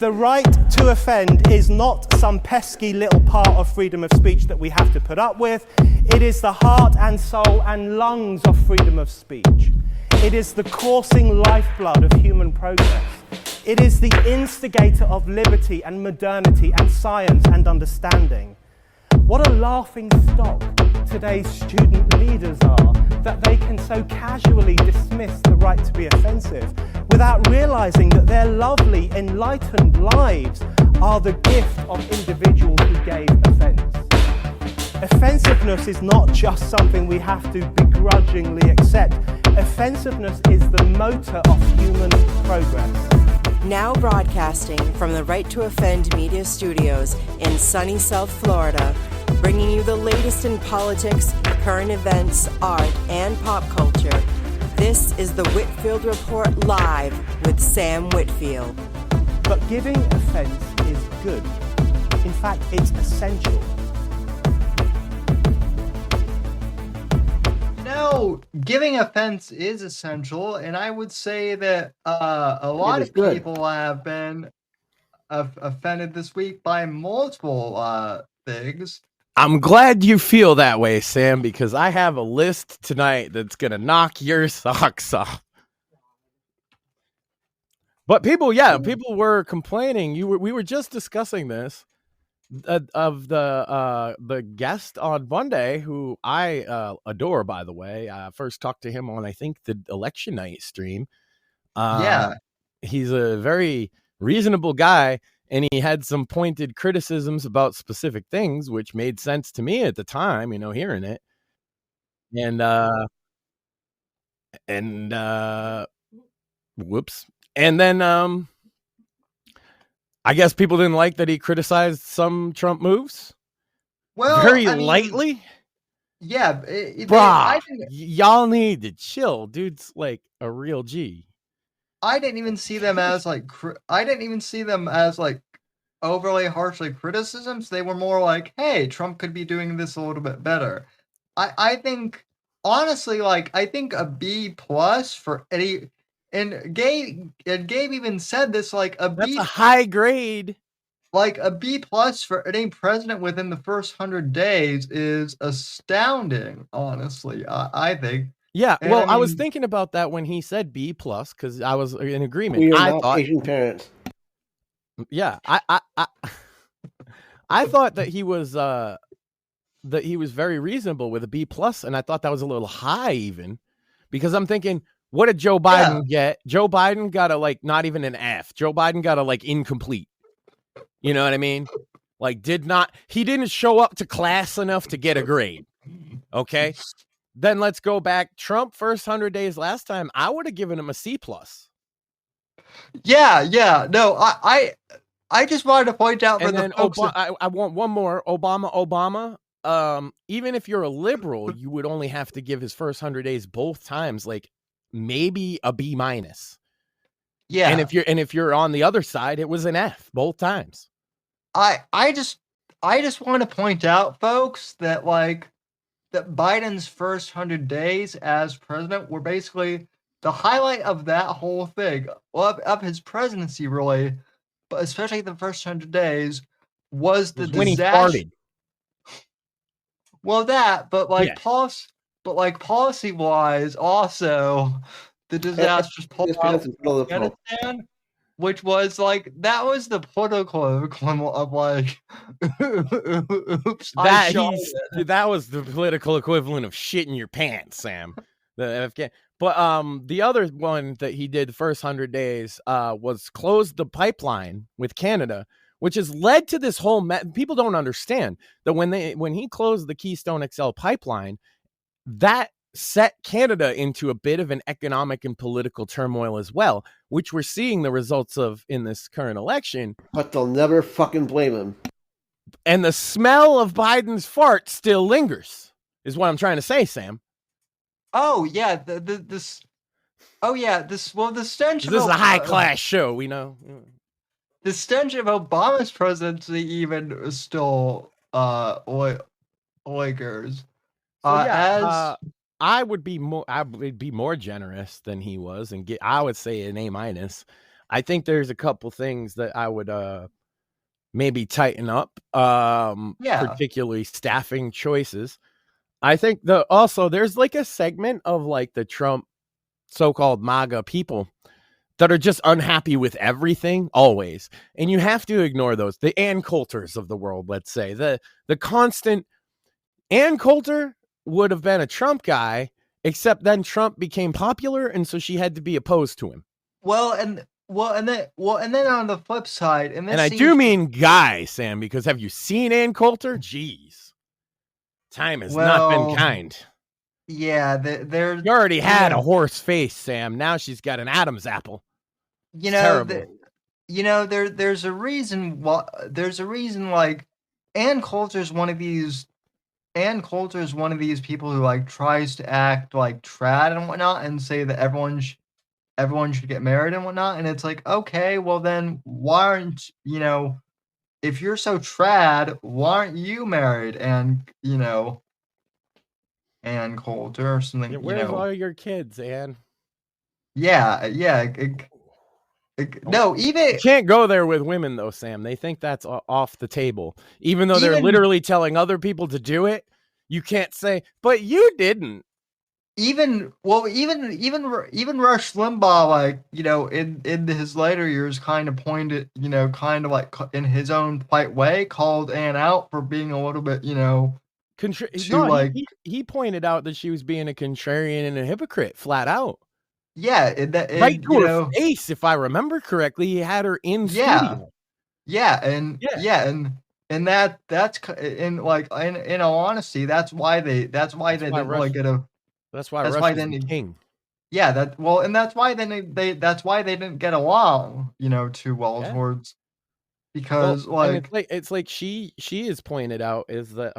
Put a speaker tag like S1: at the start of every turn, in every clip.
S1: The right to offend is not some pesky little part of freedom of speech that we have to put up with. It is the heart and soul and lungs of freedom of speech. It is the coursing lifeblood of human progress. It is the instigator of liberty and modernity and science and understanding. What a laughing stock today's student leaders are, that they can so casually dismiss the right to be offensive without realizing that their lovely, enlightened lives are the gift of individuals who gave offense. Offensiveness is not just something we have to begrudgingly accept. Offensiveness is the motor of human progress.
S2: Now broadcasting from the Right to Offend Media Studios in sunny South Florida, bringing you the latest in politics, current events, art, and pop culture. This is the Whitfield Report Live with Sam Whitfield.
S1: But giving offense is good. In fact, it's essential.
S3: No, giving offense is essential, and I would say that a lot of people have been offended this week by multiple things.
S4: I'm glad you feel that way, Sam, because I have a list tonight that's going to knock your socks off. But people were complaining. We were just discussing this of the guest on Monday, who I adore, by the way. I first talked to him on, I think, the election night stream. He's a very reasonable guy, and he had some pointed criticisms about specific things, which made sense to me at the time, hearing it. And whoops. And then I guess people didn't like that he criticized some Trump moves.
S3: Well,
S4: very lightly.
S3: Yeah,
S4: y'all need to chill. Dude's like a real G.
S3: I didn't even see them as overly harshly criticisms. They were more like, "Hey, Trump could be doing this a little bit better." I think honestly, I think a B plus for any. And Gabe even said this, that's
S4: a high grade.
S3: Like a B plus for any president within the first 100 days is astounding, honestly, I think.
S4: Yeah, well, I was thinking about that when he said B plus, because I was in agreement.
S5: We are not Asian parents.
S4: Yeah, I thought that he was very reasonable with a B plus, and I thought that was a little high even, because I'm thinking, what did Joe Biden get? Joe Biden got a not even an F. Joe Biden got a incomplete. You know what I mean? He didn't show up to class enough to get a grade. Okay. Then let's go back. Trump first 100 days last time, I would have given him a C plus.
S3: Yeah. No, I just wanted to point out for the folks.
S4: I want one more. Obama. Even if you're a liberal, you would only have to give his first 100 days both times maybe a B minus.
S3: Yeah.
S4: And if you're on the other side, it was an F both times.
S3: I just want to point out, folks, that that Biden's first 100 days as president were basically the highlight of that whole thing, of his presidency, really, but especially the first 100 days was the disaster.
S4: When he farted.
S3: Well, that, but policy wise, also the disastrous pull out of Afghanistan, which was that was the political equivalent of oops.
S4: That was the political equivalent of shit in your pants, Sam. But the other one that he did the first 100 days was close the pipeline with Canada, which has led to this whole people don't understand that when he closed the Keystone XL pipeline, that set Canada into a bit of an economic and political turmoil as well, which we're seeing the results of in this current election.
S5: But they'll never fucking blame him.
S4: And the smell of Biden's fart still lingers, is what I'm trying to say, Sam.
S3: Oh yeah, the stench.
S4: This is a high class show, we know.
S3: The stench of Obama's presidency even still lingers.
S4: I would be more generous than he was and I would say an A minus. I think there's a couple things that I would maybe tighten up, particularly staffing choices. I think also there's like a segment of like the Trump so-called MAGA people that are just unhappy with everything always. And you have to ignore those. The Ann Coulters of the world, let's say. The constant Ann Coulter would have been a Trump guy, except then Trump became popular, and so she had to be opposed to him.
S3: And then on the flip side, and
S4: I do mean guy, Sam, because have you seen Ann Coulter? Jeez. Time has not been kind.
S3: Yeah,
S4: you already had a horse face, Sam. Now she's got an Adam's apple.
S3: Terrible. There's a reason like Ann Coulter's one of these people who like tries to act like trad and whatnot and say that everyone should get married and whatnot, and it's like, okay, well then why aren't if you're so trad, why aren't you married? And Ann Coulter or something.
S4: Where's all your kids, Ann?
S3: Yeah. No, even
S4: you can't go there with women though, Sam. They think that's off the table, even though they're literally telling other people to do it. You can't say, but you didn't.
S3: Even Rush Limbaugh, like in his later years, kind of pointed, kind of like in his own polite way, called Ann out for being a little bit,
S4: he pointed out that she was being a contrarian and a hypocrite, flat out.
S3: Yeah,
S4: right to her face, if I remember correctly, he had her in studio.
S3: And that's in all honesty, that's why they didn't really get a.
S4: That's why Rush is the king.
S3: Yeah, that's why they didn't get along, too well towards, because
S4: it's like she is pointed out is that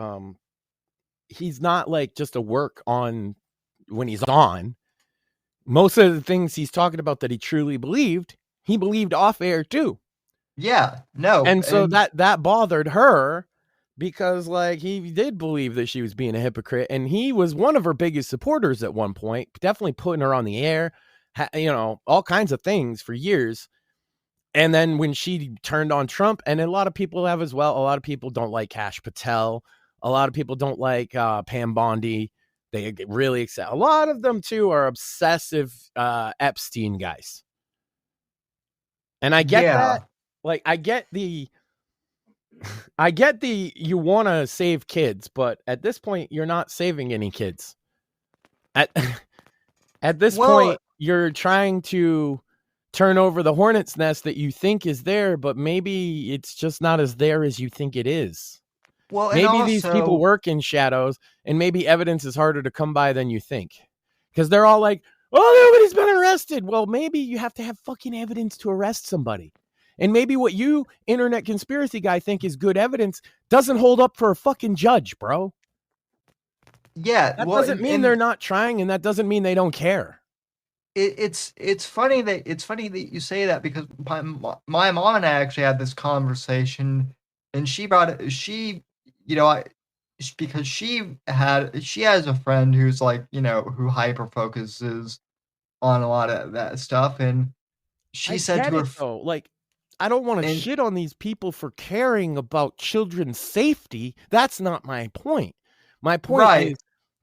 S4: he's not like just a work on when he's on. Most of the things he's talking about that he truly believed, he believed off air too.
S3: Yeah, no.
S4: And so that bothered her because like he did believe that she was being a hypocrite, and he was one of her biggest supporters at one point, definitely putting her on the air, all kinds of things for years. And then when she turned on Trump, and a lot of people have as well, a lot of people don't like Kash Patel. A lot of people don't like Pam Bondi. They get really excited. A lot of them too are obsessive Epstein guys. And I get that. Like I get the you want to save kids, but at this point you're not saving any kids. At this point you're trying to turn over the hornet's nest that you think is there, but maybe it's just not as there as you think it is.
S3: Well,
S4: maybe these people work in shadows, and maybe evidence is harder to come by than you think. Because they're all like, oh, nobody's been arrested. Well, maybe you have to have fucking evidence to arrest somebody. And maybe what you, internet conspiracy guy, think is good evidence doesn't hold up for a fucking judge, bro.
S3: Yeah.
S4: That doesn't mean they're not trying, and that doesn't mean they don't care.
S3: It's funny that you say that, because my mom and I actually had this conversation, and she brought it. Because she has a friend who's like, who hyper focuses on a lot of that stuff, and she said to her,
S4: like, I don't want to shit on these people for caring about children's safety. That's not my point. My point is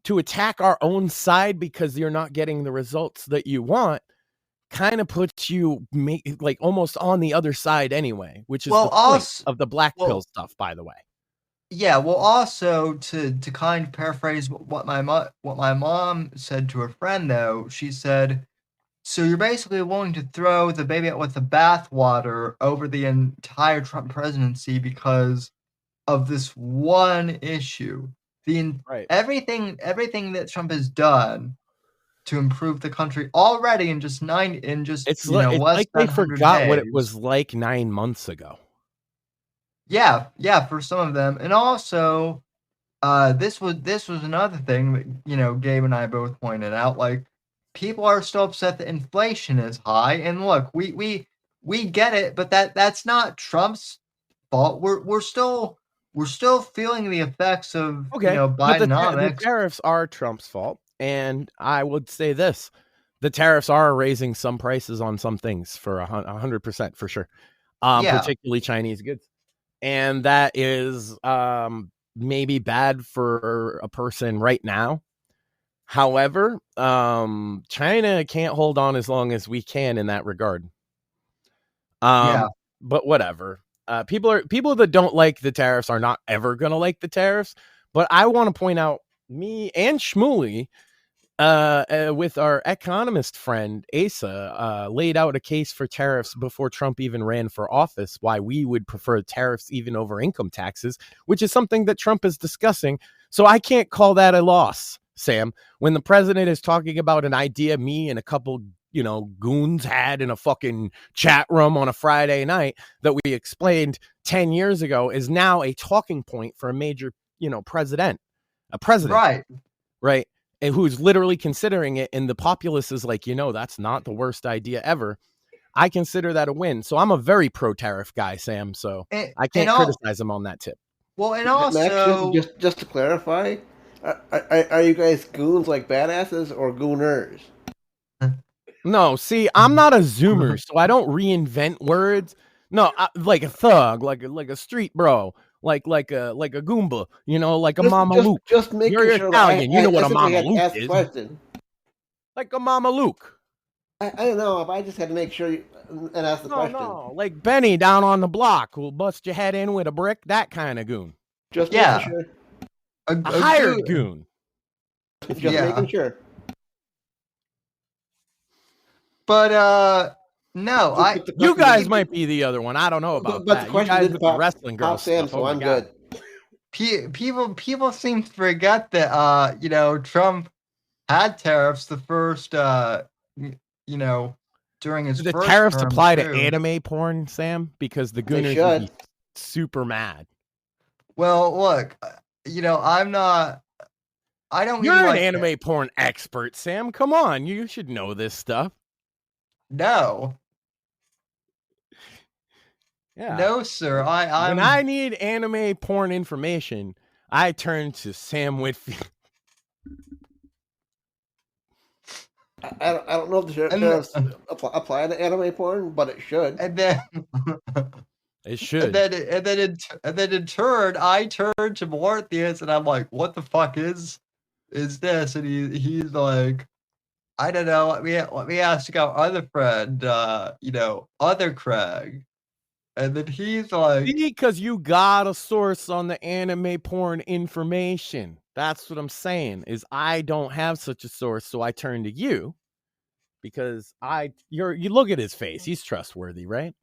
S4: to attack our own side because you're not getting the results that you want. Kind of puts you like almost on the other side anyway, which is the point of the black pill stuff, by the way.
S3: Yeah, well, also to kind of paraphrase what my mom said to her friend, though, she said, so you're basically willing to throw the baby out with the bathwater over the entire Trump presidency because of this one issue. Everything that Trump has done to improve the country already in just
S4: it's
S3: less
S4: like
S3: than
S4: they forgot
S3: days.
S4: What it was like 9 months ago.
S3: Yeah, for some of them. And also, this was another thing that, Gabe and I both pointed out. Like, people are still upset that inflation is high. And look, we get it, but that's not Trump's fault. We're still feeling the effects of Bidenomics.
S4: The tariffs are Trump's fault. And I would say this. the tariffs are raising some prices on some things for 100% for sure, particularly Chinese goods. And that is maybe bad for a person right now. However, China can't hold on as long as we can in that regard. But whatever. People that don't like the tariffs are not ever going to like the tariffs. But I want to point out, me and Shmuley, with our economist friend Asa, laid out a case for tariffs before Trump even ran for office, why we would prefer tariffs even over income taxes, which is something that Trump is discussing. So I can't call that a loss, Sam. When the president is talking about an idea me and a couple, goons had in a fucking chat room on a Friday night that we explained 10 years ago is now a talking point for a major, president. Right. And who's literally considering it, and the populace is like, that's not the worst idea ever. I consider that a win. So I'm a very pro-tariff guy, Sam. So I can't criticize him on that tip.
S3: Well, and also...
S5: Max, just to clarify, are you guys goons like badasses or gooners?
S4: No, see, I'm not a zoomer, so I don't reinvent words. No, like a thug, like a street bro. Like a Goomba, like a Mama Luke.
S5: Just making
S4: You're
S5: sure.
S4: Italian, you know what a Mama Luke is.
S5: Question.
S4: Like a Mama Luke.
S5: I don't know if I just had to make sure and ask the question.
S4: No, like Benny down on the block who'll bust your head in with a brick, that kind of goon.
S5: Just making sure.
S4: A hired goon.
S5: Just making sure.
S3: But no,
S4: you guys might be the other one. I don't know about that.
S5: The question
S4: you guys with the wrestling girls.
S5: Sam, so I'm good.
S3: People seem to forget that Trump had tariffs the first during his
S4: the
S3: first
S4: tariffs
S3: term
S4: apply
S3: too.
S4: to anime porn, Sam, because the gooners would be super mad.
S3: Well, look, I'm not. I don't.
S4: You're
S3: really
S4: an anime porn expert, Sam. Come on, you should know this stuff.
S3: No.
S4: Yeah.
S3: No, sir.
S4: When I need anime porn information, I turn to Sam Whitfield.
S5: I don't know if the tariffs apply to anime porn, but it should.
S3: And then
S4: it should.
S3: And then in turn, I turned to Mortheous, and I'm like, "What the fuck is this?" And he's like, "I don't know. Let me ask our other friend, other Craig." And then he's like,
S4: because you got a source on the anime porn information. That's what I'm saying, is I don't have such a source, so I turn to you because you look at his face. He's trustworthy, right?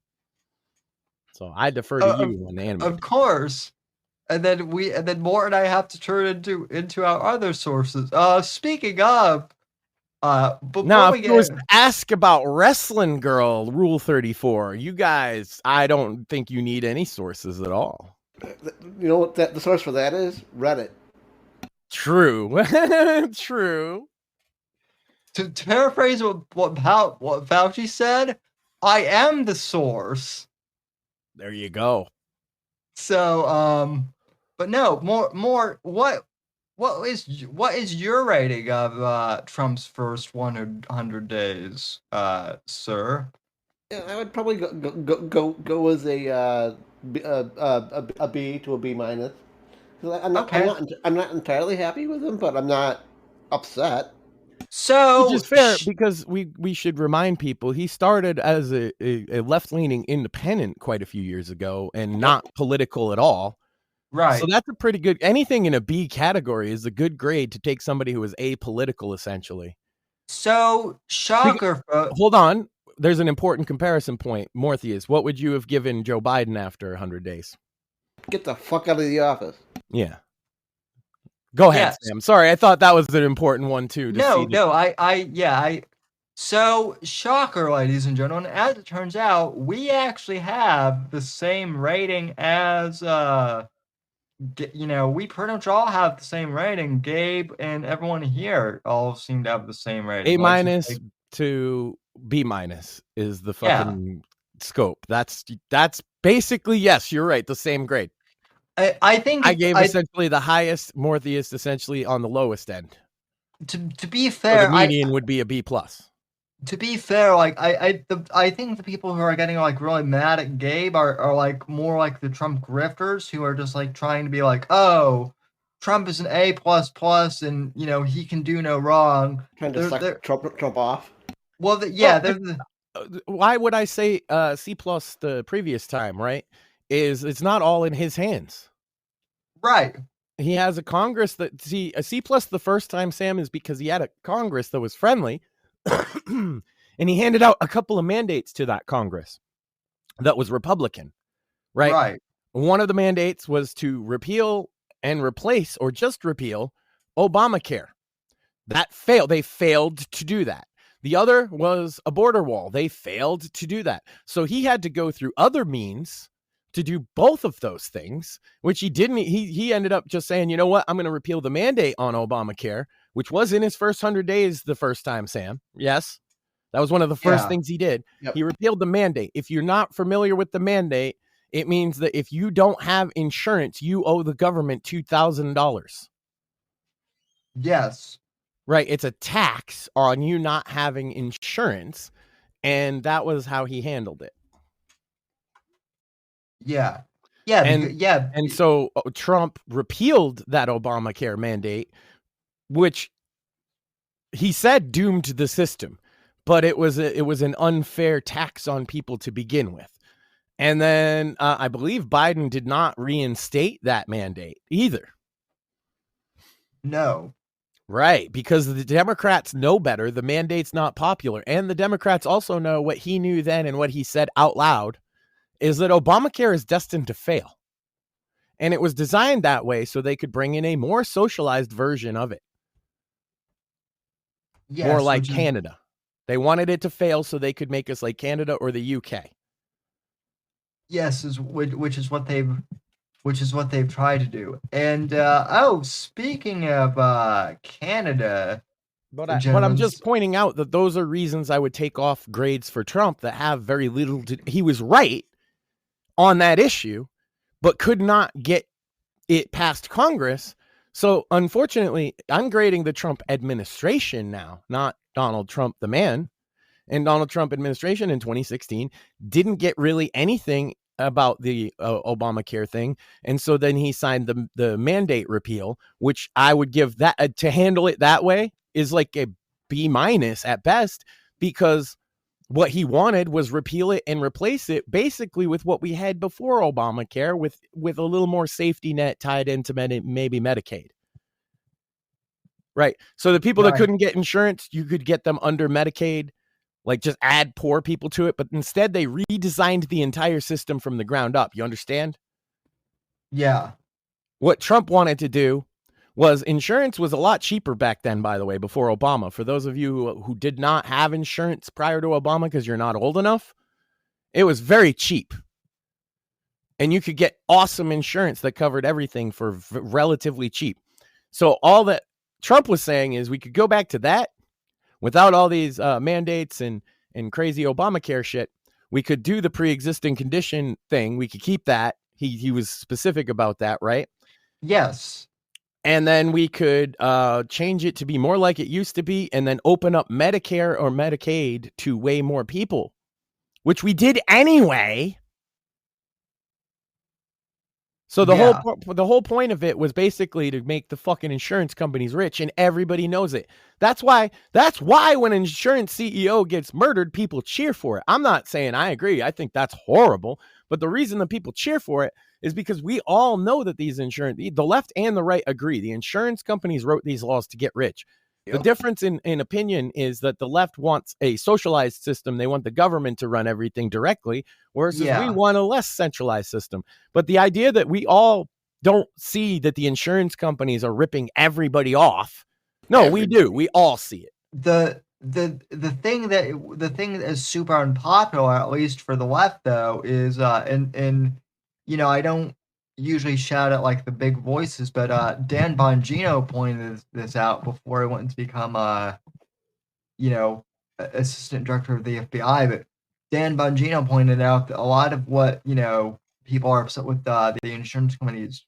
S4: So I defer to you on the anime.
S3: Of course. And then Mort and I have to turn into our other sources. Speaking of,
S4: now, if it was ask about Wrestling Girl Rule 34, you guys, I don't think you need any sources at all.
S5: You know what the source for that is? Reddit.
S4: True. True.
S3: To paraphrase what Fauci said, I am the source.
S4: There you go.
S3: So, but no, more. What is your rating of Trump's first 100 days, sir?
S5: Yeah, I would probably go as a B to a B minus. I'm not entirely happy with him, but I'm not upset.
S3: So,
S4: which is fair, because we should remind people he started as a left-leaning independent quite a few years ago and not political at all.
S3: Right.
S4: So that's a pretty good, anything in a B category is a good grade to take somebody who is apolitical, essentially.
S3: So, shocker.
S4: Hold on. There's an important comparison point. Mortheous, what would you have given Joe Biden after 100 days?
S5: Get the fuck out of the office.
S4: Yeah. Go ahead, Sam. Sorry, I thought that was an important one, too.
S3: So, shocker, ladies and gentlemen, as it turns out, we actually have the same rating as, we pretty much all have the same rating. Gabe and everyone here all seem to have the same rating.
S4: A minus to B minus is the fucking scope. That's basically, yes, you're right, the same grade.
S3: I think
S4: I gave essentially the highest, Mortheous essentially on the lowest end.
S3: To be fair,
S4: the median would be a B plus.
S3: to be fair, like I think the people who are getting like really mad at Gabe are like more like the Trump grifters who are just like trying to be like, oh, Trump is an A++, and you know he can do no wrong.
S5: Trying to suck Trump off.
S3: Well,
S4: Well,
S3: they're the
S4: why would I say C+ the previous time, right? Is it's not all in his hands.
S3: right.
S4: He has a Congress that a C+ the first time, Sam, is because he had a Congress that was friendly, and he handed out a couple of mandates to that Congress that was Republican, right?
S3: Right.
S4: One of the mandates was to repeal and replace, or just repeal, Obamacare. That failed. They failed to do that. The other was a border wall. They failed to do that. So he had to go through other means to do both of those things, which he didn't. He ended up just saying, you know what, I'm going to repeal the mandate on Obamacare, which was in his first 100 days the first time, Sam. Yes, that was one of the first things he did.
S5: Yep.
S4: He repealed the mandate. If you're not familiar with the mandate, it means that if you don't have insurance, you owe the government $2,000.
S3: Yes.
S4: Right. It's a tax on you not having insurance. And that was how he handled it.
S3: Yeah. Yeah.
S4: And so Trump repealed that Obamacare mandate, which he said doomed the system, but it was an unfair tax on people to begin with. And then I believe Biden did not reinstate that mandate either.
S3: No.
S4: Right, because the Democrats know better. The mandate's not popular. And the Democrats also know what he knew then and what he said out loud is that Obamacare is destined to fail. And it was designed that way so they could bring in a more socialized version of it. Yes, more like Canada. They wanted it to fail so they could make us like Canada or the UK.
S3: Yes, which is what they've tried to do. And speaking of Canada,
S4: but I'm just pointing out that those are reasons I would take off grades for Trump that have very little to. He was right on that issue, but could not get it past Congress. So unfortunately, I'm grading the Trump administration now, not Donald Trump the man. And Donald Trump administration in 2016 didn't get really anything about the Obamacare thing. And so then he signed the mandate repeal, which I would give that to handle it that way is like a B- at best, because what he wanted was repeal it and replace it basically with what we had before Obamacare with a little more safety net tied into maybe Medicaid. Right. So the people that couldn't get insurance, you could get them under Medicaid. Like just add poor people to it. But instead, they redesigned the entire system from the ground up. You understand?
S3: Yeah.
S4: What Trump wanted to do was insurance was a lot cheaper back then, by the way, before Obama. For those of you who did not have insurance prior to Obama because you're not old enough, it was very cheap. And you could get awesome insurance that covered everything for relatively cheap. So all that Trump was saying is we could go back to that. Without all these mandates and crazy Obamacare shit, we could do the pre-existing condition thing. We could keep that. He was specific about that, right?
S3: Yes.
S4: And then we could change it to be more like it used to be and then open up Medicare or Medicaid to way more people, which we did anyway. So the whole point of it was basically to make the fucking insurance companies rich, and everybody knows it. That's why when an insurance CEO gets murdered, people cheer for it. I'm not saying I agree. I think that's horrible. But the reason that people cheer for it is because we all know that the left and the right agree. The insurance companies wrote these laws to get rich. The difference in opinion is that the left wants a socialized system. They want the government to run everything directly, whereas we want a less centralized system. But the idea that we all don't see that the insurance companies are ripping everybody off. No, we do. We all see it.
S3: The thing that is super unpopular, at least for the left, though, is and I don't usually shout at like the big voices, but Dan Bongino pointed this out before he went to become assistant director of the FBI. But Dan Bongino pointed out that a lot of what people are upset with the insurance companies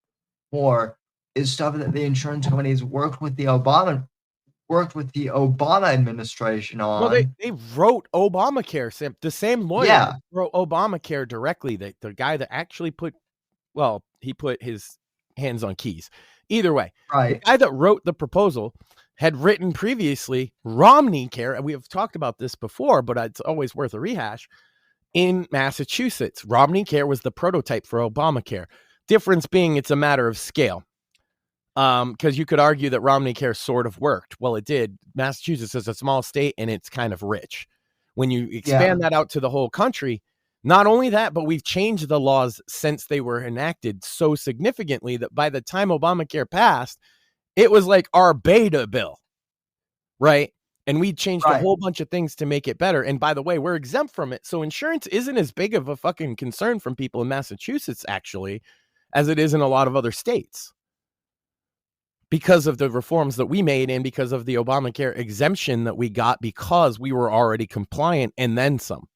S3: for is stuff that the insurance companies worked with the Obama worked with the Obama administration on.
S4: Well, they wrote Obamacare, Sam. The same lawyer wrote Obamacare directly. The guy that actually he put his hands on keys. Either way, the guy that wrote the proposal had written previously Romney Care, and we have talked about this before, but it's always worth a rehash. In Massachusetts, Romney Care was the prototype for Obamacare. Difference being it's a matter of scale. Because you could argue that Romney Care sort of worked. Well, it did. Massachusetts is a small state and it's kind of rich. When you expand that out to the whole country, not only that, but we've changed the laws since they were enacted so significantly that by the time Obamacare passed, it was like our beta bill, right? And we changed a whole bunch of things to make it better. And by the way, we're exempt from it. So insurance isn't as big of a fucking concern from people in Massachusetts, actually, as it is in a lot of other states. Because of the reforms that we made and because of the Obamacare exemption that we got because we were already compliant and then some,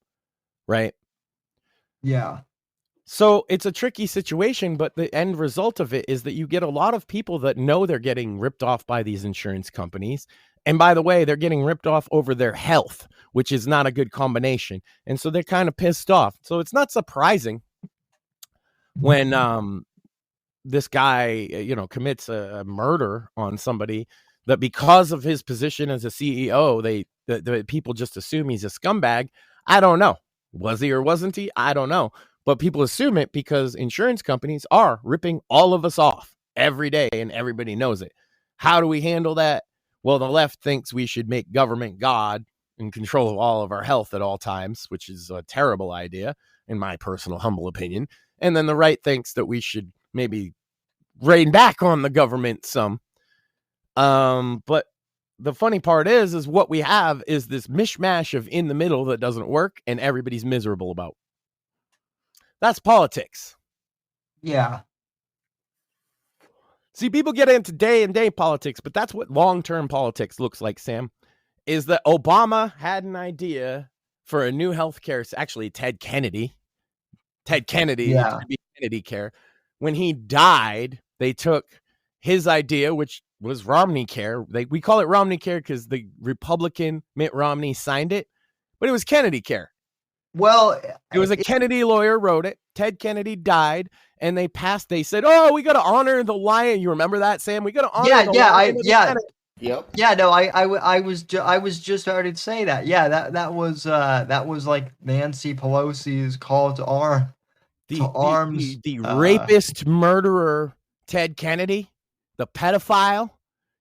S4: right?
S3: Yeah.
S4: So it's a tricky situation, but the end result of it is that you get a lot of people that know they're getting ripped off by these insurance companies. And by the way, they're getting ripped off over their health, which is not a good combination. And so they're kind of pissed off. So it's not surprising when this guy, commits a murder on somebody that because of his position as a CEO, the people just assume he's a scumbag. I don't know. Was he or wasn't he? I don't know. But people assume it because insurance companies are ripping all of us off every day and everybody knows it. How do we handle that? Well, the left thinks we should make government God in control of all of our health at all times, which is a terrible idea, in my personal humble opinion. And then the right thinks that we should maybe rein back on the government some. But the funny part is what we have is this mishmash of in the middle that doesn't work and everybody's miserable about. That's politics.
S3: Yeah.
S4: See, people get into day-and-day politics, but that's what long-term politics looks like, Sam, is that Obama had an idea for a new healthcare. Actually, Ted Kennedy used to be Kennedy Care. When he died, they took his idea, which was Romney Care. We call it Romney Care because the Republican Mitt Romney signed it, but it was Kennedy Care.
S3: Well,
S4: it was a Kennedy lawyer wrote it. Ted Kennedy died, and they said, "Oh, we got to honor the lion." You remember that, Sam? We got to honor the lion.
S5: Yep.
S3: Yeah, no, I was just starting to say that. Yeah, that was like Nancy Pelosi's call to arms.
S4: The rapist, murderer, Ted Kennedy, the pedophile.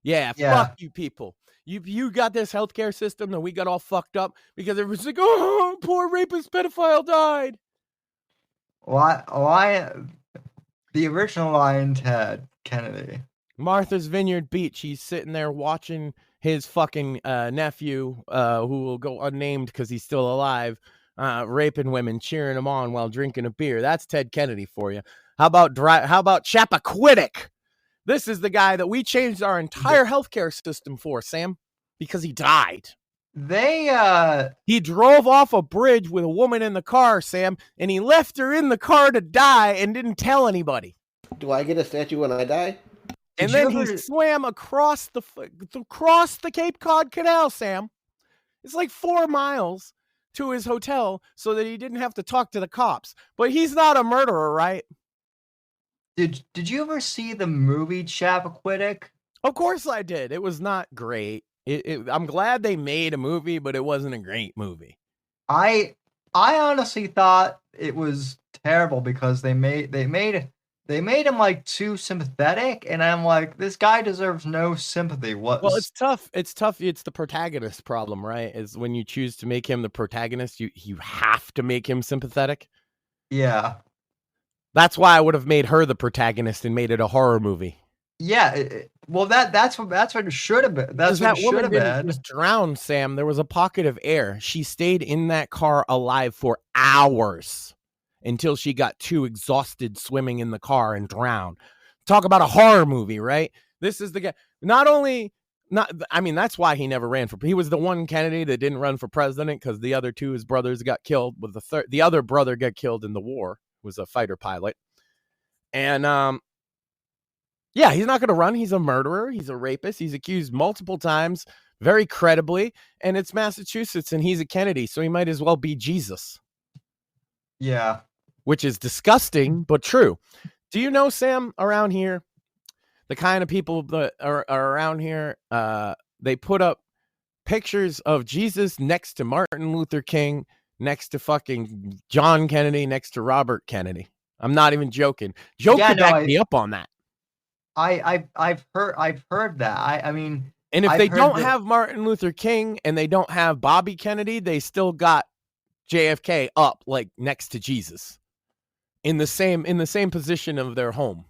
S4: Yeah, fuck you people. You got this healthcare system that we got all fucked up because it was like, oh, poor rapist pedophile died.
S3: The original lion, Ted Kennedy.
S4: Martha's Vineyard Beach. He's sitting there watching his fucking nephew, who will go unnamed because he's still alive, raping women, cheering them on while drinking a beer. That's Ted Kennedy for you. How about Chappaquiddick? This is the guy that we changed our entire healthcare system for, Sam, because he died. He drove off a bridge with a woman in the car, Sam, and he left her in the car to die and didn't tell anybody.
S5: Do I get a statue when I die?
S4: And then he swam across the Cape Cod Canal, Sam. It's like 4 miles to his hotel so that he didn't have to talk to the cops. But he's not a murderer, right?
S3: Did you ever see the movie Chappaquiddick?
S4: Of course I did. It was not great. I'm glad they made a movie, but it wasn't a great movie.
S3: I honestly thought it was terrible because they made him like too sympathetic, and I'm like, this guy deserves no sympathy.
S4: Well, it's tough. It's the protagonist problem, right? Is when you choose to make him the protagonist, you have to make him sympathetic.
S3: Yeah.
S4: That's why I would have made her the protagonist and made it a horror movie.
S3: Yeah, well, that's what it should have been. That's what it should have been.
S4: Just drowned, Sam. There was a pocket of air. She stayed in that car alive for hours until she got too exhausted swimming in the car and drowned. Talk about a horror movie, right? This is the guy. That's why he never ran for. He was the one Kennedy that didn't run for president because the other two, his brothers, got killed. With the other brother got killed in the war. Was a fighter pilot, and he's not going to run. He's a murderer. He's a rapist. He's accused multiple times very credibly, and it's Massachusetts, and he's a Kennedy, so he might as well be Jesus.
S3: Yeah.
S4: Which is disgusting, but true. Do you know, Sam, around here, the kind of people that are around here, they put up pictures of Jesus next to Martin Luther King, next to fucking John Kennedy, next to Robert Kennedy. I'm not even joking. Joe could back me up on that.
S3: I've heard that. I mean,
S4: and if they don't have Martin Luther King and they don't have Bobby Kennedy, they still got JFK up like next to Jesus in the same position of their home,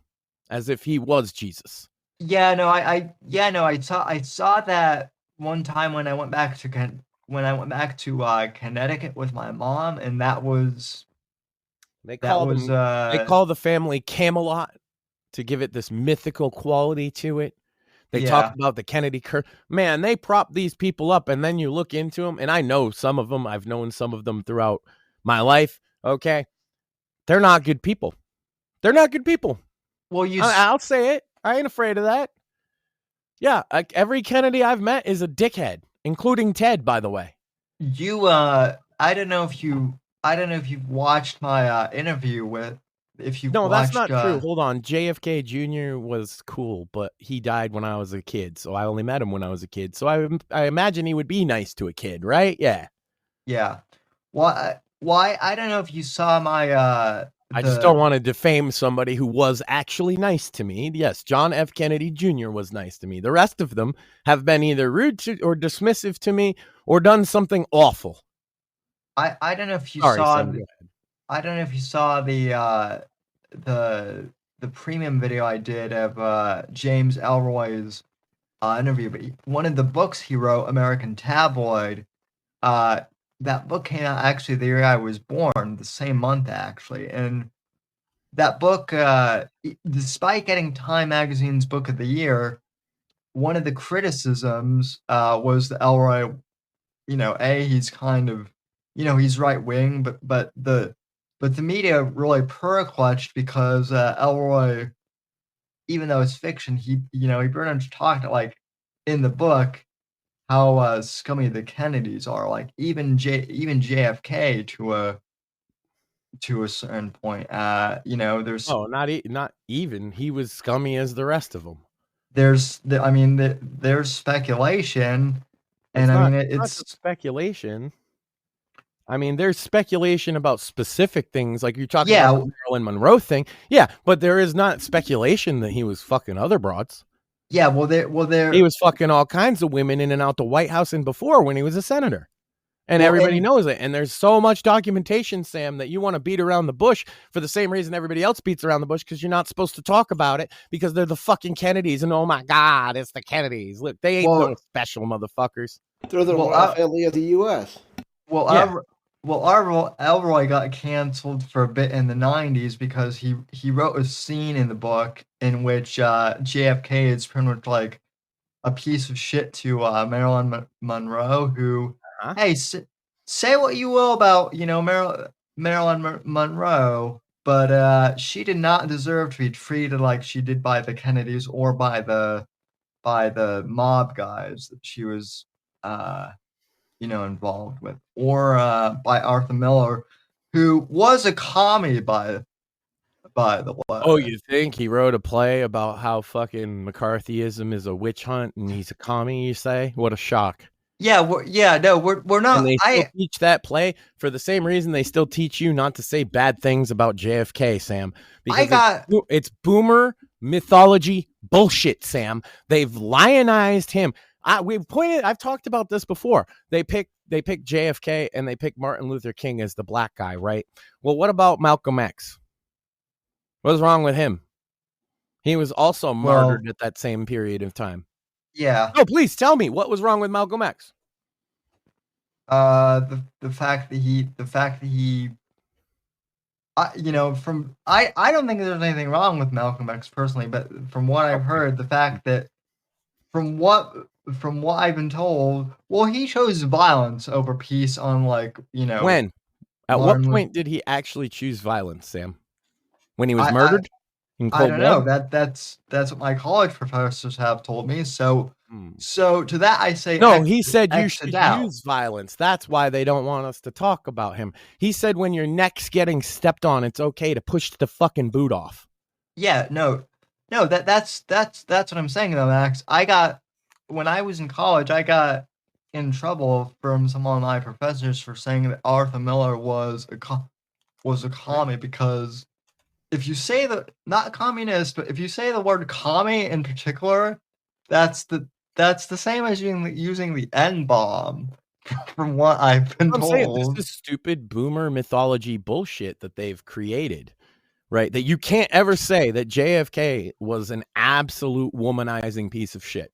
S4: as if he was Jesus.
S3: Yeah, no, I saw that one time when I went back to Connecticut with my mom, and that was
S4: they call the family Camelot to give it this mythical quality to it. They talk about the Kennedy curse. Man, they prop these people up, and then you look into them, and I know some of them. I've known some of them throughout my life. Okay, they're not good people. They're not good people.
S3: Well,
S4: I'll say it. I ain't afraid of that. Yeah, every Kennedy I've met is a dickhead, including Ted, by the way.
S3: I don't know if you've watched my interview with.
S4: No, that's not true. Hold on. JFK Jr. was cool, but he died when I was a kid, so I only met him when I was a kid. So I imagine he would be nice to a kid, right? Yeah.
S3: Yeah. Why? I don't know if you saw my.
S4: I just don't want to defame somebody who was actually nice to me. Yes, John F. Kennedy Jr. was nice to me. The rest of them have been either rude to, or dismissive to me or done something awful.
S3: I don't know if you saw. Sam, I don't know if you saw the premium video I did of James Ellroy's interview, but one of the books he wrote, American Tabloid, that book came out actually the year I was born, the same month actually, and that book, despite getting Time Magazine's Book of the Year, one of the criticisms was that Ellroy, he's kind of, he's right wing, but the media really perclutched because Ellroy, even though it's fiction, he pretty much talked like in the book how scummy the Kennedys are. Like even JFK to a certain point. There's
S4: not even he was scummy as the rest of them.
S3: There's speculation, and it's
S4: not speculation. I mean, there's speculation about specific things, like you're talking about the Marilyn Monroe thing. Yeah, but there is not speculation that he was fucking other broads.
S3: Yeah, he
S4: was fucking all kinds of women in and out the White House and before when he was a senator. And everybody knows it. And there's so much documentation, Sam, that you want to beat around the bush for the same reason everybody else beats around the bush, because you're not supposed to talk about it because they're the fucking Kennedys. And oh my God, it's the Kennedys. Look, they ain't no special motherfuckers.
S5: They're the royal family of the U.S.
S3: Ellroy got canceled for a bit in the 90s because he wrote a scene in the book in which JFK is pretty much like a piece of shit to Marilyn Monroe, who, hey, say what you will about Marilyn Monroe, but she did not deserve to be treated like she did by the Kennedys or by the mob guys that she was involved with, or by Arthur Miller, who was a commie by the way.
S4: Oh, you think he wrote a play about how fucking McCarthyism is a witch hunt and he's a commie, you say? What a shock.
S3: Yeah, we're not.
S4: And they still teach that play for the same reason they still teach you not to say bad things about JFK, Sam. Because it's boomer mythology bullshit, Sam. They've lionized him. I've talked about this before. They pick JFK and they pick Martin Luther King as the black guy, right? Well, what about Malcolm X? What's wrong with him? He was also martyred at that same period of time.
S3: Yeah.
S4: Oh, please tell me what was wrong with Malcolm X.
S3: The fact that he I don't think there's anything wrong with Malcolm X personally, but from what I've heard, the fact that from what I've been told, he chose violence over peace on
S4: when? At what point did he actually choose violence, Sam? When he was murdered? In
S3: I
S4: cold
S3: don't
S4: blood?
S3: know. That's what my college professors have told me. So to that I say
S4: No, he said you
S3: X
S4: should
S3: doubt.
S4: use violence. That's why they don't want us to talk about him. He said when your neck's getting stepped on, it's okay to push the fucking boot off.
S3: Yeah, no, that's what I'm saying though, Max. When I was in college, I got in trouble from some of my professors for saying that Arthur Miller was a commie, because if you say not communist, but if you say the word commie in particular, that's the same as using the N bomb, from what I've been
S4: I'm saying
S3: told.
S4: this is stupid boomer mythology bullshit that they've created, right? That you can't ever say that JFK was an absolute womanizing piece of shit.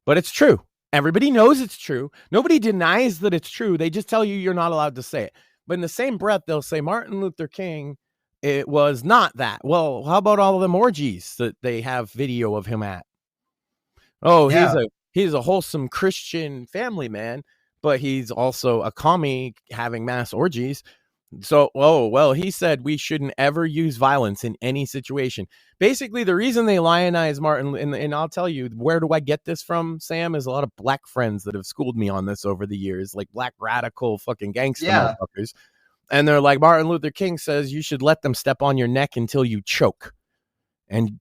S4: But it's true. Everybody knows it's true. Nobody denies that it's true. They just tell you you're not allowed to say it. But in the same breath, they'll say Martin Luther King, it was not that. Well, how about all of them orgies that they have video of him at? Oh,
S3: Yeah.
S4: he's a wholesome Christian family man, but he's also a commie having mass orgies. So, he said we shouldn't ever use violence in any situation. Basically, the reason they lionize Martin, and I'll tell you, where do I get this from, Sam, is a lot of black friends that have schooled me on this over the years, like black radical fucking gangster motherfuckers. And they're like, Martin Luther King says you should let them step on your neck until you choke. And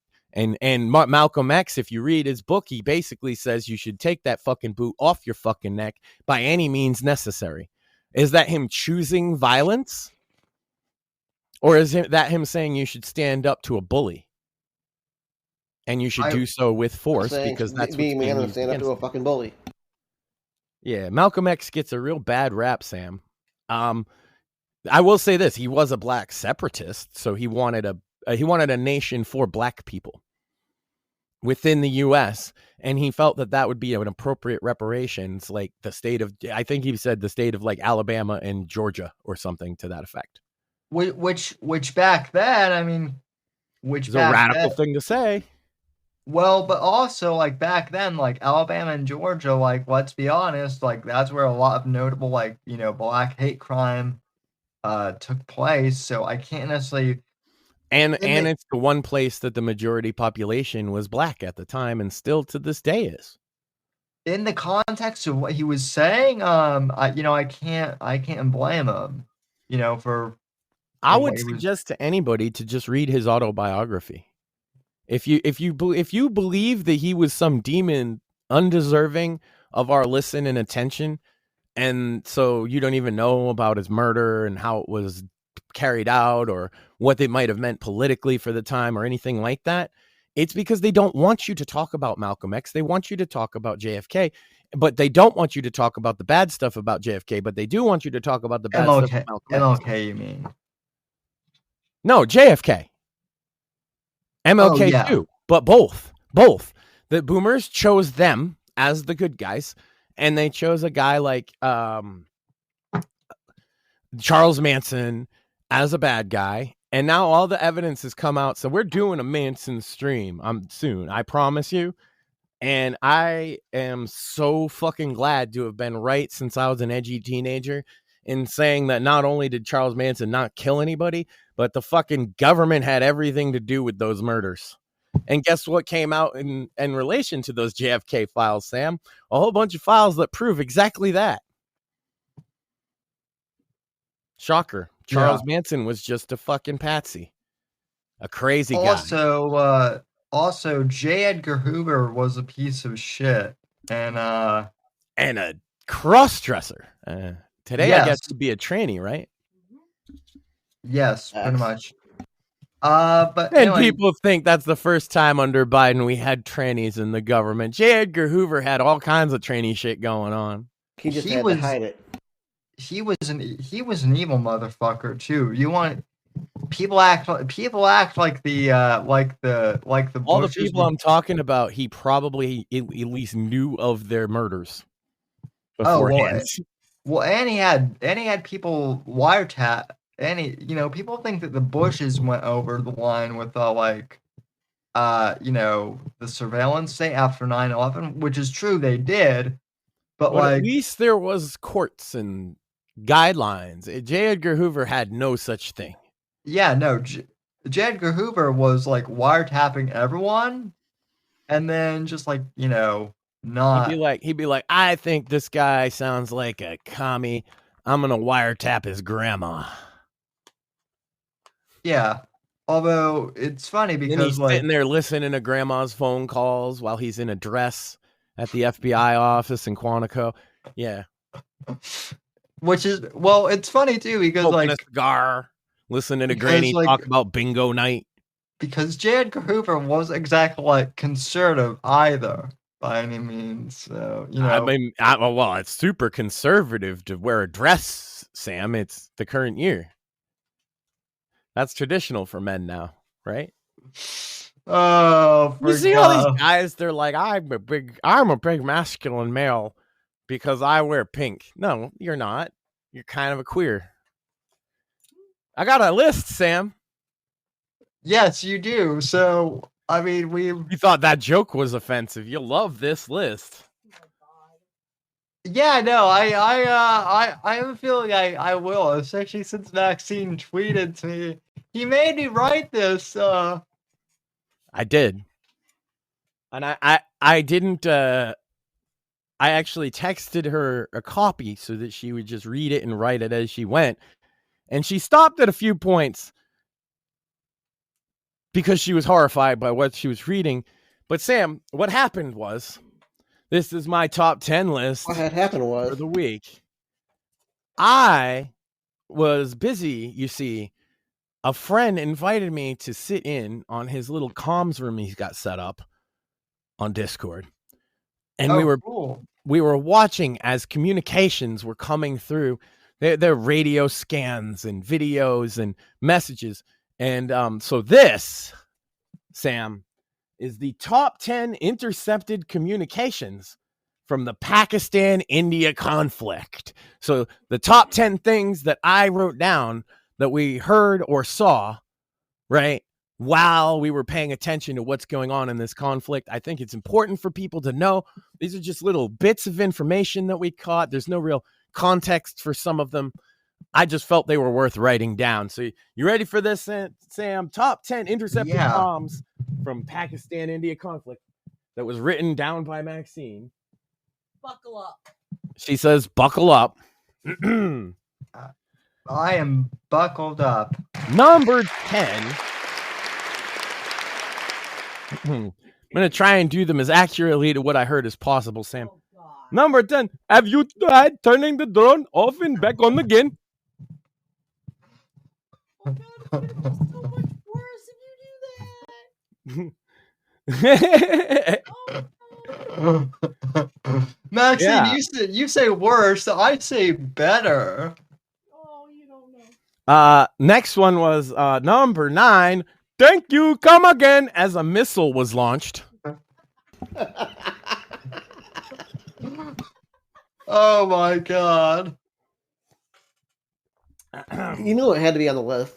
S4: Malcolm X, if you read his book, he basically says you should take that fucking boot off your fucking neck by any means necessary. Is that him choosing violence? Or is that him saying you should stand up to a bully? And you should do so with force, because that's
S5: being
S4: what's
S5: man
S4: being
S5: and stand up to a fucking bully.
S4: Yeah, Malcolm X gets a real bad rap, Sam. I will say this: he was a black separatist, so he wanted a nation for black people within the U.S., and he felt that would be an appropriate reparations, like the state of, I think he said the state of like Alabama and Georgia or something to that effect.
S3: Which back then, I mean,
S4: it's a radical thing to say.
S3: Well, but also like back then, like Alabama and Georgia, like let's be honest, like that's where a lot of notable like black hate crime took place. So I can't necessarily.
S4: And it's the one place that the majority population was black at the time, and still to this day is.
S3: In the context of what he was saying, I can't blame him, for.
S4: I would suggest to anybody to just read his autobiography. If you believe that he was some demon undeserving of our listen and attention, and so you don't even know about his murder and how it was carried out or what they might have meant politically for the time or anything like that, it's because they don't want you to talk about Malcolm X. They want you to talk about JFK, but they don't want you to talk about the bad stuff about JFK, but they do want you to talk about the bad stuff about Malcolm X.
S3: MLK, you mean?
S4: No, JFK. MLK too, but both. The boomers chose them as the good guys, and they chose a guy like Charles Manson as a bad guy, and now all the evidence has come out. So we're doing a Manson stream soon, I promise you. And I am so fucking glad to have been right since I was an edgy teenager in saying that not only did Charles Manson not kill anybody, but the fucking government had everything to do with those murders. And guess what came out in relation to those JFK files, Sam? A whole bunch of files that prove exactly that. Shocker. Charles Manson was just a fucking patsy. A crazy guy.
S3: Also, J. Edgar Hoover was a piece of shit. And a
S4: cross-dresser. Today, I guess, to be a tranny, right?
S3: Yes, pretty much.
S4: People think that's the first time under Biden we had trannies in the government. J. Edgar Hoover had all kinds of tranny shit going on.
S5: He just had to hide it.
S3: He was an evil motherfucker too. People act like the
S4: all the people I'm talking about. He probably at least knew of their murders beforehand.
S3: And he had people wiretap. People think that the Bushes went over the line with the surveillance state after 9/11, which is true, they did. But
S4: at least there was courts and guidelines. J. Edgar Hoover had no such thing.
S3: Yeah, no. J. Edgar Hoover was like wiretapping everyone, and then just like not.
S4: He'd be like, I think this guy sounds like a commie. I'm gonna wiretap his grandma.
S3: Yeah. Although it's funny because
S4: then he's sitting there listening to grandma's phone calls while he's in a dress at the FBI office in Quantico. Yeah.
S3: Which is, well, it's funny too because
S4: smoking a cigar, listening to Granny talk about bingo night.
S3: Because J. Edgar Hoover wasn't exactly like conservative either by any means. So
S4: I mean, well, it's super conservative to wear a dress, Sam. It's the current year. That's traditional for men now, right?
S3: Oh,
S4: you see all these guys? They're like, I'm a big masculine male because I wear pink. No, you're not. You're kind of a queer. I got a list, Sam.
S3: Yes, you do. So, I mean, you
S4: thought that joke was offensive. You'll love this list.
S3: Yeah, no, I have a feeling I will, especially since Maxine tweeted to me. He made me write this.
S4: I did, and I didn't. I actually texted her a copy so that she would just read it and write it as she went, and she stopped at a few points because she was horrified by what she was reading. But Sam, what happened was. This is my top 10 list.
S5: What had happened was
S4: for the week. I was busy, you see. A friend invited me to sit in on his little comms room he's got set up on Discord. And we were watching as communications were coming through. Their radio scans and videos and messages. And so this, Sam, is the top 10 intercepted communications from the Pakistan-India conflict. So the top 10 things that I wrote down that we heard or saw, right, while we were paying attention to what's going on in this conflict. I think it's important for people to know. These are just little bits of information that we caught. There's no real context for some of them. I just felt they were worth writing down. So you ready for this, Sam? Top 10 intercepted bombs from Pakistan-India conflict that was written down by Maxine.
S2: Buckle up.
S4: She says, buckle up.
S3: I am buckled up.
S4: Number 10. I'm going to try and do them as accurately to what I heard as possible, Sam. Number 10. Have you tried turning the drone off and back on again?
S2: Oh God, it's so much worse if you do that.
S3: Maxine, yeah. you say worse, I say better.
S2: Oh, you don't know.
S4: Next one was number 9. Thank you, come again, as a missile was launched.
S3: Oh my God.
S5: You knew it had to be on the list.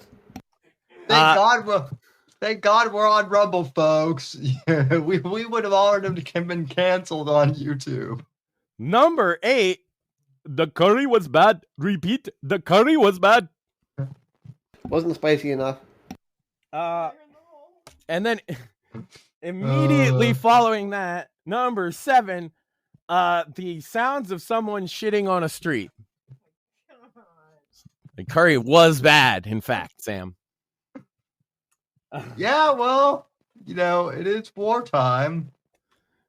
S3: Thank God we're on Rumble, folks. Yeah, we would have already been canceled on YouTube.
S4: Number 8. The curry was bad. Repeat, the curry was bad.
S5: Wasn't spicy enough.
S4: And then immediately following that, number 7, the sounds of someone shitting on a street. The curry was bad, in fact, Sam.
S3: Yeah, well, it is wartime.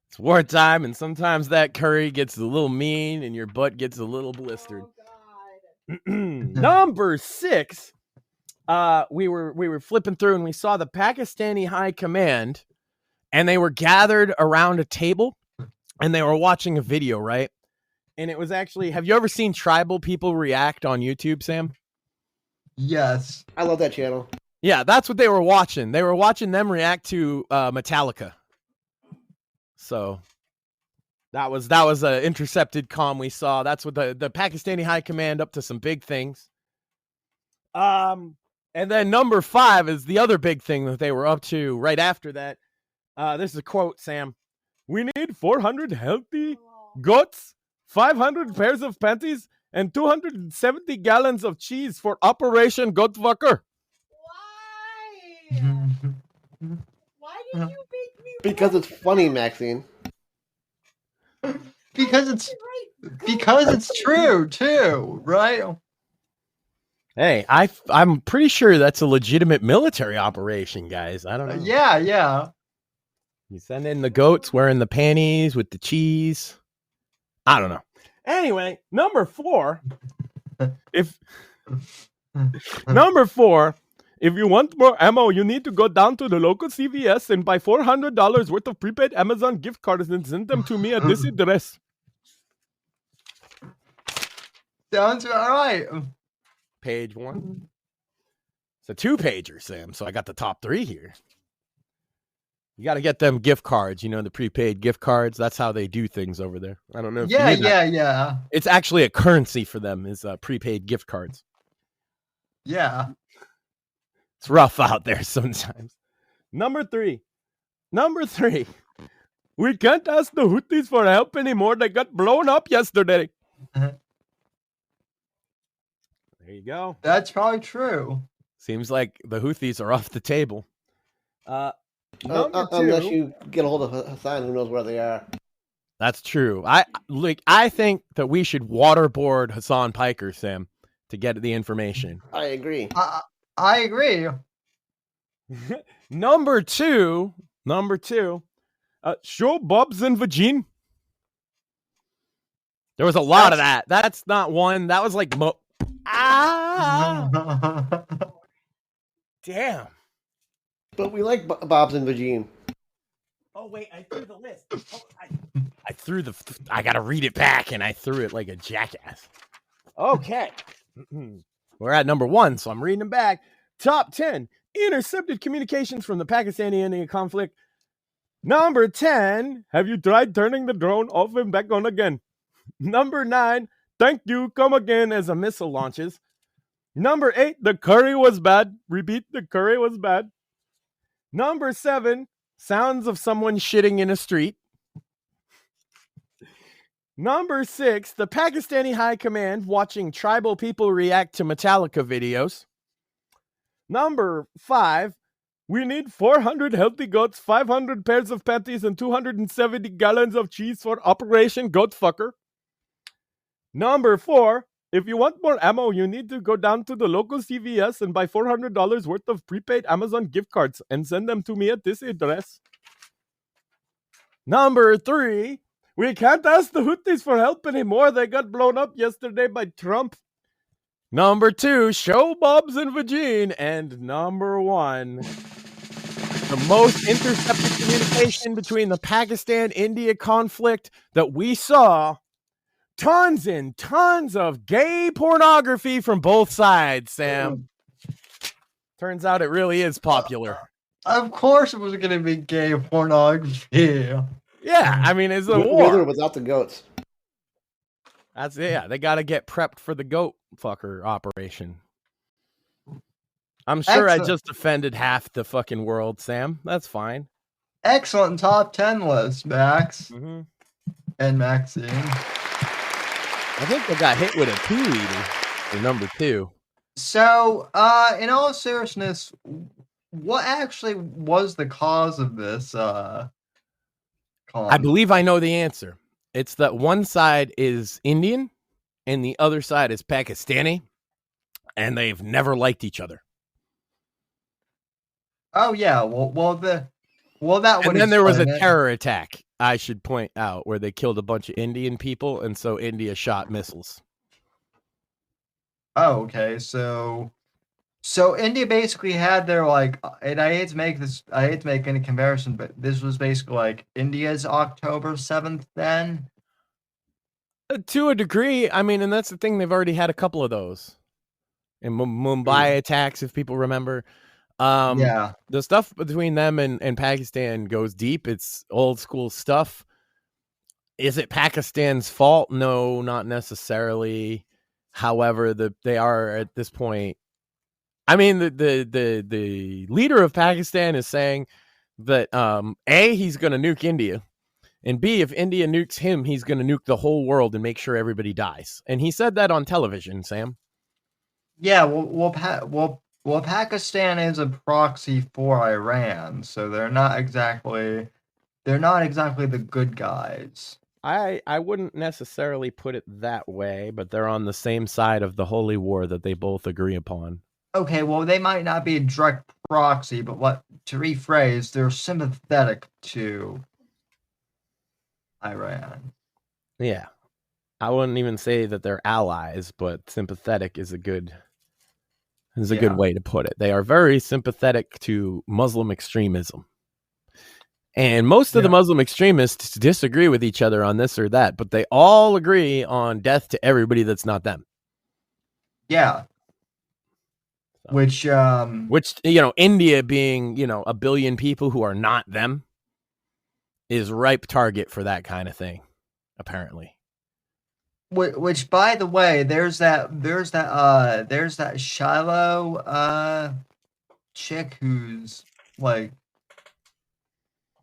S4: It's wartime, and sometimes that curry gets a little mean and your butt gets a little blistered.
S2: Oh,
S4: Number 6, we were flipping through and we saw the Pakistani High Command, and they were gathered around a table and they were watching a video, right? And it was actually, have you ever seen tribal people react on YouTube, Sam?
S3: Yes.
S5: I love that channel.
S4: Yeah, that's what they were watching. They were watching them react to Metallica. So that was an intercepted comm we saw. That's what the Pakistani High Command up to some big things. And then number 5 is the other big thing that they were up to right after that. This is a quote, Sam. We need 400 healthy goats, 500 pairs of panties, and 270 gallons of cheese for Operation Goatfucker.
S2: Why? Why did you make me?
S5: Because it's funny, Maxine.
S3: Because it's true too, right?
S4: Hey, I'm pretty sure that's a legitimate military operation, guys. I don't know.
S3: Yeah.
S4: You send in the goats wearing the panties with the cheese. I don't know. Anyway, number 4. If you want more ammo, you need to go down to the local CVS and buy $400 worth of prepaid Amazon gift cards and send them to me at this address.
S3: Sounds all right.
S4: Page 1. It's a 2-pager, Sam. So I got the top 3 here. You got to get them gift cards, the prepaid gift cards. That's how they do things over there. I don't know if you knew that.
S3: Yeah.
S4: It's actually a currency for them is prepaid gift cards.
S3: Yeah.
S4: It's rough out there sometimes. Number 3. We can't ask the Houthis for help anymore. They got blown up yesterday. There you go.
S3: That's probably true.
S4: Seems like the Houthis are off the table.
S5: Unless you get a hold of Hassan, who knows where they are.
S4: That's true. I think that we should waterboard Hassan Piker, Sam, to get the information.
S5: I agree.
S3: I agree.
S4: Number two. Show Bob's and Vagine. There was a lot of that. That's not one. That was like damn.
S5: But we like Bob's and Vagine.
S4: Oh wait, I threw the list. I threw I gotta read it back, and I threw it like a jackass. Okay, we're at number 1, so I'm reading them back. Top 10 intercepted communications from the Pakistani-Indian conflict. Number 10, have you tried turning the drone off and back on again? Number 9, thank you, come again as a missile launches. Number 8, the curry was bad. Repeat, the curry was bad. Number 7, sounds of someone shitting in a street. Number 6, the Pakistani High Command watching tribal people react to Metallica videos. Number 5, we need 400 healthy goats, 500 pairs of panties, and 270 gallons of cheese for Operation Goat Fucker. Number 4, if you want more ammo, you need to go down to the local CVS and buy $400 worth of prepaid Amazon gift cards and send them to me at this address. Number 3, we can't ask the Houthis for help anymore. They got blown up yesterday by Trump. Number 2, show Bob's and Vagine. And number 1, the most intercepted communication between the Pakistan-India conflict that we saw. Tons and tons of gay pornography from both sides, Sam. Turns out it really is popular.
S3: Of course it was going to be gay pornography.
S4: Yeah, I mean, it's a war.
S5: With or without the goats.
S4: That's they got to get prepped for the goat fucker operation. I'm sure I just offended half the fucking world, Sam. That's fine.
S3: Excellent top 10 list, Max.
S4: Mm-hmm.
S3: And Maxine.
S4: I think they got hit with a 2-liter for number 2.
S3: So, in all seriousness, what actually was the cause of this?
S4: I believe I know the answer. It's that one side is Indian and the other side is Pakistani, and they've never liked each other.
S3: Oh yeah, well that would.
S4: And then there was a terror attack, I should point out, where they killed a bunch of Indian people, and so India shot missiles.
S3: Oh, okay. So India basically had their and I hate to make any comparison, but this was basically like India's October 7th then?
S4: To a degree, I mean, and that's the thing, they've already had a couple of those. In Mumbai attacks, if people remember.
S3: Yeah.
S4: The stuff between them and Pakistan goes deep. It's old school stuff. Is it Pakistan's fault? No, not necessarily. However, they are at this point. I mean, the leader of Pakistan is saying that A, he's going to nuke India, and B, if India nukes him, he's going to nuke the whole world and make sure everybody dies. And he said that on television, Sam.
S3: Yeah, well, Well, Pakistan is a proxy for Iran, so they're not exactly the good guys.
S4: I wouldn't necessarily put it that way, but they're on the same side of the holy war that they both agree upon.
S3: Okay, well, they might not be a direct proxy, but to rephrase, they're sympathetic to Iran.
S4: Yeah. I wouldn't even say that they're allies, but sympathetic is a good way to put it. They are very sympathetic to Muslim extremism. And most of the Muslim extremists disagree with each other on this or that, but they all agree on death to everybody that's not them.
S3: Yeah. So, which
S4: India being, 1 billion people who are not them is ripe target for that kind of thing, apparently.
S3: Which, by the way, there's that Shiloh chick who's like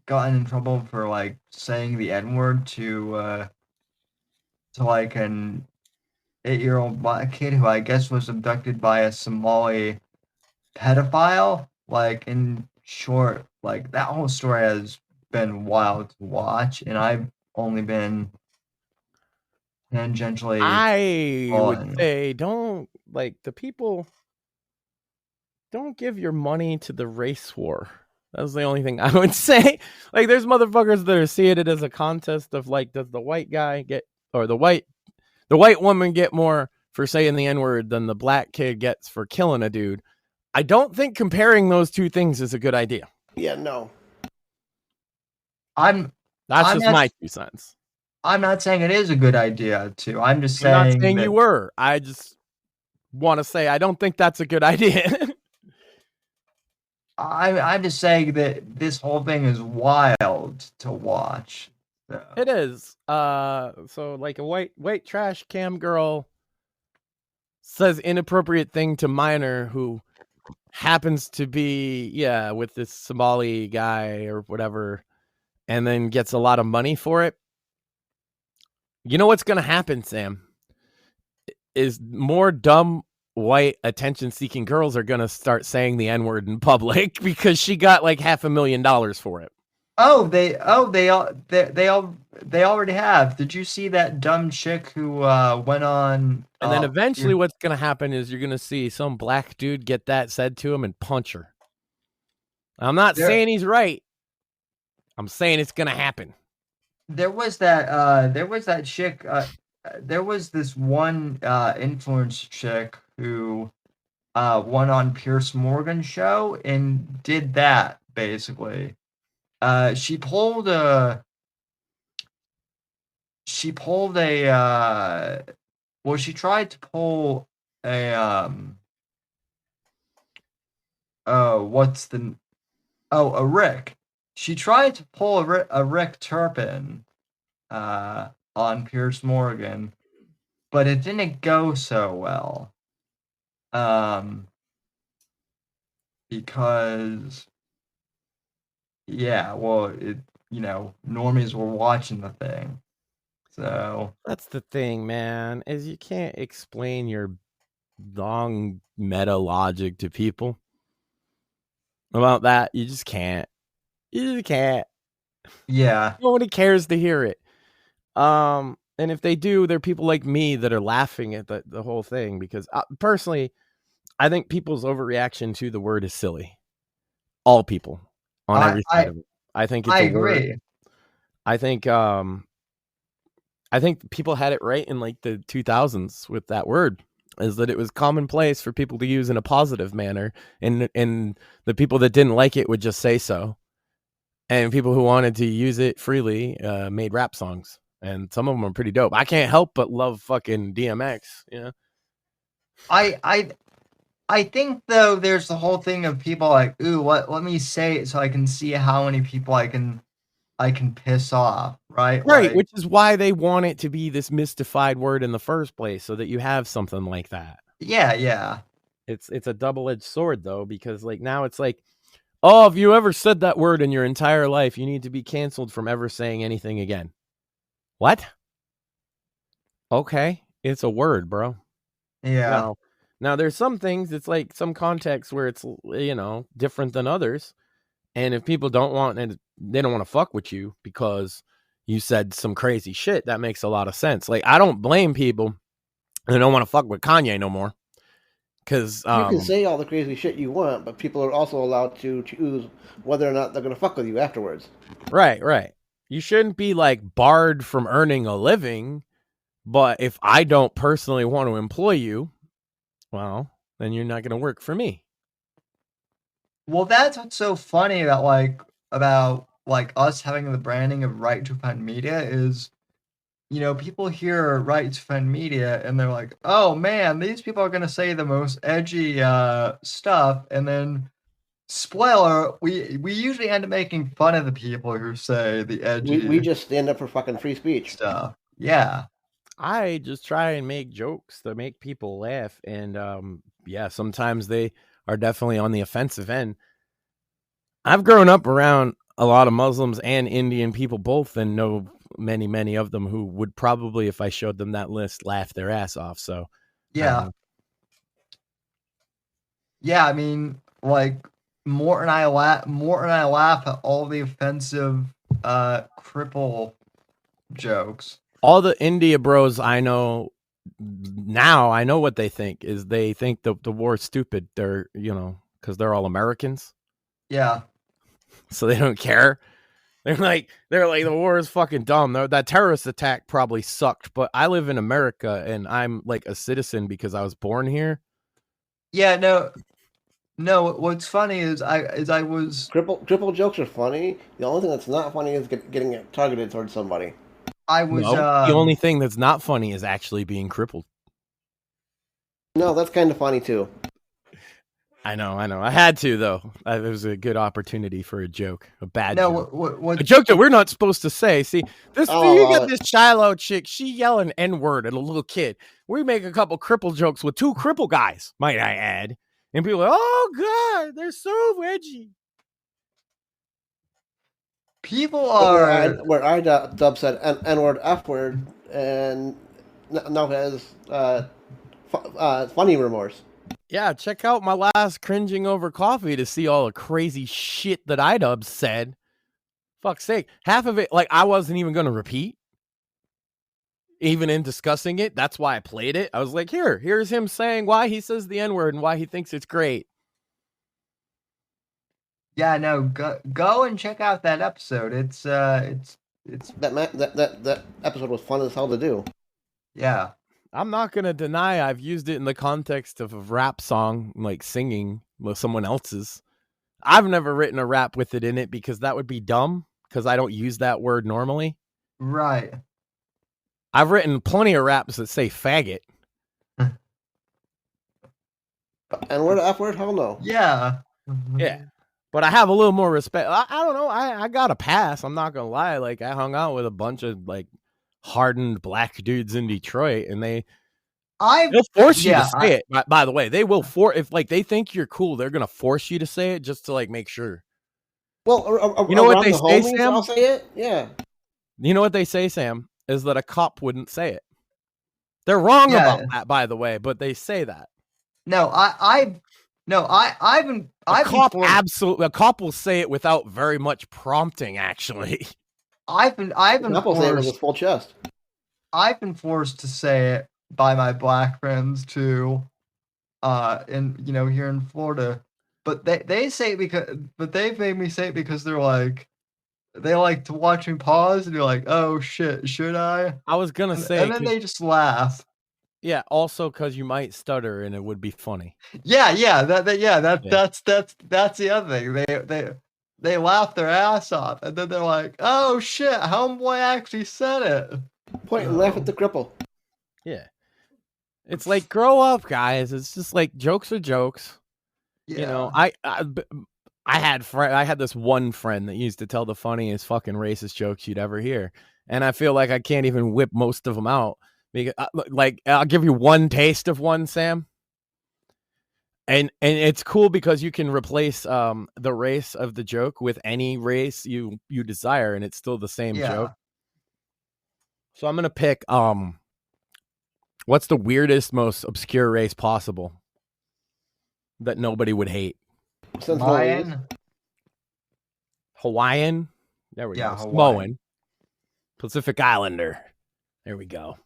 S3: gotten in trouble for like saying the N-word to like an 8-year-old black kid who I guess was abducted by a Somali pedophile. Like, in short, like that whole story has been wild to watch, and I've only been tangentially.
S4: I would say don't give your money to the race war. That's the only thing I would say. Like, there's motherfuckers that are seeing it as a contest of like, does the white guy get, or the white woman get more for saying the N-word than the black kid gets for killing a dude. I don't think comparing those two things is a good idea.
S5: Yeah, no.
S4: That's just my 2 cents.
S3: I'm not saying it is a good idea to. I'm just saying.
S4: I'm not saying you were. I just want to say I don't think that's a good idea.
S3: I'm just saying that this whole thing is wild to watch. So.
S4: It is. So like a white trash cam girl says inappropriate thing to minor who happens to be with this Somali guy or whatever, and then gets a lot of money for it. You know what's gonna happen, Sam? Is more dumb white attention-seeking girls are gonna start saying the N-word in public because she got like $500,000 for it.
S3: They already have. Did you see that dumb chick who went on?
S4: And then eventually, what's gonna happen is you're gonna see some black dude get that said to him and punch her. I'm not saying he's right. I'm saying it's gonna happen.
S3: There was that chick. There was this one influence chick who went on Piers Morgan's show and did that basically. She pulled a she tried to pull a a Rick. She tried to pull a Rick Turpin on Piers Morgan, but it didn't go so well. Because normies were watching the thing. So
S4: that's the thing, man, is you can't explain your long meta logic to people about that. You just can't. Yeah. Nobody cares to hear it. And if they do, they're people like me that are laughing at the whole thing because personally, I think people's overreaction to the word is silly. All people on every side of it. I think it's
S3: agree.
S4: Word. I think people had it right in like the 2000s with that word, is that it was commonplace for people to use in a positive manner, and the people that didn't like it would just say so, and people who wanted to use it freely made rap songs, and some of them are pretty dope. I can't help but love fucking DMX.
S3: I think though there's the whole thing of people like, ooh, let me say it so I can see how many people I can piss off, right?
S4: Right,
S3: like,
S4: which is why they want it to be this mystified word in the first place, so that you have something like that.
S3: Yeah.
S4: It's a double-edged sword though, because like now it's like, oh, if you ever said that word in your entire life, you need to be canceled from ever saying anything again. What? Okay, it's a word, bro.
S3: Yeah.
S4: Now, there's some things, it's like some contexts where it's, different than others. And if people don't want, and they don't want to fuck with you because you said some crazy shit, that makes a lot of sense. Like, I don't blame people that don't want to fuck with Kanye no more. Because
S5: you can say all the crazy shit you want, but people are also allowed to choose whether or not they're going to fuck with you afterwards.
S4: Right. You shouldn't be like barred from earning a living, but if I don't personally want to employ you, well, then you're not going to work for me.
S3: Well, that's what's so funny about us having the branding of Right to Offend Media is, people hear Right to Offend Media and they're like, oh man, these people are going to say the most edgy stuff. And then, spoiler, we usually end up making fun of the people who say the edgy
S5: We just stand up for fucking free speech
S3: stuff. Yeah.
S4: I just try and make jokes to make people laugh. And sometimes they are definitely on the offensive end. I've grown up around a lot of Muslims and Indian people both, and know many of them who would probably, if I showed them that list, laugh their ass off. So
S3: yeah, I mean, like Mort and I laugh at all the offensive cripple jokes.
S4: All the India bros I know now, I know what they think is they think the war's stupid. They're, because they're all Americans.
S3: Yeah.
S4: So they don't care. They're like the war is fucking dumb. That terrorist attack probably sucked, but I live in America and I'm like a citizen because I was born here.
S3: Yeah, no. What's funny is I was
S5: cripple jokes are funny. The only thing that's not funny is getting it targeted towards somebody.
S4: The only thing that's not funny is actually being crippled.
S5: No, that's kind of funny too.
S4: I know. I had to, though. It was a good opportunity for a joke, a bad joke.
S3: What,
S4: a joke that we're not supposed to say. See, you got this Shiloh chick, she yelling N-word at a little kid. We make a couple cripple jokes with two cripple guys, might I add. And people are like, oh, God, they're so edgy.
S3: People are...
S5: Where I dub said N-word, F-word, and now has funny remorse.
S4: Yeah, check out my last Cringing Over Coffee to see all the crazy shit that iDub said. Fuck's sake. Half of it, like, I wasn't even going to repeat. Even in discussing it. That's why I played it. I was like, here's him saying why he says the N-word and why he thinks it's great.
S3: Yeah, no, go and check out that episode. It's
S5: that episode was fun as hell to do.
S3: Yeah.
S4: I'm not going to deny I've used it in the context of a rap song, like singing with someone else's. I've never written a rap with it in it because that would be dumb because I don't use that word normally.
S3: Right.
S4: I've written plenty of raps that say faggot.
S5: N-word, F-word, hell no.
S3: Yeah.
S4: Yeah. But I have a little more respect. I don't know. I got a pass. I'm not going to lie. Like, I hung out with a bunch of, like, hardened black dudes in Detroit, and they'll force you to say it. By the way, they will if like they think you're cool, they're gonna force you to say it just to like make sure.
S5: Well,
S4: you know what they say, Sam?
S5: I'll say it. Yeah.
S4: You know what they say, Sam, is that a cop wouldn't say it. They're wrong about that, by the way, but they say that.
S3: No, a
S4: cop will say it without very much prompting, actually.
S3: I've been
S5: forced with full chest.
S3: I've been forced to say it by my black friends too, here in Florida. But they say it they've made me say it because they're like, they like to watch me pause and you're like, oh shit, should I?
S4: I was gonna say,
S3: and then they just laugh.
S4: Yeah, also because you might stutter and it would be funny.
S3: That's the other thing. They laugh their ass off, and then they're like, "Oh shit, homeboy actually said it."
S5: Point and laugh at the cripple.
S4: Yeah, it's like grow up, guys. It's just like jokes are jokes.
S3: Yeah.
S4: I had this one friend that used to tell the funniest fucking racist jokes you'd ever hear, and I feel like I can't even whip most of them out because, I'll give you one taste of one, Sam. And it's cool because you can replace the race of the joke with any race you desire, and it's still the same joke. So I'm gonna pick what's the weirdest, most obscure race possible? that nobody would hate? Hawaiian. There we go. Samoan. Pacific Islander. There we go.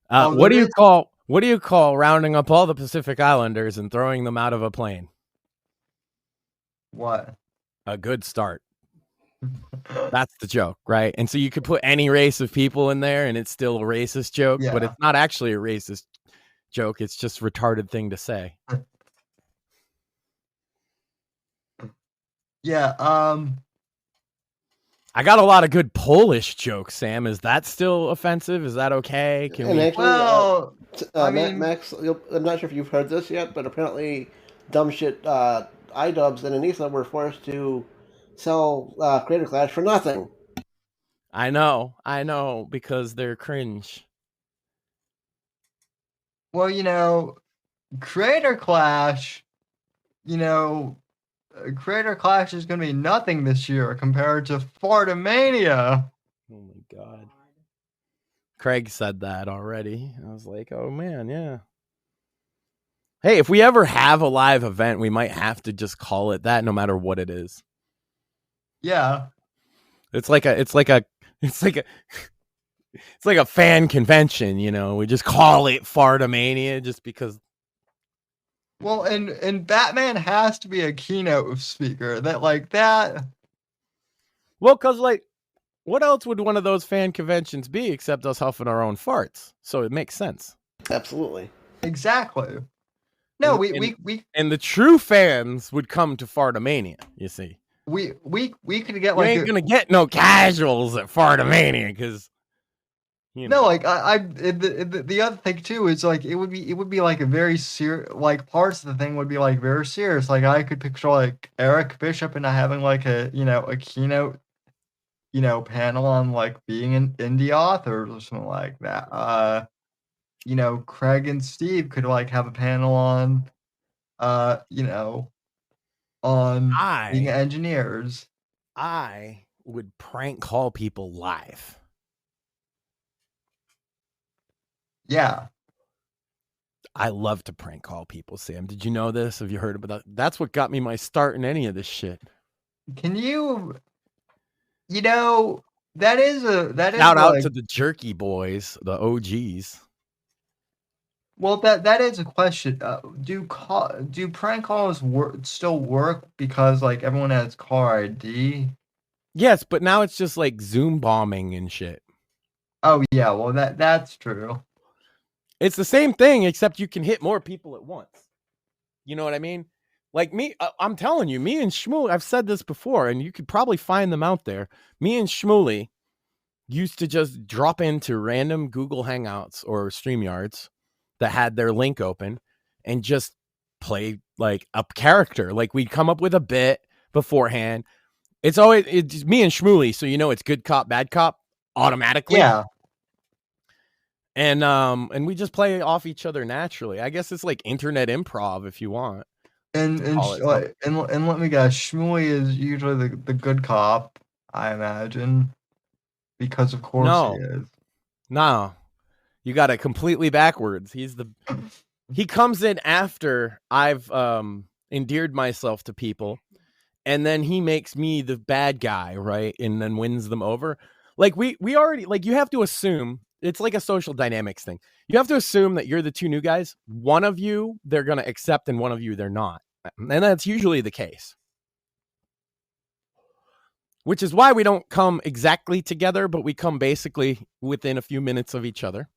S4: What do you call rounding up all the Pacific Islanders and throwing them out of a plane?
S3: What?
S4: A good start. That's the joke, right? And so you could put any race of people in there and it's still a racist joke, but it's not actually a racist joke. It's just a retarded thing to say.
S3: Yeah.
S4: I got a lot of good Polish jokes, Sam. Is that still offensive? Is that okay? Can we...
S3: Well, I mean,
S5: Max, I'm not sure if you've heard this yet, but apparently dumb shit iDubbbz and Anissa were forced to sell Creator Clash for nothing.
S4: I know, because they're cringe.
S3: Well, Creator Clash, Creator Clash is going to be nothing this year compared to Fartamania.
S4: Oh my god. Craig said that already. I was like, oh man, yeah. Hey, if we ever have a live event, we might have to just call it that no matter what it is.
S3: Yeah.
S4: It's like a fan convention, we just call it Fartamania just because.
S3: Well, and Batman has to be a keynote speaker that.
S4: Well, because what else would one of those fan conventions be except us huffing our own farts? So it makes sense.
S5: Absolutely.
S3: Exactly. No,
S4: and the true fans would come to Fartamania. You see,
S3: we could get
S4: you ain't gonna get no casuals at Fartamania because.
S3: No, the other thing too is it would be like a very serious, parts of the thing would be very serious. I could picture Eric Bishop and having a keynote, panel on being an indie author or something like that. Craig and Steve could have a panel on, on being engineers.
S4: I would prank call people live.
S3: Yeah.
S4: I love to prank call people, Sam. Did you know this? Have you heard about that? That's what got me my start in any of this shit.
S3: Can you that is
S4: shout out to the Jerky Boys, the OGs.
S3: Well, that is a question. Do prank calls still work because everyone has car ID?
S4: Yes, but now it's just Zoom bombing and shit.
S3: Oh yeah, well that's true.
S4: It's the same thing, except you can hit more people at once. You know what I mean? Me, I'm telling you, me and Shmuley, I've said this before, and you could probably find them out there. Me and Shmuley used to just drop into random Google Hangouts or StreamYards that had their link open and just play a character. We'd come up with a bit beforehand. It's me and Shmuley, so it's good cop, bad cop automatically.
S3: Yeah.
S4: And we just play off each other naturally. I guess it's internet improv if you want.
S3: And let me guess, Shmuley is usually the good cop, I imagine, because of course he is.
S4: No, you got it completely backwards. He comes in after I've endeared myself to people, and then he makes me the bad guy, right? And then wins them over. We already you have to assume. It's like a social dynamics thing. You have to assume that you're the two new guys. One of you, they're going to accept, and one of you, they're not. And that's usually the case. Which is why we don't come exactly together, but we come basically within a few minutes of each other.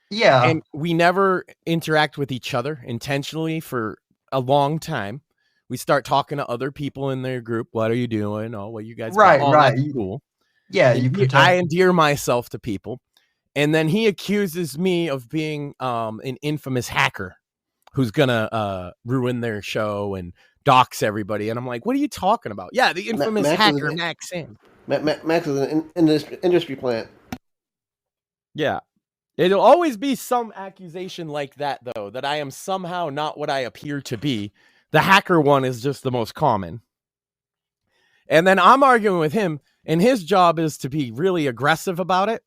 S3: Yeah.
S4: And we never interact with each other intentionally for a long time. We start talking to other people in their group. What are you doing? Oh, well, you guys.
S3: Right.
S4: That's cool.
S3: Yeah.
S4: I endear myself to people. And then he accuses me of being an infamous hacker who's going to ruin their show and dox everybody. And I'm like, what are you talking about? Yeah, the infamous hacker, Max Sand.
S5: Max is an industry plant.
S4: Yeah. It'll always be some accusation like that, though, that I am somehow not what I appear to be. The hacker one is just the most common. And then I'm arguing with him, and his job is to be really aggressive about it.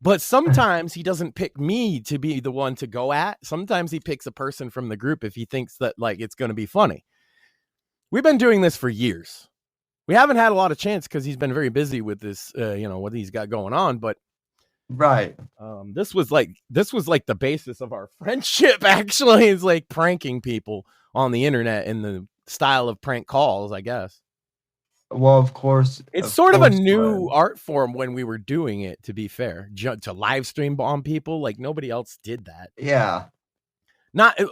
S4: But sometimes he doesn't pick me to be the one to go at. Sometimes he picks a person from the group if he thinks that like it's going to be funny. We've been doing this for years. We haven't had a lot of chance because he's been very busy with this, what he's got going on. But
S3: right,
S4: this was like the basis of our friendship. Actually, is like pranking people on the internet in the style of prank calls, I guess.
S3: Well, of course,
S4: it's sort of a new art form when we were doing it, to be fair, to live stream bomb people. Like nobody else did that.
S3: Yeah.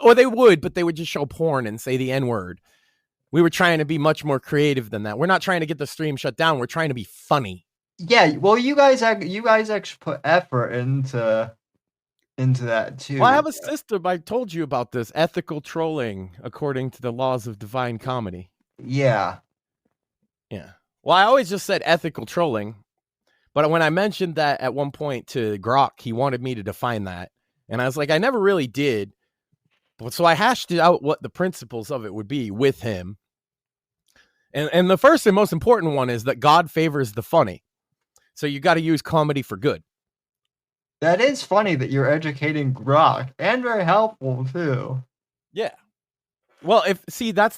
S4: Or they would, but they would just show porn and say the N-word. We were trying to be much more creative than that. We're not trying to get the stream shut down. We're trying to be funny.
S3: Yeah. Well, you guys actually put effort into that too.
S4: Well, I have a system. I told you about this ethical trolling according to the laws of divine comedy.
S3: Yeah.
S4: Yeah. Well, I always just said ethical trolling, but when I mentioned that at one point to Grok, he wanted me to define that. And I was like, I never really did. But so I hashed out what the principles of it would be with him. And the first and most important one is that God favors the funny. So you got to use comedy for good.
S3: That is funny that you're educating Grok, and very helpful too.
S4: Yeah. Well,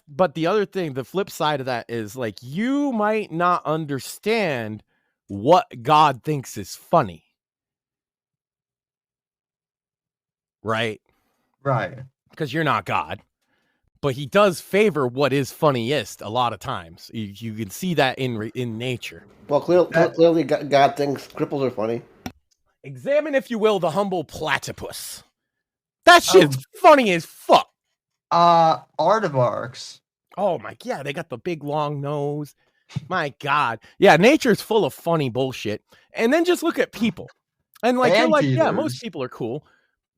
S4: but the other thing, the flip side of that is like, you might not understand what God thinks is funny. Right?
S3: Right.
S4: Because you're not God. But he does favor what is funniest a lot of times. You can see that in nature.
S5: Well, clearly God thinks cripples are funny.
S4: Examine, if you will, the humble platypus. That shit's funny as fuck.
S3: Aardvarks.
S4: Oh my, yeah, they got the big long nose. My God. Yeah, nature's full of funny bullshit. And then just look at people. And like, you're like, yeah, most people are cool.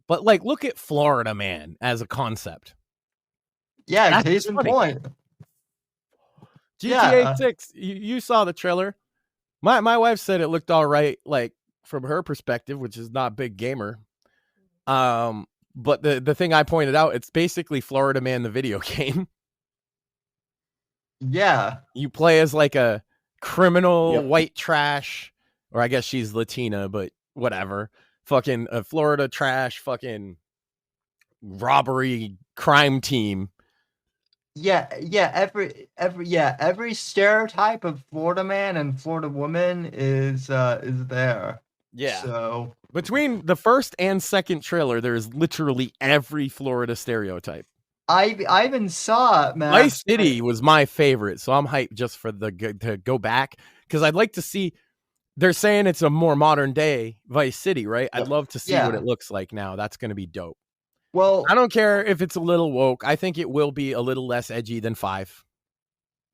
S4: But like, look at Florida Man as a concept.
S3: Yeah, case in point.
S4: GTA 6, you saw the trailer. My wife said it looked all right, like from her perspective, which is not a big gamer. But the thing I pointed out, it's basically Florida Man, the video game.
S3: Yeah.
S4: You play as like a criminal white trash, or I guess she's Latina, but whatever. Fucking a Florida trash, fucking robbery crime team.
S3: Yeah, every stereotype of Florida man and Florida woman is there.
S4: Yeah.
S3: So
S4: between the first and second trailer, there's literally every Florida stereotype.
S3: I even saw it, man.
S4: Vice City was my favorite, so I'm hyped just for to go back, because I'd like to see. They're saying it's a more modern day Vice City, right? I'd love to see what it looks like now. That's going to be dope.
S3: Well,
S4: I don't care if it's a little woke. I think it will be a little less edgy than 5.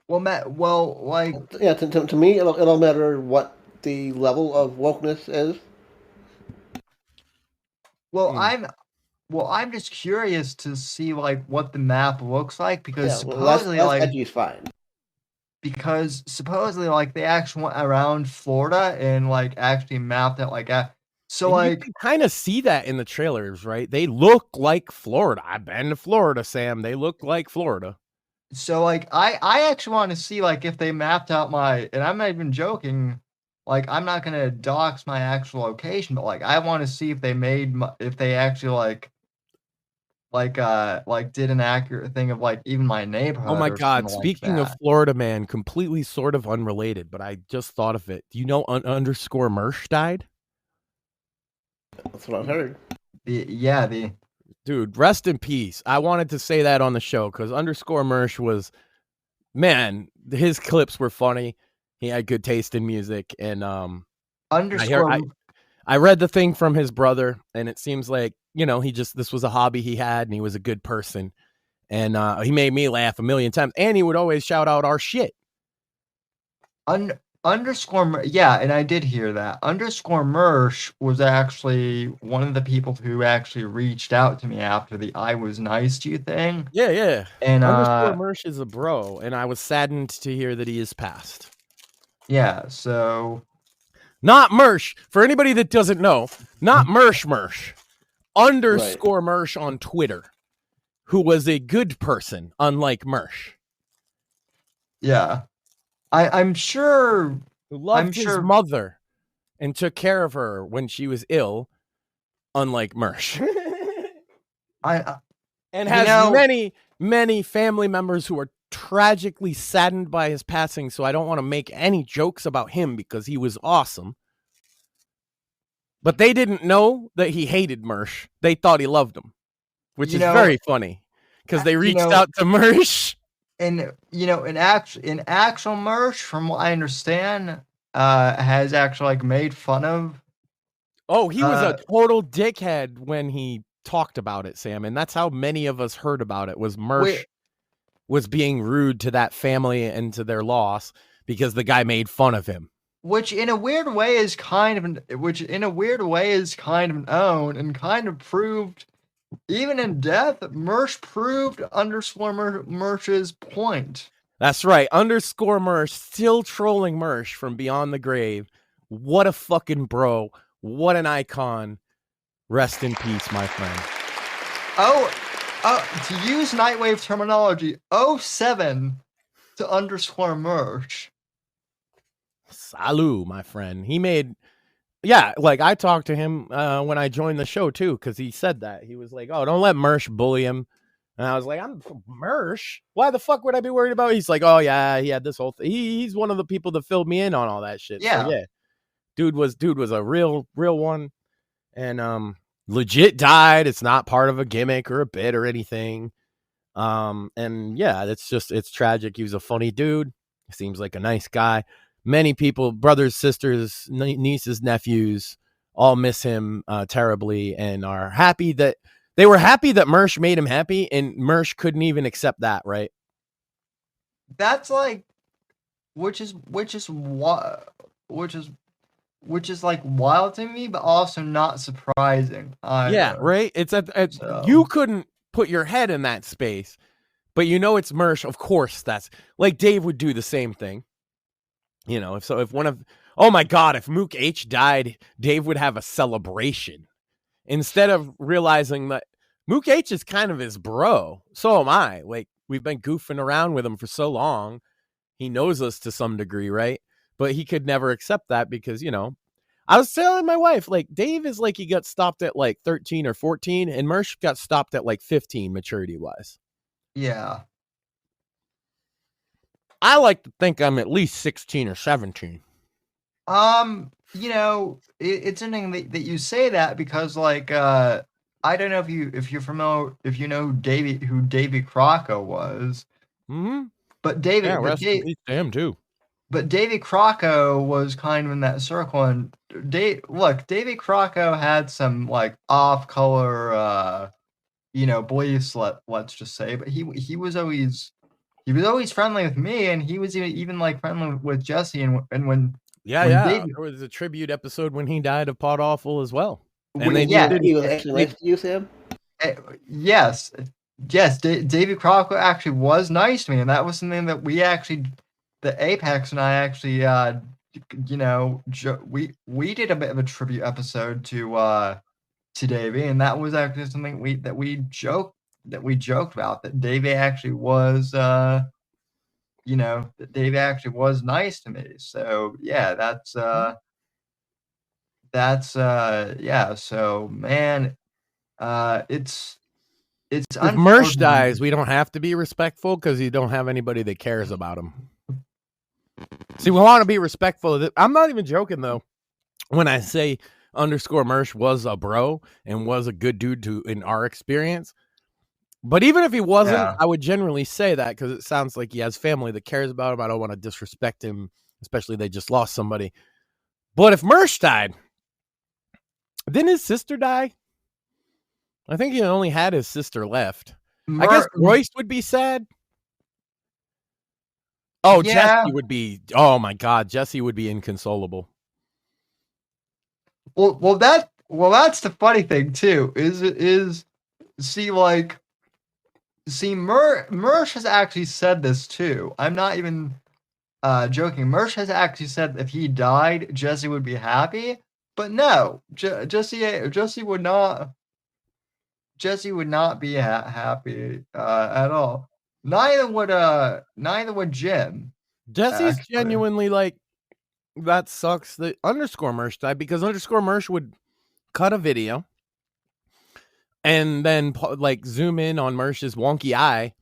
S3: Well, Matt. Well, like,
S5: yeah. To me, it'll matter what the level of wokeness is.
S3: Well, I'm just curious to see like what the map looks like, because supposedly
S5: less edgy is fine.
S3: Because supposedly like they actually went around Florida and like actually mapped it like that. So
S4: and
S3: like
S4: you can kind of see that in the trailers, right? They look like Florida. I've been to Florida, Sam. They look like Florida.
S3: So like I actually want to see like if they mapped out and I'm not even joking, like I'm not gonna dox my actual location, but like I want to see if they actually did an accurate thing of like even my neighborhood.
S4: Oh my God! Speaking of Florida Man, completely sort of unrelated, but I just thought of it. Do you know underscore Mersh died?
S5: That's what I've heard.
S4: Dude, rest in peace. I wanted to say that on the show because underscore Mersh was, man, his clips were funny. He had good taste in music, and I read the thing from his brother, and it seems like, this was a hobby he had, and he was a good person, and he made me laugh a million times, and he would always shout out our shit.
S3: Underscore, yeah, and I did hear that. Underscore Mersh was actually one of the people who actually reached out to me after the I Was Nice to You thing.
S4: Yeah.
S3: And
S4: Underscore Mersh is a bro, and I was saddened to hear that he is passed.
S3: Yeah, so...
S4: Not Mersh, for anybody that doesn't know, not Mersh. Underscore Mersh on Twitter, who was a good person, unlike Mersh.
S3: Yeah. I'm sure...
S4: Who loved his mother and took care of her when she was ill, unlike Mersh. And has many family members who are tragically saddened by his passing, so I don't want to make any jokes about him because he was awesome. But they didn't know that he hated Mersh. They thought he loved him, which is very funny because they reached out to Mersh.
S3: And in actual Mersh, from what I understand, has actually like made fun of.
S4: Oh, he was a total dickhead when he talked about it, Sam, and that's how many of us heard about it. Was Mersh was being rude to that family and to their loss because the guy made fun of him. Which in a weird way is kind of an own and kind of proved, even in death, Mersh proved underscore Mersh's point. That's right. Underscore Mersh still trolling Mersh from beyond the grave. What a fucking bro. What an icon. Rest in peace, my friend. To use Nightwave terminology, 07 to underscore Mersh. Salut, my friend. He made, like I talked to him when I joined the show too, because he said that. He was like, oh, don't let Mersh bully him. And I was like, I'm Mersh? Why the fuck would I be worried about it? He's like, oh yeah, he had this whole thing. He's one of the people that filled me in on all that shit. Yeah. So, yeah. Dude was a real one. And legit died. It's not part of a gimmick or a bit or anything. And yeah, it's tragic. He was a funny dude. Seems like a nice guy. Many people, brothers, sisters, nieces, nephews, all miss him terribly and are happy that they were happy that Mersh made him happy, and Mersh couldn't even accept that, right? That's like, which is like wild to me, but also not surprising. Yeah, right. It's so. You couldn't put your head in that space, but it's Mersh. Of course, that's like Dave would do the same thing. If one of, oh my God, if Mook H died, Dave would have a celebration instead of realizing that Mook H is kind of his bro. So am I. Like, we've been goofing around with him for so long. He knows us to some degree, right? But he could never accept that because, I was telling my wife, like, Dave is like he got stopped at like 13 or 14, and Mersh got stopped at like 15 maturity wise. Yeah. I like to think I'm at least 16 or 17. It's interesting that you say that because, like, I don't know if you're familiar, if you know who Davy Crocco was. Mm-hmm. But rest in peace to him too. But Davy Crocco was kind of in that circle, and Davy Crocco had some like off-color, beliefs. Let's just say, but he was always friendly with me, and he was even like friendly with Jesse, and when there was a tribute episode when he died of pot awful as well. And
S5: he was actually nice to you, Sam.
S3: Yes, Davy Crocco actually was nice to me, and that was something that we actually. The Apex and I actually, we did a bit of a tribute episode to Davey, and that was actually something we joked about, that Davey actually was, that Davey actually was nice to me. So yeah, So man, it's. If
S4: Mersh dies, we don't have to be respectful because you don't have anybody that cares about him. See, we want to be respectful. I'm not even joking, though, when I say underscore Mersh was a bro and was a good dude in our experience. But even if he wasn't, I would generally say that because it sounds like he has family that cares about him. I don't want to disrespect him, especially they just lost somebody. But if Mersh died, didn't his sister die? I think he only had his sister left. I guess Royce would be sad. Oh, yeah. Jesse would be. Oh my God, Jesse would be inconsolable.
S3: Well, that's the funny thing too. Mersh has actually said this too. I'm not even joking. Mersh has actually said if he died, Jesse would be happy. But no, Jesse would not. Jesse would not be happy at all. Neither would Jim.
S4: Jesse's genuinely like that sucks that underscore Mersh died, because underscore Mersh would cut a video and then like zoom in on Mersh's wonky eye,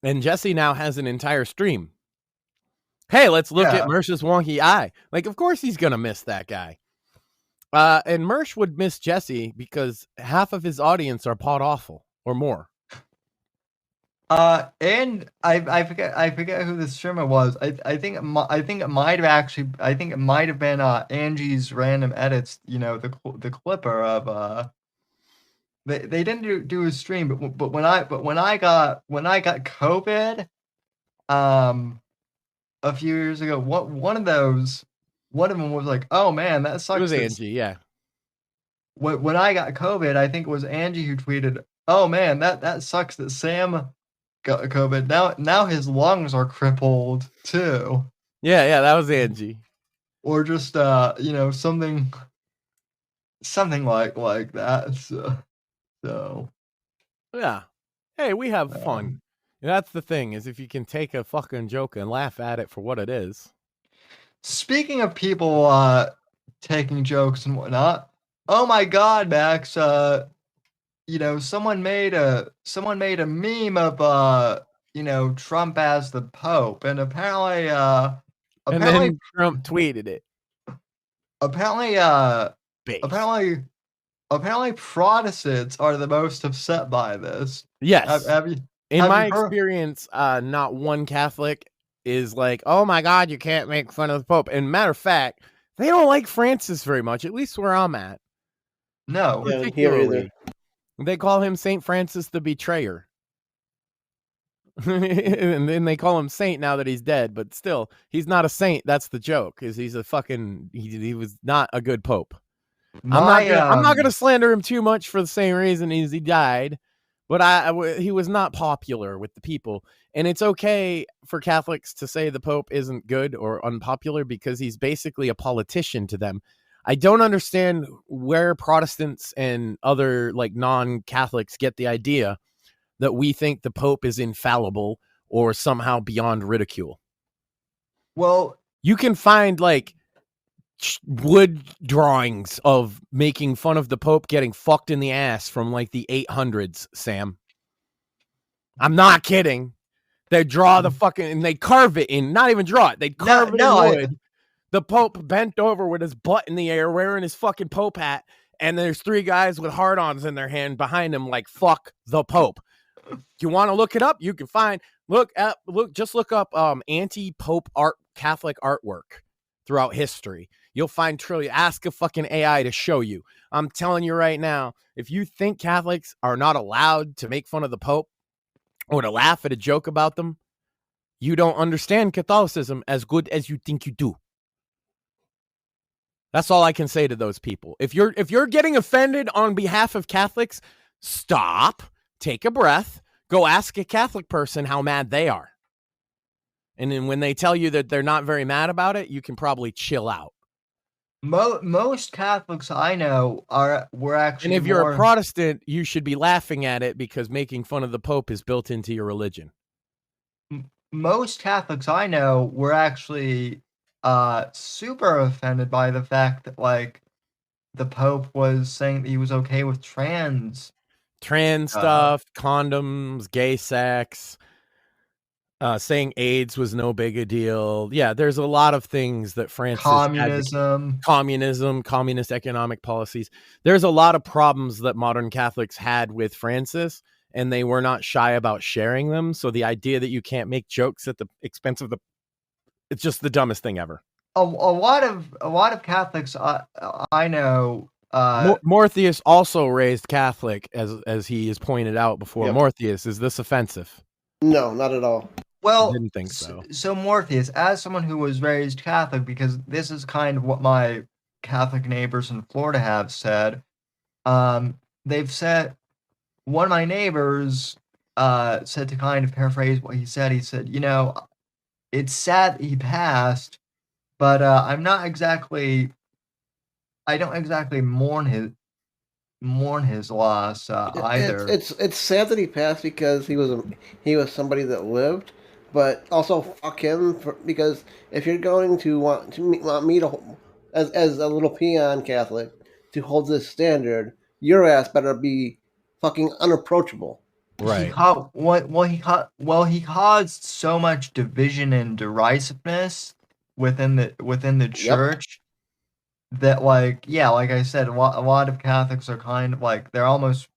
S4: and Jesse now has an entire stream. Hey, let's look at Mersh's wonky eye. Like, of course he's gonna miss that guy. And Mersh would miss Jesse because half of his audience are pot awful or more.
S3: And I forget who the streamer was. I think it might have been Angie's random edits. You know, the clipper of they didn't do a stream, but when I got COVID, a few years ago, one of them was like, oh man, that sucks.
S4: It was Angie, yeah.
S3: When I got COVID, I think it was Angie who tweeted, oh man, that sucks that Sam got COVID. Now his lungs are crippled too.
S4: Yeah, that was Angie.
S3: Or just something like that. So
S4: yeah. Hey, we have fun. That's the thing, is if you can take a fucking joke and laugh at it for what it is.
S3: Speaking of people taking jokes and whatnot, oh my god, Max, someone made a meme of Trump as the Pope, and apparently
S4: then Trump tweeted it.
S3: Apparently Protestants are the most upset by this.
S4: Yes. In my experience, not one Catholic is like, oh my God, you can't make fun of the Pope. And matter of fact, they don't like Francis very much, at least where I'm at.
S3: No.
S4: Particularly. They call him Saint Francis the Betrayer. And then they call him Saint now that he's dead, but still, he's not a saint. That's the joke, is he's a fucking, he was not a good Pope. I'm not gonna slander him too much for the same reason as he died, but he was not popular with the people, and it's okay for Catholics to say the Pope isn't good or unpopular because he's basically a politician to them. I don't understand where Protestants and other like non-Catholics get the idea that we think the Pope is infallible or somehow beyond ridicule.
S3: Well,
S4: you can find like wood drawings of making fun of the Pope getting fucked in the ass from like the 800s, Sam. I'm not kidding. They draw the fucking, and they carve it in, not even draw it. They carve it in wood. The Pope bent over with his butt in the air, wearing his fucking Pope hat, and there's three guys with hard-ons in their hand behind him like, fuck the Pope. You want to look it up? You can find, look up anti-Pope art, Catholic artwork throughout history. You'll find trillion. Ask a fucking AI to show you. I'm telling you right now, if you think Catholics are not allowed to make fun of the Pope or to laugh at a joke about them, you don't understand Catholicism as good as you think you do. That's all I can say to those people. If you're getting offended on behalf of Catholics, stop, take a breath, go ask a Catholic person how mad they are. And then when they tell you that they're not very mad about it, you can probably chill out.
S3: Most Catholics I know were actually.
S4: And if you're a Protestant, you should be laughing at it because making fun of the Pope is built into your religion.
S3: Most Catholics I know were actually super offended by the fact that like the Pope was saying that he was okay with trans
S4: stuff, condoms, gay sex. Saying AIDS was no big a deal. Yeah, there's a lot of things that Francis communism, communist economic policies. There's a lot of problems that modern Catholics had with Francis, and they were not shy about sharing them. So the idea that you can't make jokes at the expense of it's just the dumbest thing ever.
S3: A lot of Catholics I know.
S4: Mortheous also raised Catholic, as he has pointed out before. Yep. Mortheous, is this offensive?
S5: No, not at all.
S3: Well,
S4: I didn't think so.
S3: So Morpheus, as someone who was raised Catholic, because this is kind of what my Catholic neighbors in Florida have said, they've said, one of my neighbors said, to kind of paraphrase what he said, it's sad that he passed, but I don't exactly mourn his loss either.
S5: It's sad that he passed because he was somebody that lived. but also fuck him because if you're going to want me to, as a little peon Catholic, to hold this standard, your ass better be fucking unapproachable.
S4: Right.
S3: He caused so much division and derisiveness within the church that, like I said, a lot of Catholics are kind of like, they're almost,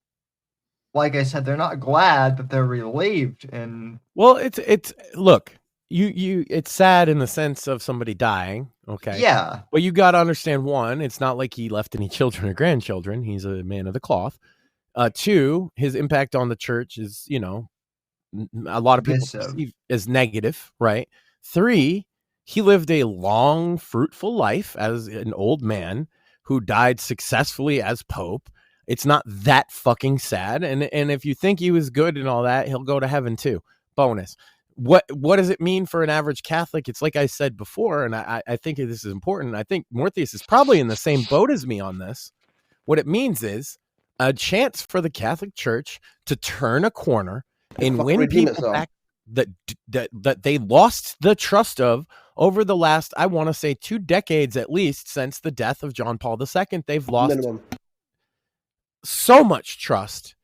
S3: like I said, they're not glad, but they're relieved. And
S4: well, it's look, you it's sad in the sense of somebody dying, okay?
S3: yeah,
S4: But you got to understand, one, it's not like he left any children or grandchildren. He's a man of the cloth. Two, his impact on the church is, a lot of people perceive as negative, right? Three, he lived a long, fruitful life as an old man who died successfully as Pope. It's not that fucking sad. And if you think he was good and all that, he'll go to heaven too. Bonus. What does it mean for an average Catholic? It's like I said before, and I think this is important. I think Mortheous is probably in the same boat as me on this. What it means is a chance for the Catholic Church to turn a corner and win people back that they lost the trust of over the last, I want to say, 2 decades at least, since the death of John Paul II. They've lost so much trust,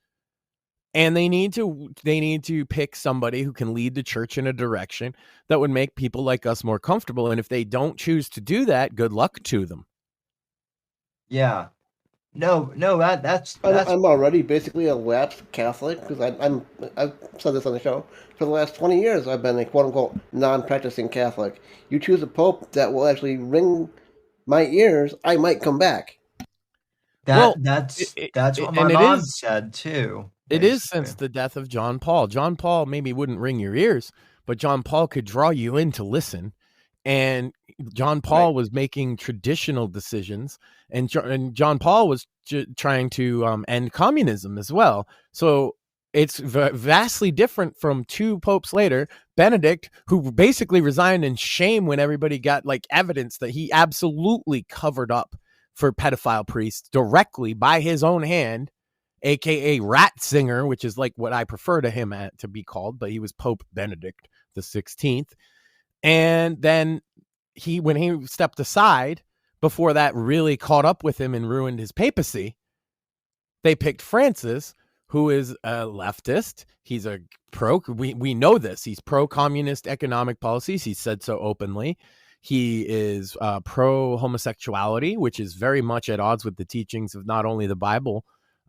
S4: and they need to pick somebody who can lead the church in a direction that would make people like us more comfortable. And if they don't choose to do that, good luck to them.
S3: Yeah. No, that's
S5: I'm already basically a lapsed Catholic because I've said this on the show. For the last 20 years, I've been a quote-unquote non-practicing Catholic. You choose a pope that will actually ring my ears, I might come back.
S3: That's what my mom said too.
S4: It is since the death of John Paul. John Paul maybe wouldn't ring your ears, but John Paul could draw you in to listen. And John Paul was making traditional decisions, and John Paul was trying to end communism as well. So it's vastly different from 2 popes later. Benedict, who basically resigned in shame when everybody got like evidence that he absolutely covered up for pedophile priests directly by his own hand, aka Ratzinger, which is like what I prefer to him to be called, but he was Pope Benedict the 16th. And then when he stepped aside, before that really caught up with him and ruined his papacy, they picked Francis, who is a leftist. He's a we know this. He's pro-communist economic policies. He said so openly. He is pro-homosexuality, which is very much at odds with the teachings of not only the Bible,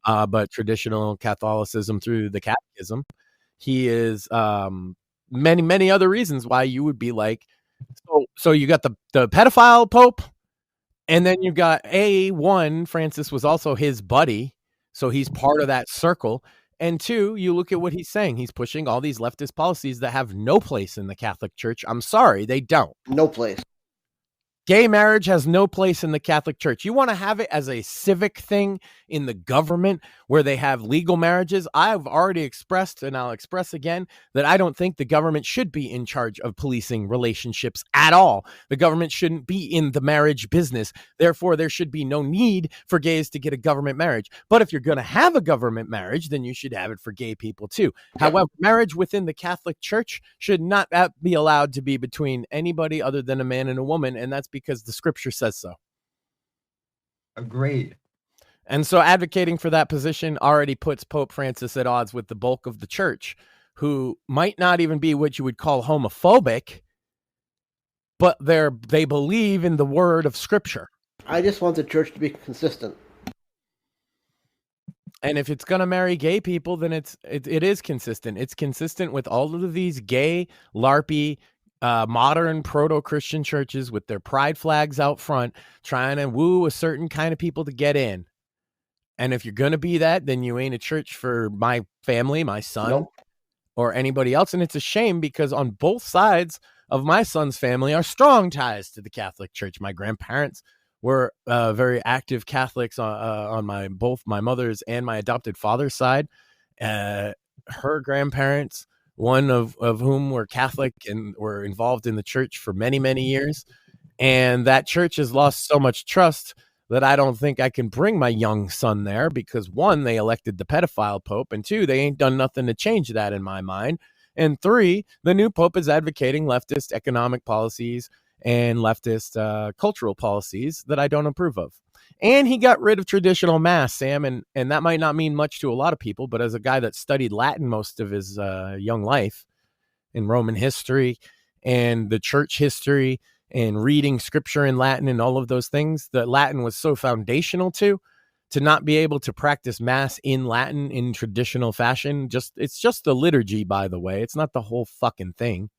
S4: but traditional Catholicism through the Catechism. He is many, many other reasons why you would be like, so you got the pedophile Pope, and then you got Francis was also his buddy, so he's part of that circle. And 2, you look at what he's saying. He's pushing all these leftist policies that have no place in the Catholic Church. I'm sorry, they don't.
S5: No place.
S4: Gay marriage has no place in the Catholic Church. You want to have it as a civic thing in the government where they have legal marriages? I've already expressed, and I'll express again, that I don't think the government should be in charge of policing relationships at all. The government shouldn't be in the marriage business. Therefore, there should be no need for gays to get a government marriage. But if you're going to have a government marriage, then you should have it for gay people too. However, marriage within the Catholic Church should not be allowed to be between anybody other than a man and a woman, and that's because the scripture says so.
S3: Agreed.
S4: And so advocating for that position already puts Pope Francis at odds with the bulk of the church, who might not even be what you would call homophobic, but they believe in the word of scripture.
S5: I just want the church to be consistent.
S4: And if it's going to marry gay people, then it is consistent. It's consistent with all of these gay, LARPy, modern proto-Christian churches with their pride flags out front, trying to woo a certain kind of people to get in. And if you're going to be that, then you ain't a church for my family, my son, or anybody else. And it's a shame because on both sides of my son's family are strong ties to the Catholic Church. My grandparents were very active Catholics on both my mother's and my adopted father's side. Her grandparents, one of whom were Catholic and were involved in the church for many, many years. And that church has lost so much trust that I don't think I can bring my young son there because 1, they elected the pedophile Pope, and 2, they ain't done nothing to change that in my mind. And 3, the new pope is advocating leftist economic policies and leftist cultural policies that I don't approve of. And he got rid of traditional mass, Sam, and that might not mean much to a lot of people, but as a guy that studied Latin most of his young life, in Roman history and the church history and reading scripture in Latin and all of those things, the Latin was so foundational to not be able to practice mass in Latin in traditional fashion. It's just the liturgy, by the way. It's not the whole fucking thing.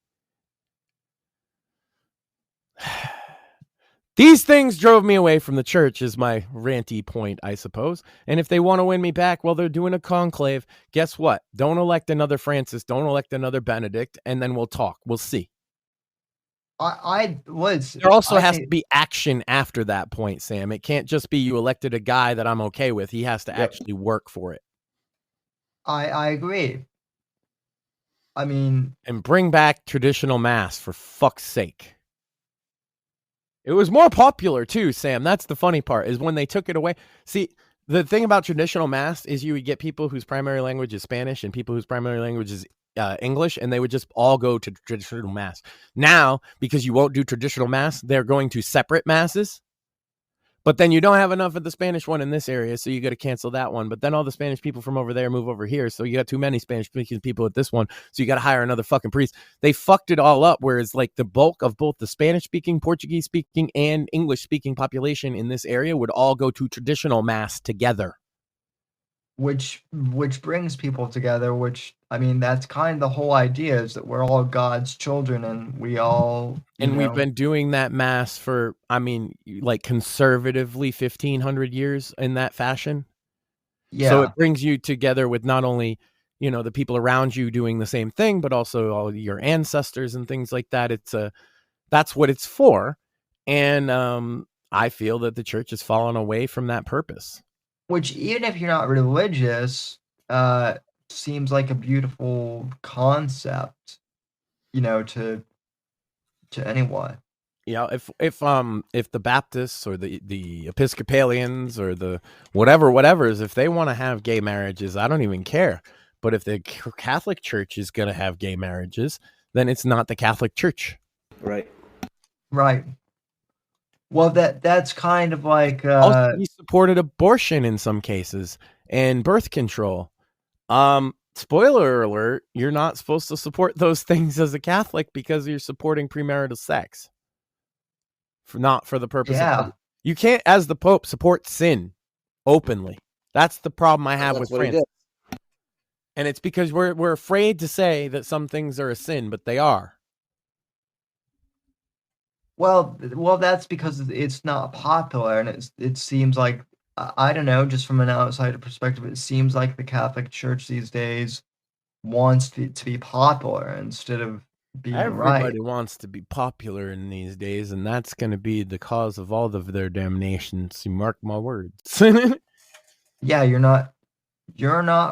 S4: These things drove me away from the church is my ranty point, I suppose. And if they want to win me back, well, they're doing a conclave. Guess what? Don't elect another Francis. Don't elect another Benedict. And then we'll talk. We'll see. There also has to be action after that point, Sam. It can't just be you elected a guy that I'm okay with. He has to actually work for it.
S3: I agree. I mean...
S4: And bring back traditional mass, for fuck's sake. It was more popular too, Sam. That's the funny part, is when they took it away. See, the thing about traditional mass is you would get people whose primary language is Spanish and people whose primary language is English, and they would just all go to traditional mass. Now, because you won't do traditional mass, they're going to separate masses. But then you don't have enough of the Spanish one in this area, so you got to cancel that one. But then all the Spanish people from over there move over here, so you got too many Spanish-speaking people at this one, so you got to hire another fucking priest. They fucked it all up, whereas like the bulk of both the Spanish-speaking, Portuguese-speaking, and English-speaking population in this area would all go to traditional mass together.
S3: Which brings people together, which, I mean, that's kind of the whole idea, is that we're all God's children and we all...
S4: We've been doing that mass for, I mean, like conservatively 1,500 years in that fashion.
S3: Yeah.
S4: So it brings you together with not only, the people around you doing the same thing, but also all your ancestors and things like that. That's what it's for. And I feel that the church has fallen away from that purpose.
S3: Which, even if you're not religious, seems like a beautiful concept, to anyone.
S4: Yeah, if the Baptists or the Episcopalians or the whatever's, if they want to have gay marriages, I don't even care. But if the Catholic Church is going to have gay marriages, then it's not the Catholic Church.
S5: Right.
S3: Right. Well, that's kind of like...
S4: Also, he supported abortion in some cases and birth control. Spoiler alert, you're not supposed to support those things as a Catholic because you're supporting premarital sex. Not for the purpose of... You can't, as the Pope, support sin openly. That's the problem I have with France. And it's because we're afraid to say that some things are a sin, but they are.
S3: Well, that's because it's not popular, and it seems like, I don't know, just from an outsider perspective, it seems like the Catholic Church these days wants to be popular instead of being
S4: Everybody wants to be popular in these days, and that's going to be the cause of all of their damnations. You mark my words.
S3: Yeah, you're not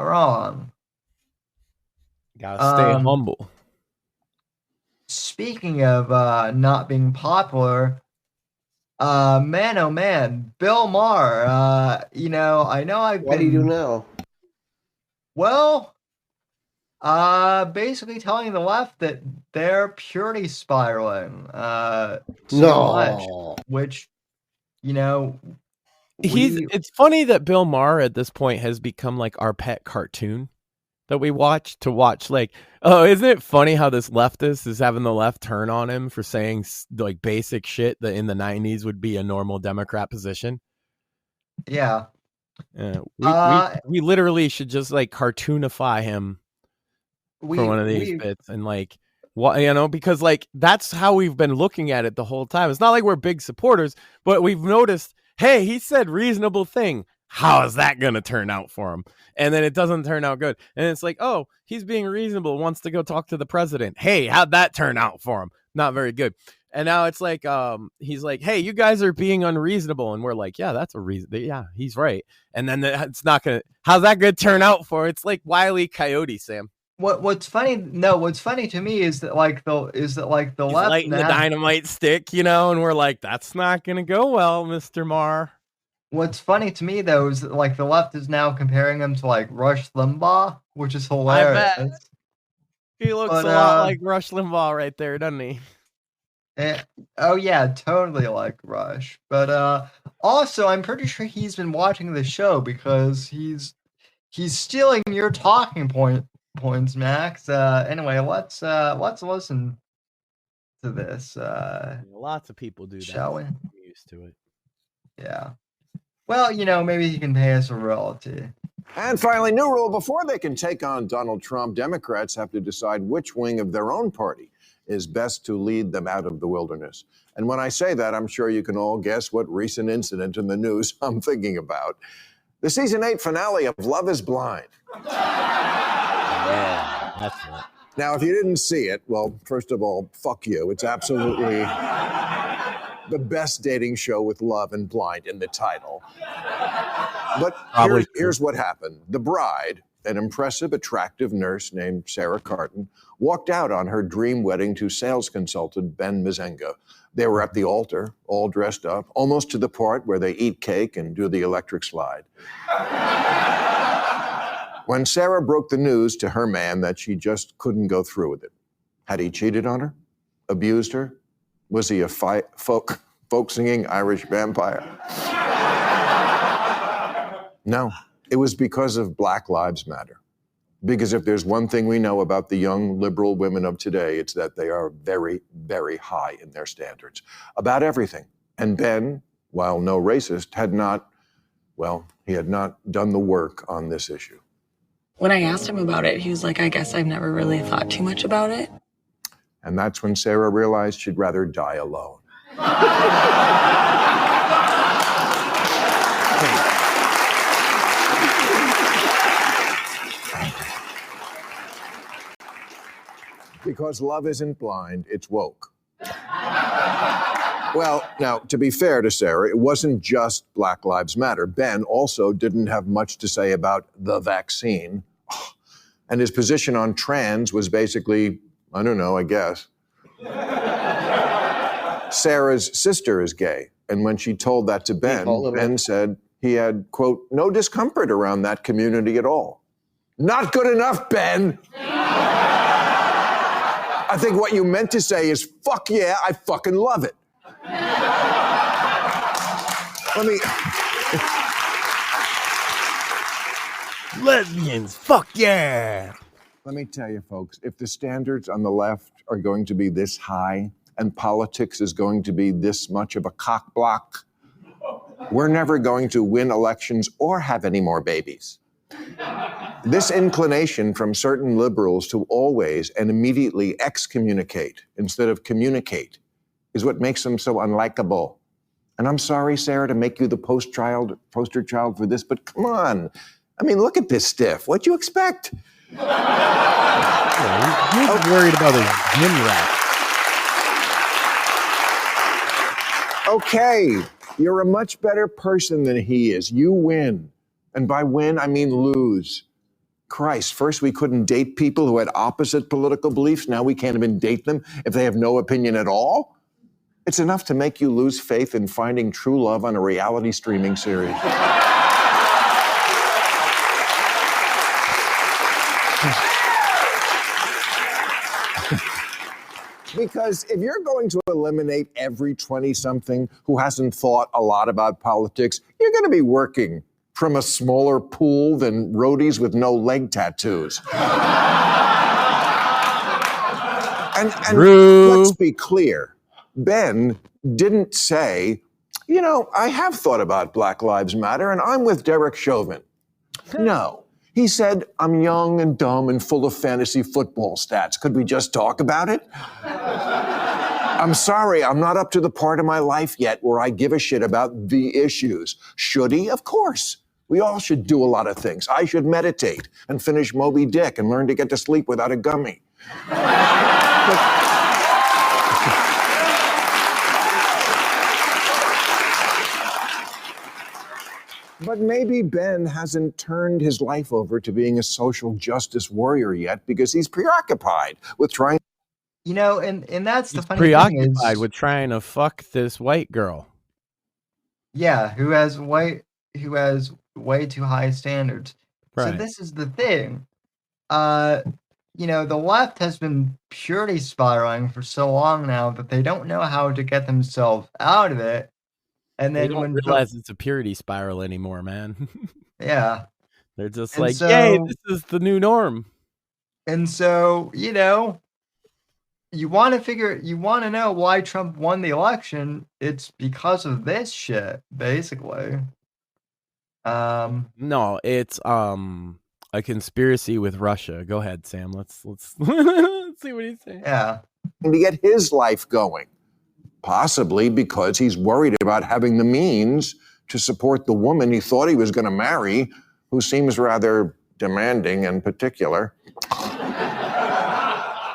S3: wrong.
S4: Gotta stay humble.
S3: Speaking of not being popular, man, oh man, Bill Maher, I know
S5: What do you do now?
S3: Well, basically telling the left that they're purity spiraling, too much, which,
S4: it's funny that Bill Maher at this point has become like our pet cartoon that we watch, like, oh, isn't it funny how this leftist is having the left turn on him for saying like basic shit that in the 90s would be a normal Democrat position?
S3: Yeah.
S4: We literally should just like cartoonify him for one of these bits, and like, what, because like that's how we've been looking at it the whole time. It's not like we're big supporters, but we've noticed, hey, he said reasonable thing. How is that going to turn out for him? And then it doesn't turn out good. And it's like, oh, he's being reasonable, wants to go talk to the president. Hey, how'd that turn out for him? Not very good. And now it's like, he's like, hey, you guys are being unreasonable. And we're like, yeah, that's a reason. Yeah, he's right. And then it's not going to, how's that going to turn out for? It's like Wile E. Coyote, Sam.
S3: What's funny to me is that the
S4: he's
S3: left
S4: lighting the dynamite stick, and we're like, that's not going to go well, Mr. Maher.
S3: What's funny to me, though, is that, like, the left is now comparing him to, like, Rush Limbaugh, which is hilarious.
S4: He looks
S3: But,
S4: a lot like Rush Limbaugh right there, doesn't he?
S3: Oh yeah, totally like Rush. But also, I'm pretty sure he's been watching the show because he's stealing your talking points, Max. Anyway, let's listen to this.
S4: Lots of people do that.
S3: Shall we?
S4: I'm used to it.
S3: Yeah. Well, maybe he can pay us a royalty.
S6: And finally, new rule: before they can take on Donald Trump, Democrats have to decide which wing of their own party is best to lead them out of the wilderness. And when I say that, I'm sure you can all guess what recent incident in the news I'm thinking about. The season 8 finale of Love is Blind.
S4: Yeah, that's it.
S6: Now, if you didn't see it, well, first of all, fuck you. It's absolutely the best dating show with love and blind in the title. But here's what happened. The bride, an impressive, attractive nurse named Sarah Carton, walked out on her dream wedding to sales consultant Ben Mazenga. They were at the altar, all dressed up, almost to the part where they eat cake and do the electric slide. When Sarah broke the news to her man that she just couldn't go through with it, had he cheated on her? Abused her? Was he a folk singing Irish vampire? No, it was because of Black Lives Matter. Because if there's one thing we know about the young liberal women of today, it's that they are very, very high in their standards about everything. And Ben, while no racist, had not done the work on this issue.
S7: When I asked him about it, he was like, I guess I've never really thought too much about it.
S6: And that's when Sarah realized she'd rather die alone. Because love isn't blind, it's woke. Well, now, to be fair to Sarah, it wasn't just Black Lives Matter. Ben also didn't have much to say about the vaccine. And his position on trans was basically, I don't know, I guess. Sarah's sister is gay. And when she told that to Ben, Ben said he had, quote, no discomfort around that community at all. Not good enough, Ben. I think what you meant to say is, fuck yeah, I fucking love it.
S4: Lesbians, fuck yeah.
S6: Let me tell you, folks, if the standards on the left are going to be this high and politics is going to be this much of a cock block, we're never going to win elections or have any more babies. This inclination from certain liberals to always and immediately excommunicate instead of communicate is what makes them so unlikable. And I'm sorry, Sarah, to make you the poster child for this, but come on. I mean, look at this stiff. What'd you expect?
S4: He's worried about his gym rat.
S6: Okay, you're a much better person than he is. You win. And by win, I mean lose. Christ, first we couldn't date people who had opposite political beliefs. Now we can't even date them if they have no opinion at all. It's enough to make you lose faith in finding true love on a reality streaming series. Because if you're going to eliminate every 20-something who hasn't thought a lot about politics, you're going to be working from a smaller pool than roadies with no leg tattoos. and let's be clear. Ben didn't say, you know, I have thought about Black Lives Matter and I'm with Derek Chauvin. No. He said, I'm young and dumb and full of fantasy football stats. Could we just talk about it? I'm sorry, I'm not up to the part of my life yet where I give a shit about the issues. Should he? Of course. We all should do a lot of things. I should meditate and finish Moby Dick and learn to get to sleep without a gummy. But maybe Ben hasn't turned his life over to being a social justice warrior yet because he's preoccupied with trying.
S3: You know, and that's the funny
S4: preoccupied
S3: thing is,
S4: with trying to fuck this white girl.
S3: Yeah, who has way too high standards.
S4: Right.
S3: So this is the thing. the left has been purely spiraling for so long now that they don't know how to get themselves out of it. And
S4: They
S3: then
S4: don't
S3: when
S4: realize it's a purity spiral anymore, man.
S3: yeah,
S4: They're just
S3: And
S4: like, yay,
S3: so-
S4: this is the new norm.
S3: and so you want to know why Trump won the election. It's because of this shit, basically.
S4: No, it's a conspiracy with Russia. Go ahead, Sam. Let's let's see what he's saying.
S3: Yeah.
S6: To get his life going, possibly because he's worried about having the means to support the woman he thought he was going to marry, who seems rather demanding and particular,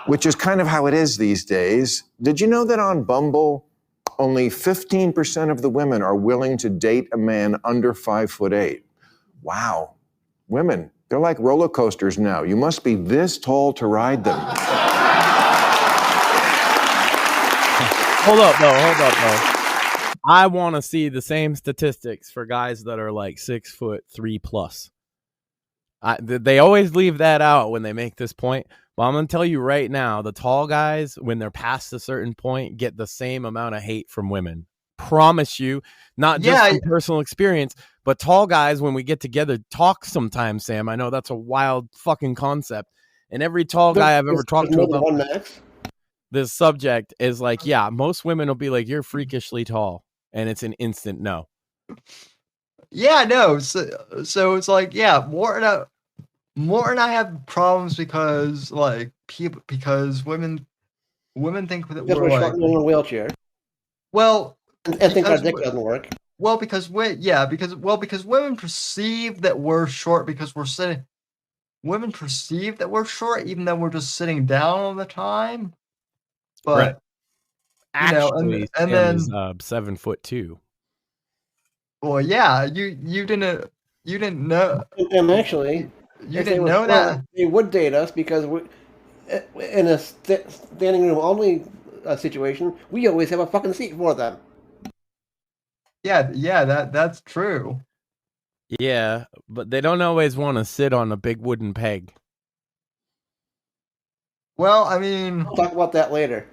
S6: which is kind of how it is these days. Did you know that on Bumble, only 15% of the women are willing to date a man under 5'8"? Wow. Women, they're like roller coasters now. You must be this tall to ride them.
S4: Hold up, though. I want to see the same statistics for guys that are like 6'3+. They always leave that out when they make this point. But I'm going to tell you right now, the tall guys, when they're past a certain point, get the same amount of hate from women. Promise you, not just from personal experience, but tall guys, when we get together, talk sometimes, Sam. I know that's a wild fucking concept. And every tall guy I've ever talked to about this subject is like, yeah, most women will be like, you're freakishly tall. And it's an instant no.
S3: Yeah, no. So it's like, yeah, Morton and I have problems because women think that we're like
S5: in a wheelchair.
S3: Well,
S5: and think our dick doesn't work.
S3: Well, because women perceive that we're short because we're sitting. Women perceive that we're short even though we're just sitting down all the time. But
S4: right. Actually,
S3: and then
S4: is 7'2".
S3: Well, yeah, you didn't know.
S5: And actually,
S3: you didn't know that
S5: they would date us because we, in a standing room only situation, we always have a fucking seat for them.
S3: Yeah, that's true.
S4: Yeah, but they don't always want to sit on a big wooden peg.
S3: Well, I mean,
S5: we'll talk about that later.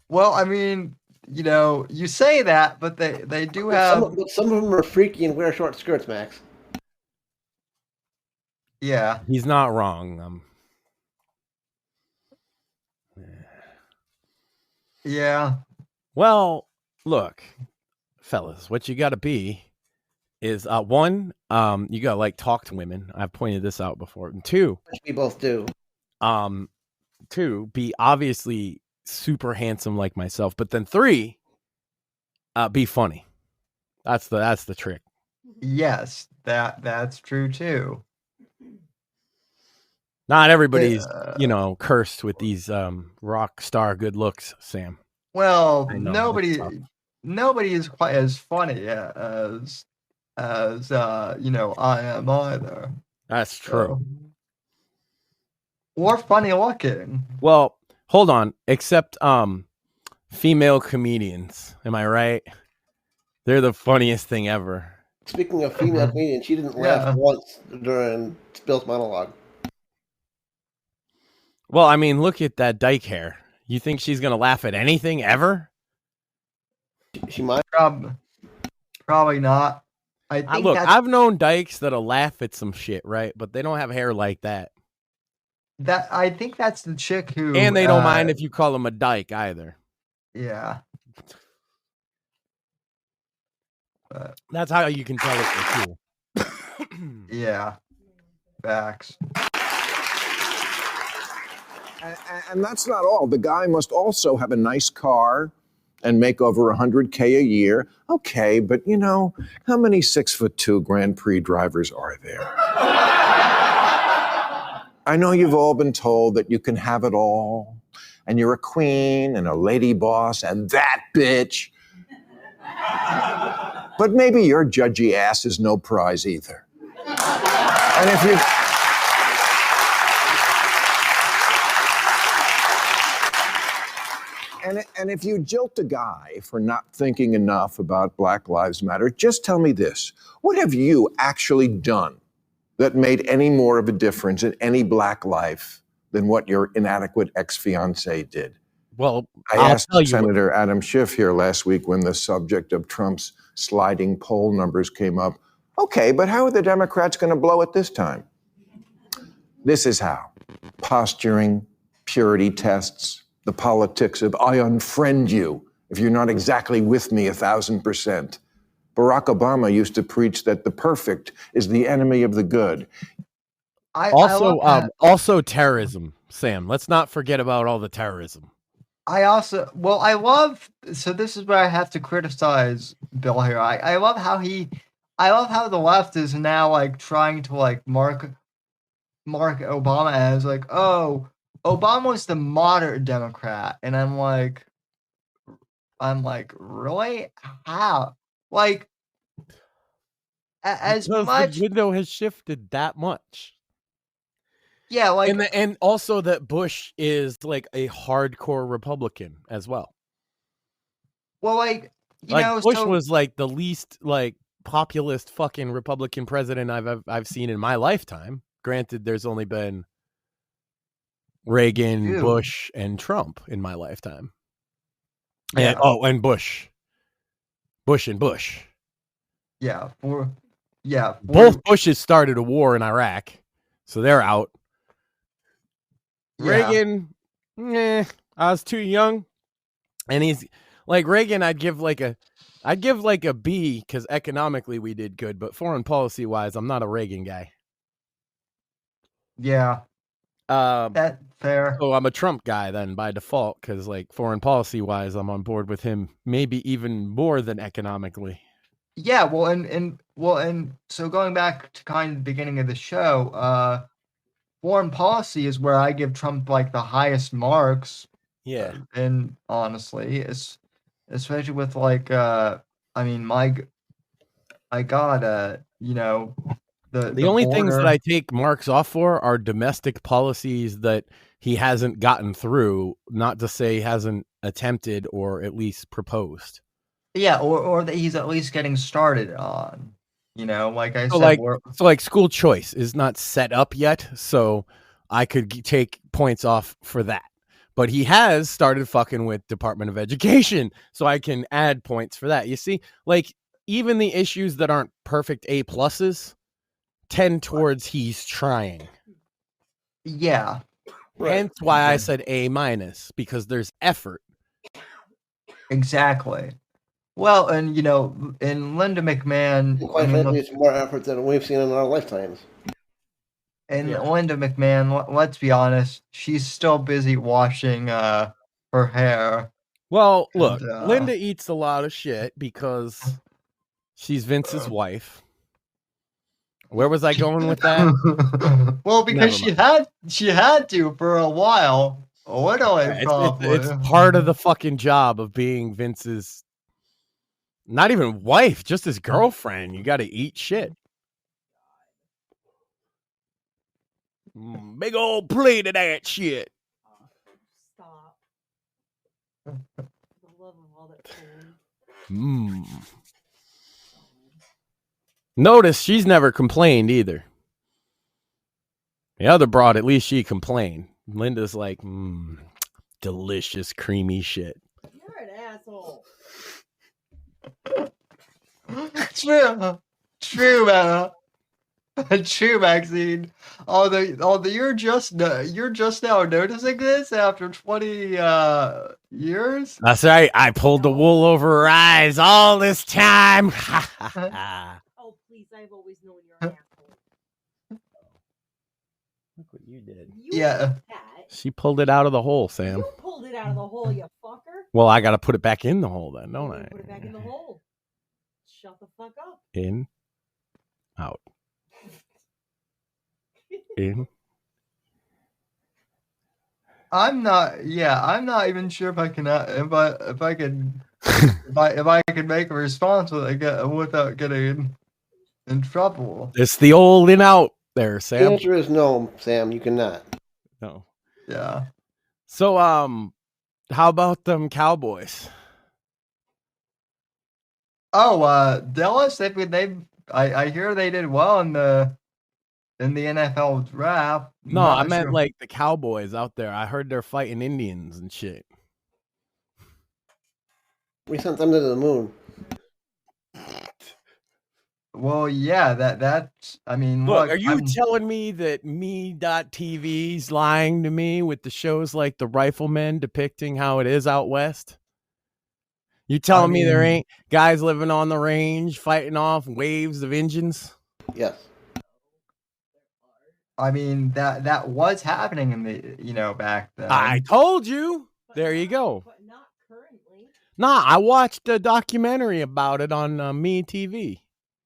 S3: Well, I mean, you say that, but they do have.
S5: Some of them are freaky and wear short skirts, Max.
S3: Yeah,
S4: he's not wrong.
S3: Yeah.
S4: Well, look, fellas, what you got to be is one, you got to like talk to women. I've pointed this out before. And two,
S5: which we both do.
S4: Two, be obviously super handsome like myself, but then three, be funny. That's the trick.
S3: Yes, that's true too.
S4: Not everybody's cursed with these rock star good looks, Sam.
S3: Well, nobody is quite as funny as I am either.
S4: That's true.
S3: Or funny looking.
S4: Well, hold on. Except female comedians. Am I right? They're the funniest thing ever.
S5: Speaking of female comedians, she didn't laugh once during Bill's monologue.
S4: Well, I mean, look at that dyke hair. You think she's going to laugh at anything ever?
S5: She might.
S3: Probably not. I think
S4: look, I've known dykes that'll laugh at some shit, right? But they don't have hair like that.
S3: I think that's the chick who...
S4: And they don't mind if you call them a dyke either.
S3: Yeah.
S4: That's how you can tell if they're cool.
S3: Yeah. Facts.
S6: And that's not all. The guy must also have a nice car and make over $100K a year. Okay, but how many 6'2" Grand Prix drivers are there? I know you've all been told that you can have it all, and you're a queen and a lady boss and that bitch. But maybe your judgy ass is no prize either. And if you... And if you jilt a guy for not thinking enough about Black Lives Matter, just tell me this. What have you actually done that made any more of a difference in any black life than what your inadequate ex-fiance did.
S4: Well,
S6: I
S4: I'll
S6: asked
S4: tell you.
S6: Senator Adam Schiff here last week when the subject of Trump's sliding poll numbers came up. Okay, but how are the Democrats going to blow it this time? This is how. Posturing, purity tests, the politics of I unfriend you if you're not exactly with me 1,000%. Barack Obama used to preach that the perfect is the enemy of the good.
S4: Also terrorism, Sam. Let's not forget about all the terrorism.
S3: I love, so this is where I have to criticize Bill here. I love how the left is now like trying to like mark Obama as like, oh, Obama's the moderate Democrat. And I'm like, really? How? Like, as
S4: Because
S3: much,
S4: the window has shifted that much.
S3: yeah, like,
S4: And also that Bush is like a hardcore Republican as well.
S3: well, like, you
S4: Like
S3: know,
S4: Bush
S3: so,
S4: was like the least like populist fucking Republican president I've seen in my lifetime. Granted, there's only been Reagan,
S3: Ew.
S4: Bush, and Trump in my lifetime.
S3: Yeah.
S4: And Bush. Bush and Bush. Both Bushes started a war in Iraq, so they're out.
S3: Yeah.
S4: Reagan, I was too young, and he's like Reagan. I'd give like a B because economically we did good, but foreign policy wise, I'm not a Reagan guy.
S3: Yeah, that's fair.
S4: So I'm a Trump guy then by default because like foreign policy wise, I'm on board with him, maybe even more than economically.
S3: Yeah, well, and so going back to kind of the beginning of the show, foreign policy is where I give Trump like the highest marks.
S4: Yeah,
S3: and honestly, especially with like, I mean, my God, you know,
S4: the only things that
S3: border.
S4: I take marks off for are domestic policies that he hasn't gotten through, not to say hasn't attempted or at least proposed.
S3: Yeah, or that he's at least getting started on. You know, like I
S4: So
S3: said,
S4: like school choice is not set up yet, so I could take points off for that. But he has started fucking with Department of Education, so I can add points for that. You see, like even the issues that aren't perfect A pluses tend towards he's trying.
S3: yeah.
S4: Hence why I said A minus, because there's effort.
S3: Exactly. Well, and you know, in Linda McMahon,
S5: Quite frankly, it's more effort than we've seen in our lifetimes.
S3: and Linda McMahon, let's be honest, she's still busy washing her hair.
S4: Well, look,
S3: And,
S4: Linda eats a lot of shit because she's Vince's wife. Where was I going with that?
S3: Well, because she had to for a while.
S4: It's part of the fucking job of being Vince's, not even wife, just his girlfriend. You got to eat shit. Big old plate of that shit.
S2: Stop. The love of all that food.
S4: Notice she's never complained either. The other broad, at least she complained. Linda's like, delicious, creamy shit.
S2: You're an asshole.
S3: True, man. True, Maxine. Although you're just now noticing this after 20 years.
S4: That's right. I pulled the wool over her eyes all this time.
S2: Oh, please! I've always known you're an asshole.
S4: Look what you did.
S3: Yeah.
S4: She pulled it out of the hole, Sam.
S2: You pulled it out of the hole, you fucker.
S4: Well, I got to put it back in the hole then, don't I?
S2: Put it back in the hole. Shut the fuck up.
S4: In, out. In.
S3: I'm not even sure if I can if I can make a response without getting in trouble.
S4: It's the old in out there, Sam.
S5: The answer is no, Sam. You cannot.
S4: No.
S3: Yeah.
S4: So, how about them Cowboys?
S3: Oh, Dallas. I hear they did well in the in the NFL draft.
S4: No,
S3: Not
S4: I meant
S3: sure.
S4: like the Cowboys out there. I heard they're fighting Indians and shit.
S5: We sent them to the moon.
S3: Well, yeah, that's. I mean,
S4: Look,
S3: look,
S4: are you telling me that me.tv's lying to me with the shows like The Rifleman depicting how it is out west? You telling me there ain't guys living on the range fighting off waves of engines?
S5: Yes.
S3: I mean that was happening in the back then.
S4: I told you. There you go. But not currently. Nah, I watched a documentary about it on Me TV.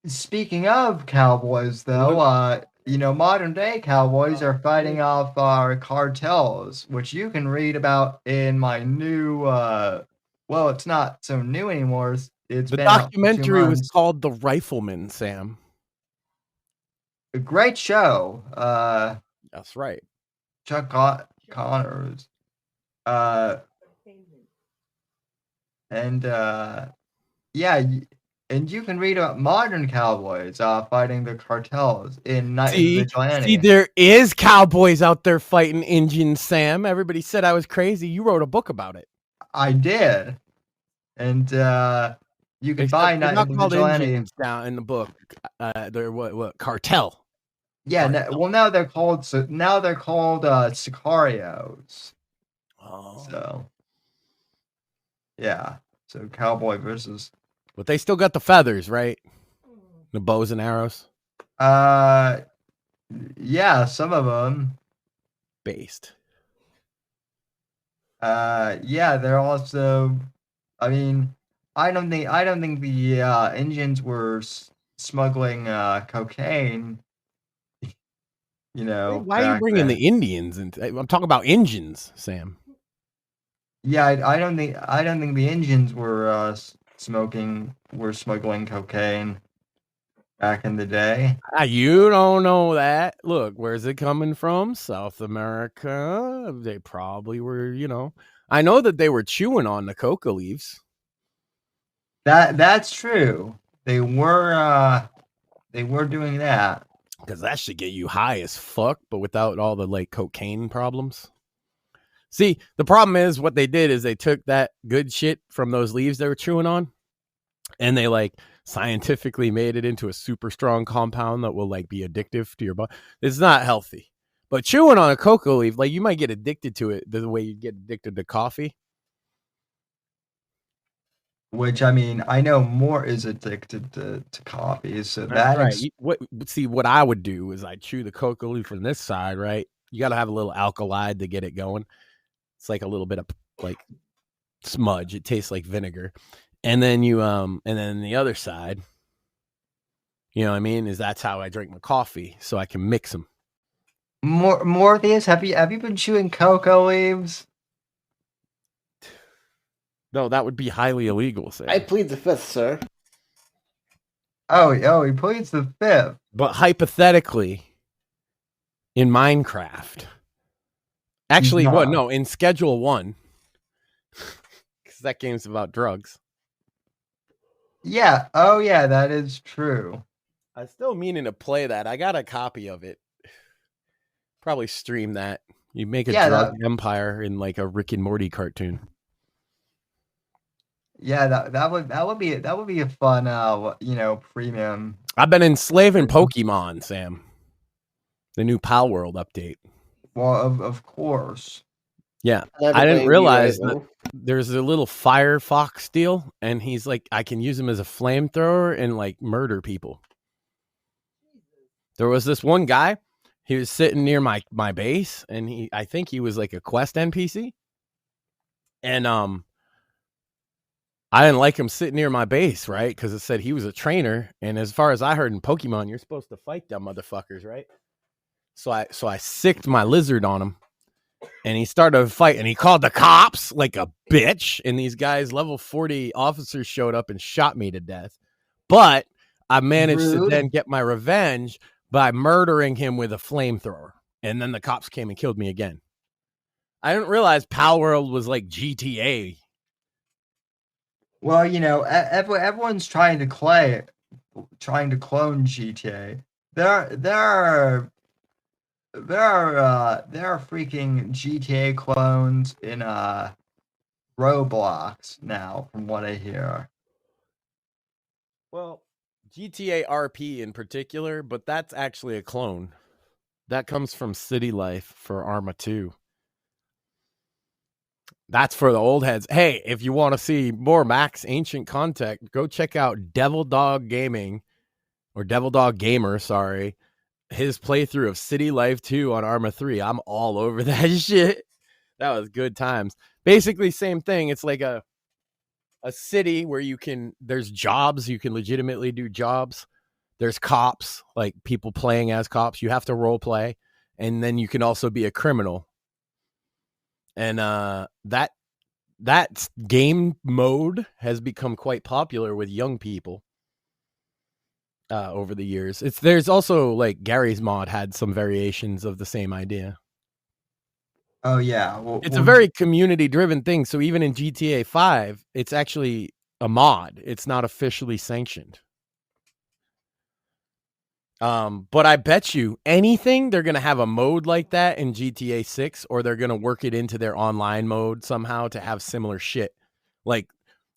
S3: Speaking of cowboys, though, modern day cowboys are fighting off our cartels, which you can read about in my new. Well, it's not so new anymore. It's
S4: The
S3: been out for 2
S4: documentary was
S3: months.
S4: called The Rifleman, Sam.
S3: A great show.
S4: That's right.
S3: Chuck Connors. And yeah, and you can read about modern cowboys fighting the cartels in Night Vigilante.
S4: See, there is cowboys out there fighting Indians, Sam. Everybody said I was crazy. You wrote a book about it.
S3: I did. And you can find
S4: they're
S3: Night
S4: not called
S3: Vigilante
S4: Indians down in the book. They're what cartel.
S3: Yeah,
S4: cartel.
S3: now they're called sicarios.
S4: Oh.
S3: So yeah. So cowboy versus.
S4: But they still got the feathers, right? The bows and arrows.
S3: Yeah, some of them.
S4: Based.
S3: Yeah, they're also. I mean, I don't think the Indians were smuggling cocaine.
S4: Why are you bringing the Indians? And I'm talking about engines, Sam.
S3: Yeah, I don't think the Indians were smuggling cocaine back in the day.
S4: You don't know that. Look, where's it coming from? South America. They probably were, I know that they were chewing on the coca leaves.
S3: That's true. They were doing that.
S4: Because that should get you high as fuck, but without all the cocaine problems. See, the problem is what they did is they took that good shit from those leaves they were chewing on, and they scientifically made it into a super strong compound that will be addictive to your body. It's not healthy. But chewing on a coca leaf, you might get addicted to it the way you get addicted to coffee.
S3: Which, I mean, I know more is addicted to coffee, so
S4: that's right. What I would do is I'd chew the coca leaf from this side, right? You got to have a little alkali to get it going. It's like a little bit of smudge. It tastes like vinegar. And then and then the other side, you know what I mean? Is that's how I drink my coffee, so I can mix them.
S3: Mortheous, have you been chewing coca leaves?
S4: No, that would be highly illegal, Sam.
S5: I plead the fifth, sir.
S3: Oh, he pleads the fifth.
S4: But hypothetically, in Minecraft, actually, no, in Schedule 1, because that game's about drugs.
S3: Yeah. Oh, yeah, that is true.
S4: I'm still meaning to play that. I got a copy of it. Probably stream that. You make a drug empire in a Rick and Morty cartoon.
S3: Yeah, that would be a fun premium.
S4: I've been enslaving Pokemon, Sam. The new Pal World update.
S3: Well, of course.
S4: Yeah, I didn't realize that there's a little Firefox deal, and he's I can use him as a flamethrower and murder people. There was this one guy, he was sitting near my base, and I think he was a quest NPC, and I didn't like him sitting near my base, right? Because it said he was a trainer, and as far as I heard in Pokemon, you're supposed to fight them motherfuckers, right? So I sicked my lizard on him. And he started a fight, and he called the cops like a bitch. And these guys, level 40 officers, showed up and shot me to death. But I managed to then get my revenge by murdering him with a flamethrower. And then the cops came and killed me again. I didn't realize Pal World was like GTA.
S3: Well, everyone's trying to clone GTA. There are there are freaking GTA clones in Roblox now, from what I hear.
S4: Well, GTA RP in particular, but that's actually a clone. That comes from City Life for Arma 2. That's for the old heads. Hey, if you want to see more Max Ancient content, go check out Devil Dog Gaming, or Devil Dog Gamer, sorry. His playthrough of City Life 2 on Arma 3. I'm all over that shit. That was good times. Basically, same thing. It's like a city where there's jobs. You can legitimately do jobs. There's cops, like people playing as cops. You have to role play. And then you can also be a criminal. And that game mode has become quite popular with young people over the years. There's also, like, Gary's mod had some variations of the same idea.
S3: Oh yeah,
S4: It's a very community-driven thing. So even in GTA 5, it's actually a mod. It's not officially sanctioned. But I bet you anything, they're going to have a mode like that in GTA 6, or they're going to work it into their online mode somehow to have similar shit. Like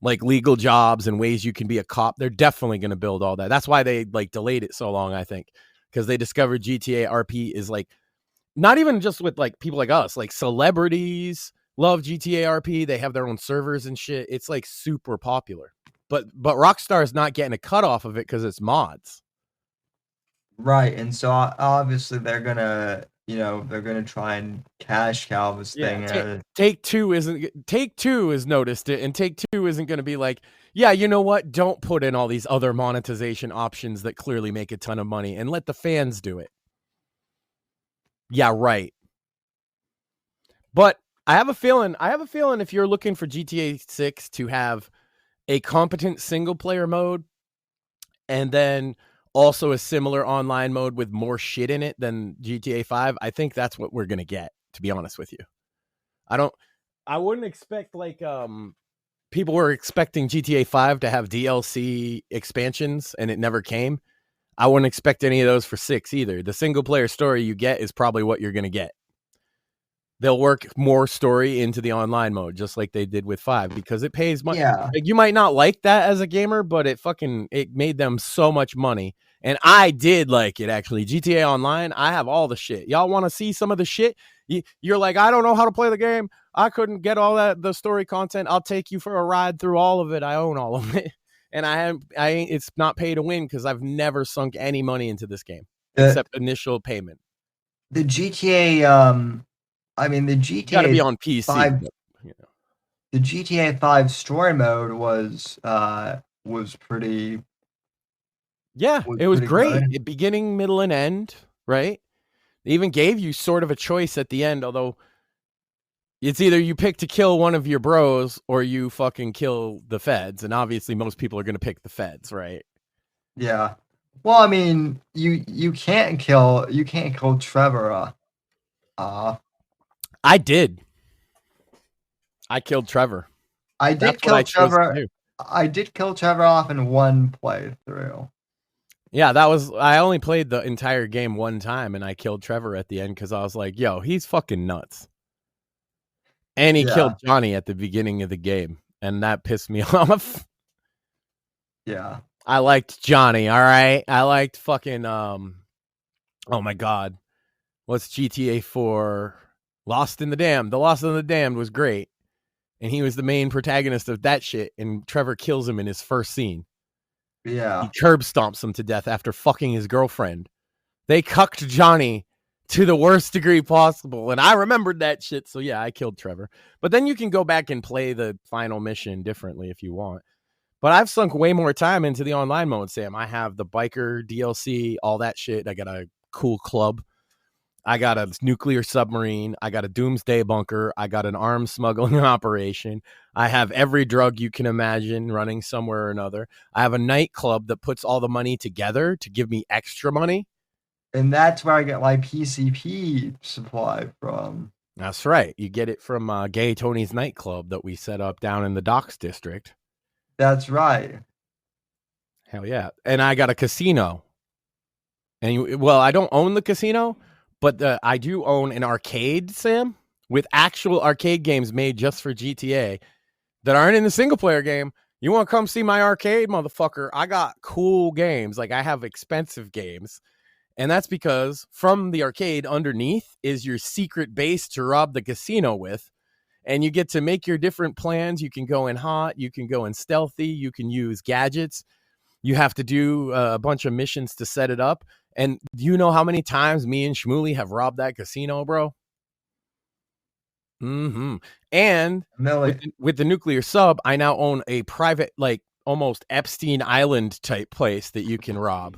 S4: legal jobs and ways you can be a cop. They're definitely going to build all that. That's why they delayed it so long, I think, because they discovered GTA RP is not even just with people like us, like celebrities love GTA RP. They have their own servers and shit. It's super popular, but Rockstar is not getting a cut off of it because it's mods.
S3: Right, and so obviously they're gonna try and cash cow this thing.
S4: Take-Two has noticed it, and Take-Two isn't going to be like, yeah, you know what? Don't put in all these other monetization options that clearly make a ton of money, and let the fans do it. Yeah, right. But I have a feeling if you're looking for GTA 6 to have a competent single player mode, and then also a similar online mode with more shit in it than GTA 5, I think that's what we're going to get, to be honest with you. I wouldn't expect people were expecting GTA 5 to have DLC expansions and it never came. I wouldn't expect any of those for 6 either. The single player story you get is probably what you're going to get. They'll work more story into the online mode, just like they did with 5, because it pays money.
S3: Yeah.
S4: You might not like that as a gamer, but it made them so much money. And I did like it, actually. GTA Online, I have all the shit. Y'all want to see some of the shit? You're like, I don't know how to play the game. I couldn't get all the story content. I'll take you for a ride through all of it. I own all of it. And it's not pay to win because I've never sunk any money into this game except initial payment.
S3: The GTA, the GTA
S4: got to be on PC.
S3: 5, the GTA 5 story mode was pretty.
S4: Yeah, it was great. Beginning, middle, and end, right? They even gave you sort of a choice at the end, although it's either you pick to kill one of your bros or you fucking kill the feds, and obviously most people are going to pick the feds, right?
S3: Yeah. Well, I mean, you can't kill Trevor.
S4: I did. I killed Trevor.
S3: I did kill Trevor. I did kill Trevor off in one playthrough.
S4: Yeah, I only played the entire game one time, and I killed Trevor at the end because I was like, yo, he's fucking nuts. And he killed Johnny at the beginning of the game, and that pissed me off.
S3: Yeah.
S4: I liked Johnny, all right? I liked fucking, oh my God. What's GTA 4? Lost in the Damned. The Lost in the Damned was great. And he was the main protagonist of that shit, and Trevor kills him in his first scene.
S3: Yeah.
S4: He curb stomps him to death after fucking his girlfriend. They cucked Johnny to the worst degree possible, and I remembered that shit, so yeah, I killed Trevor. But then you can go back and play the final mission differently if you want. But I've sunk way more time into the online mode, Sam. I have the biker DLC, all that shit. I got a cool club. I got a nuclear submarine. I got a doomsday bunker. I got an arms smuggling operation. I have every drug you can imagine running somewhere or another. I have a nightclub that puts all the money together to give me extra money.
S3: And that's where I get my PCP supply from.
S4: That's right. You get it from Gay Tony's nightclub that we set up down in the Docks District.
S3: That's right.
S4: Hell yeah. And I got a casino. And I don't own the casino, But I do own an arcade, Sam, with actual arcade games made just for GTA that aren't in the single player game. You want to come see my arcade, motherfucker? I got cool games. Like, I have expensive games. And that's because from the arcade underneath is your secret base to rob the casino with. And you get to make your different plans. You can go in hot. You can go in stealthy. You can use gadgets. You have to do a bunch of missions to set it up. And you know how many times me and Shmuley have robbed that casino, bro? Mm-hmm. And with the nuclear sub, I now own a private, like, almost Epstein Island type place that you can rob.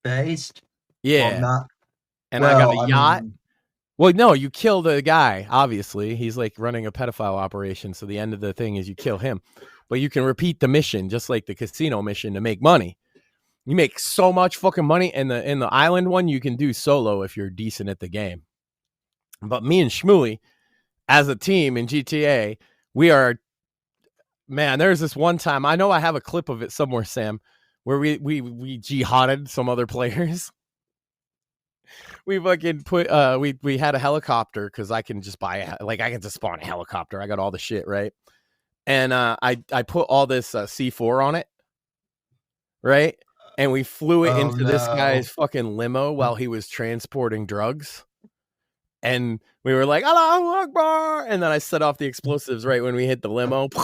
S3: Based?
S4: Yeah.
S3: Well,
S4: I got a yacht. Well, no, you kill the guy, obviously. He's like running a pedophile operation. So the end of the thing is you kill him. But you can repeat the mission, just like the casino mission, to make money. You make so much fucking money. And in the island one, you can do solo if you're decent at the game. But me and Shmuley, as a team in GTA, we are, man, there's this one time, I know I have a clip of it somewhere, Sam, where we jihaded some other players. We fucking put, we had a helicopter, because I can just I can just spawn a helicopter. I got all the shit, right? And I put all this C4 on it, right? And we flew it into this guy's fucking limo while he was transporting drugs. And we were like, Allahu Akbar! And then I set off the explosives right when we hit the limo. It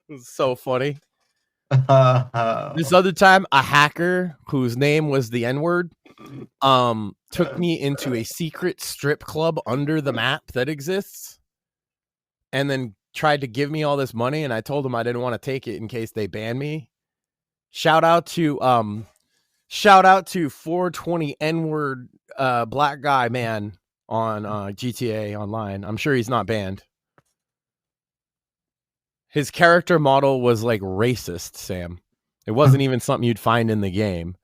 S4: was so funny. This other time, a hacker whose name was the N-word took me into a secret strip club under the map that exists, and then tried to give me all this money, and I told him I didn't want to take it in case they ban me. Shout out to 420 N-word black guy man on GTA Online. I'm sure he's not banned. His character model was like racist, Sam. It wasn't even something you'd find in the game.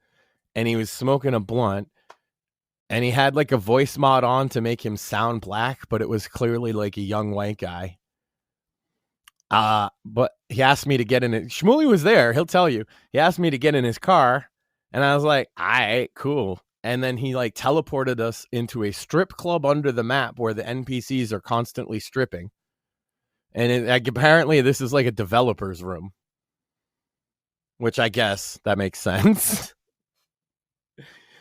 S4: And he was smoking a blunt. And he had like a voice mod on to make him sound black, but it was clearly like a young white guy. But he asked me to get in it. Shmuley was there. He'll tell you. He asked me to get in his car. And I was like, all right, cool. And then he like teleported us into a strip club under the map where the NPCs are constantly stripping. And apparently this is like a developer's room, which I guess that makes sense.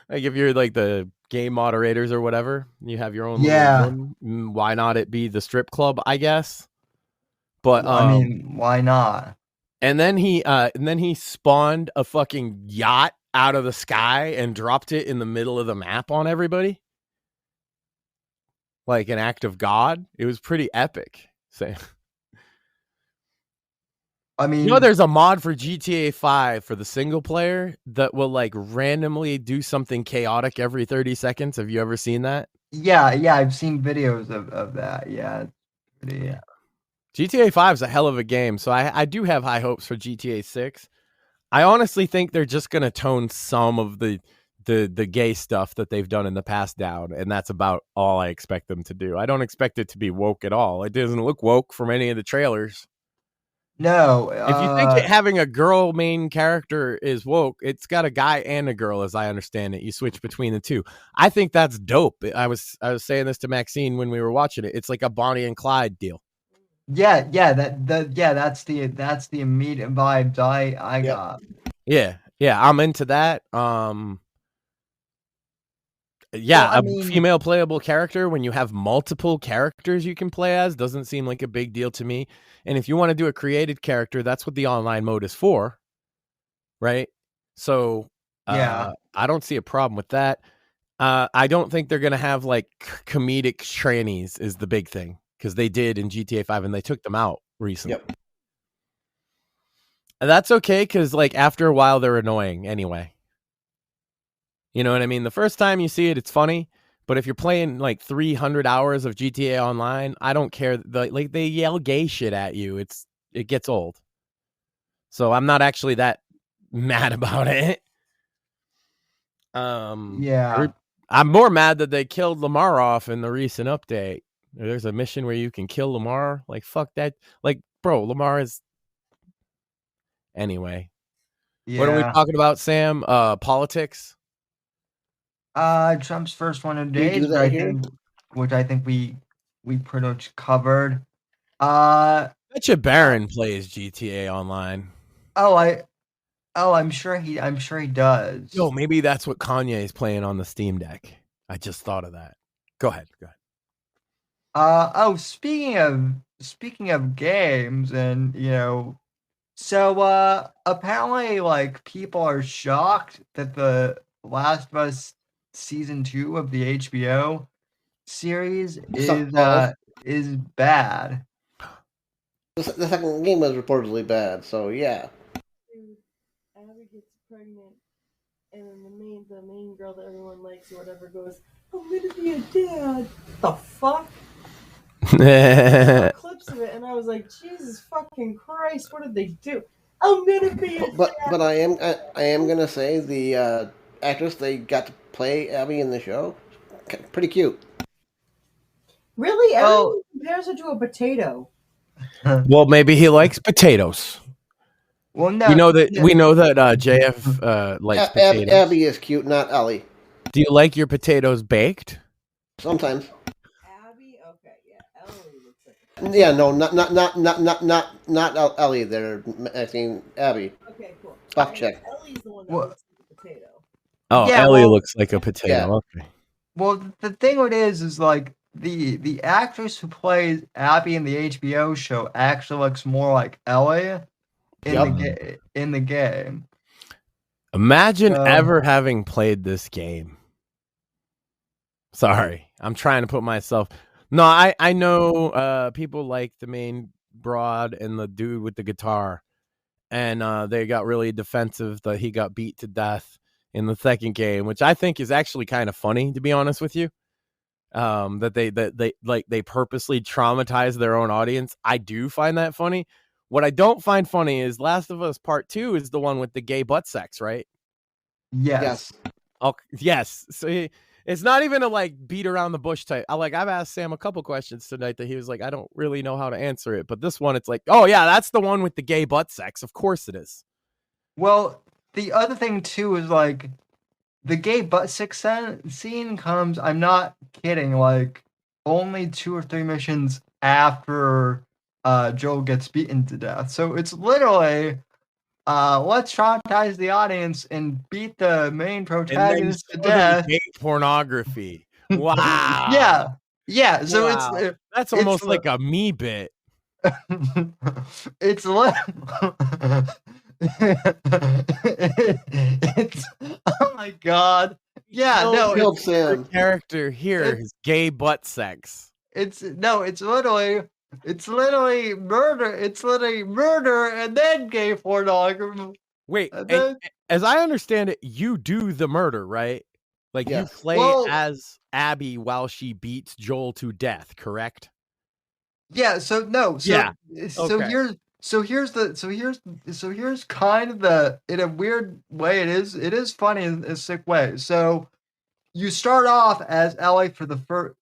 S4: Like if you're like the game moderators or whatever, you have your own room. Why not it be the strip club, I guess? But
S3: I mean, why not?
S4: And then he spawned a fucking yacht out of the sky and dropped it in the middle of the map on everybody. Like an act of God. It was pretty epic. So,
S3: I mean,
S4: you know, there's a mod for GTA 5 for the single player that will like randomly do something chaotic every 30 seconds. Have you ever seen that?
S3: Yeah, I've seen videos of that. Yeah.
S4: GTA 5 is a hell of a game, so I do have high hopes for GTA 6. I honestly think they're just going to tone some of the gay stuff that they've done in the past down, and that's about all I expect them to do. I don't expect it to be woke at all. It doesn't look woke from any of the trailers.
S3: No.
S4: If you think having a girl main character is woke, it's got a guy and a girl, as I understand it. You switch between the two. I think that's dope. I was saying this to Maxine when we were watching it. It's like a Bonnie and Clyde deal.
S3: Yeah, that's the immediate vibes I got.
S4: Yeah, I'm into that. Female playable character when you have multiple characters you can play as doesn't seem like a big deal to me. And if you want to do a created character, that's what the online mode is for, right? So I don't see a problem with that. I don't think they're gonna have like comedic trannies is the big thing, because they did in GTA 5 and they took them out recently.
S5: Yep.
S4: And that's okay, because like after a while they're annoying anyway. You know what I mean? The first time you see it, it's funny. But if you're playing like 300 hours of GTA Online, I don't care. Like they yell gay shit at you. It gets old. So I'm not actually that mad about it.
S3: Yeah.
S4: I'm more mad that they killed Lamar off in the recent update. There's a mission where you can kill Lamar. Like, fuck that. Like, bro, Lamar is... Anyway. Yeah. What are we talking about, Sam? Politics?
S3: Trump's first 100
S5: Do you
S3: days,
S5: do that here?
S3: which I think we pretty much covered.
S4: Bet you Baron plays GTA Online.
S3: I'm sure he does.
S4: Yo, maybe that's what Kanye is playing on the Steam Deck. I just thought of that. Go ahead.
S3: Speaking of games, and so apparently, like, people are shocked that the Last of Us season 2 of the HBO series is bad.
S5: The second game was reportedly bad, so yeah.
S8: Dude, Abby gets pregnant, and then the main girl that everyone likes or whatever goes, "I'm gonna be a dad." The fuck? Clips of it, and I was like, Jesus fucking Christ, what did they do? I'm gonna be a dad.
S5: But I am gonna say the actress they got to play Abby in the show, pretty cute.
S8: Really? Everyone compares her to a potato.
S4: Well, maybe he likes potatoes.
S3: Well, no,
S4: we know that JF likes potatoes.
S5: Abby is cute, not Ellie.
S4: Do you like your potatoes baked?
S5: Sometimes.
S8: Abby, okay, yeah, Ellie looks like.
S5: Yeah, no, not Ellie. They're acting Abby.
S8: Okay, cool.
S5: Buff check.
S8: Ellie's the one that looks like a potato.
S4: Oh,
S3: Yeah,
S4: Ellie
S3: well,
S4: looks like a potato.
S5: yeah.
S4: Okay.
S3: Well, the thing with it is like the actress who plays Abby in the HBO show actually looks more like Ellie in the game.
S4: Imagine ever having played this game. Sorry, I'm trying to put myself. No, I know people like the main broad and the dude with the guitar, and they got really defensive that he got beat to death in the second game, which I think is actually kind of funny, to be honest with you. That they purposely traumatize their own audience. I do find that funny. What I don't find funny is Last of Us Part 2 is the one with the gay butt sex, right?
S3: Yes.
S4: Oh, yes. So it's not even a like beat around the bush type. I've asked Sam a couple questions tonight that he was like, I don't really know how to answer it. But this one, it's like, oh yeah, that's the one with the gay butt sex. Of course it is.
S3: Well, the other thing too is like the gay butt sex scene comes. I'm not kidding. Like only 2 or 3 missions after Joel gets beaten to death. So it's literally let's traumatize the audience and beat the main protagonist to death.
S4: Gay pornography. Wow.
S3: Yeah. So
S4: wow. That's almost like a me bit.
S3: It's it's oh my god. Yeah, no,
S4: the character here is gay butt sex.
S3: It's literally murder. It's literally murder and then gay pornography.
S4: Wait, as I understand it, you do the murder, right? Like you play as Abby while she beats Joel to death, correct?
S3: Yeah. So no. So,
S4: yeah.
S3: So
S4: okay.
S3: here's kind of the, in a weird way, it is funny in a sick way. So you start off as Ellie for the first.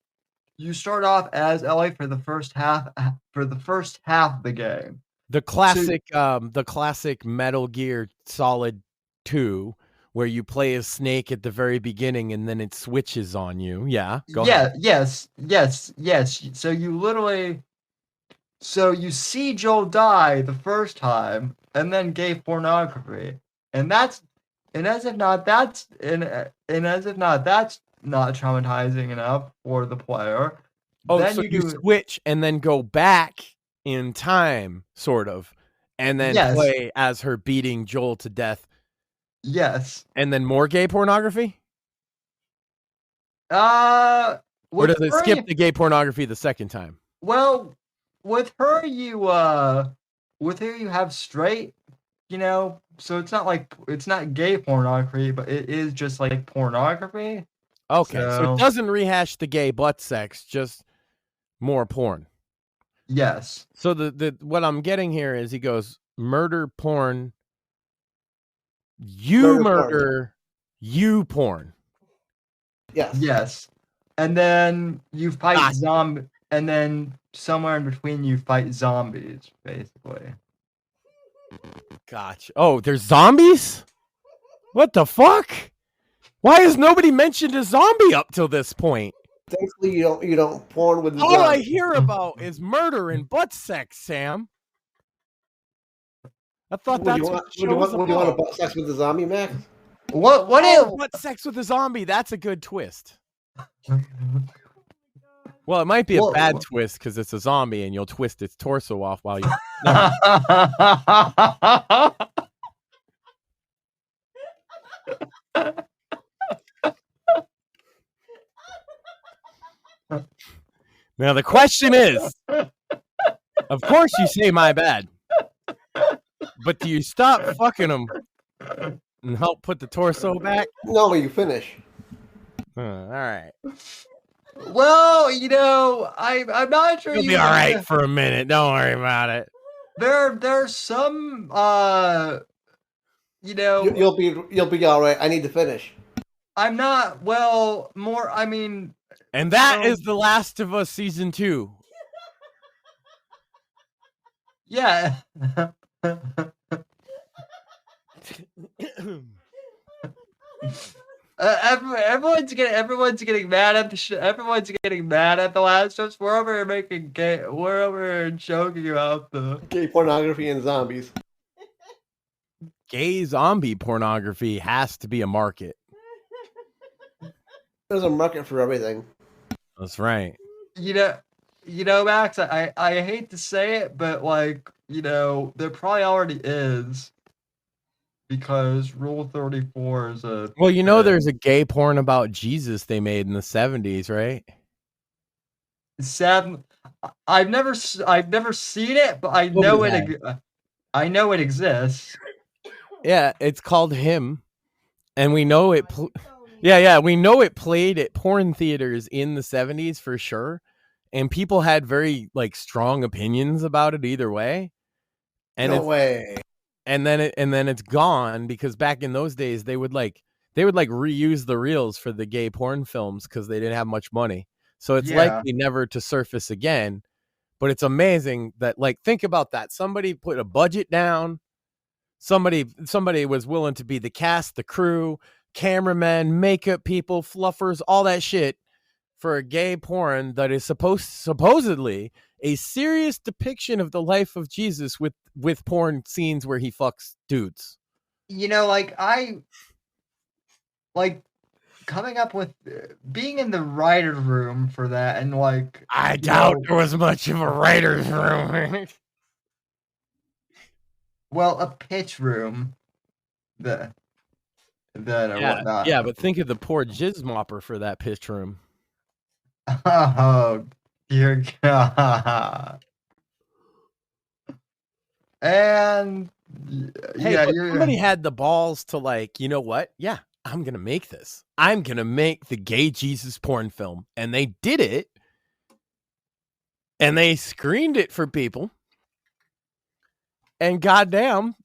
S3: You start off as Ellie for the first half of the game.
S4: The classic Metal Gear Solid 2, where you play as Snake at the very beginning and then it switches on you. Yeah. Go ahead.
S3: Yes. So you see Joel die the first time and then gay pornography. And as if not that's not traumatizing enough for the player.
S4: Oh,
S3: then
S4: so you switch and then go back in time, sort of, and then play as her beating Joel to death.
S3: Yes.
S4: And then more gay pornography? Or does it skip the gay pornography the second time?
S3: Well, with her you have straight, so it's not gay pornography, but it is just like pornography.
S4: Okay, so it doesn't rehash the gay butt sex, just more porn.
S3: Yes.
S4: So the what I'm getting here is he goes, murder porn, murder porn.
S5: Yes.
S3: Yes. And then you fight zombie, and then somewhere in between you fight zombies, basically.
S4: Gotcha. Oh, there's zombies? What the fuck? Why has nobody mentioned a zombie up till this point?
S5: Thankfully, you don't porn with
S4: All I
S5: zombies.
S4: hear about is murder and butt sex, Sam. I thought
S5: Would
S4: that's
S5: you
S4: what
S5: want?
S4: the show was
S5: Would you want to
S4: about.
S5: butt sex with the zombie, Max?
S3: What
S4: Oh, butt sex with a zombie. That's a good twist. Well, it might be a bad twist because it's a zombie and you'll twist its torso off while you. Now the question is, of course you say my bad, but do you stop fucking them and help put the torso back?
S5: No, you finish.
S4: All right.
S3: Well, I'm not sure.
S4: You'll be all right for a minute. Don't worry about it.
S3: There's some
S5: You'll be all right. I need to finish.
S3: I'm not more. I mean,
S4: and that is The Last of Us season 2.
S3: Yeah. Everyone's getting mad at the everyone's getting mad at The Last of Us. We're over here we're over here joking about the
S5: gay pornography and zombies.
S4: Gay zombie pornography has to be a market.
S5: There's a market for everything.
S4: That's right.
S3: Max, I hate to say it, but there probably already is. Because Rule 34 is a...
S4: Well, there's a gay porn about Jesus they made in the 70s, right?
S3: I've never seen it, but I know it exists.
S4: Yeah, it's called Him, and we know it. We know it played at porn theaters in the 70s for sure, and people had very strong opinions about it either way. And
S5: no way.
S4: And then it's gone because back in those days they would reuse the reels for the gay porn films because they didn't have much money. So it's likely never to surface again. But it's amazing that think about that. Somebody put a budget down. Somebody was willing to be the cast, the crew, cameramen, makeup people, fluffers, all that shit for a gay porn that is supposedly a serious depiction of the life of Jesus with porn scenes where he fucks dudes.
S3: Coming up with being in the writer's room for that, and
S4: I doubt there was much of a writer's room.
S3: Well, a pitch room. Whatnot.
S4: Yeah, but think of the poor jizz mopper for that pitch room.
S3: Oh, dear God. And
S4: somebody had the balls to you know what? Yeah, I'm going to make this. I'm going to make the gay Jesus porn film. And they did it. And they screened it for people. And goddamn,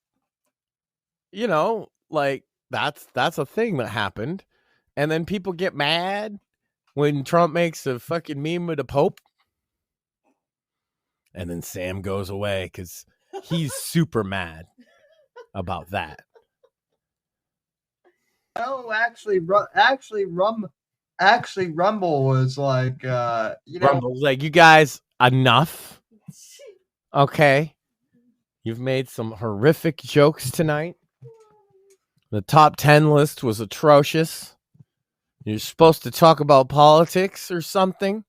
S4: that's a thing that happened. And then people get mad when Trump makes a fucking meme with the Pope. And then Sam goes away because he's super mad about that.
S3: Oh, actually, Rumble was
S4: Rumble's you guys, enough. Okay. You've made some horrific jokes tonight. The top 10 list was atrocious. You're supposed to talk about politics or something.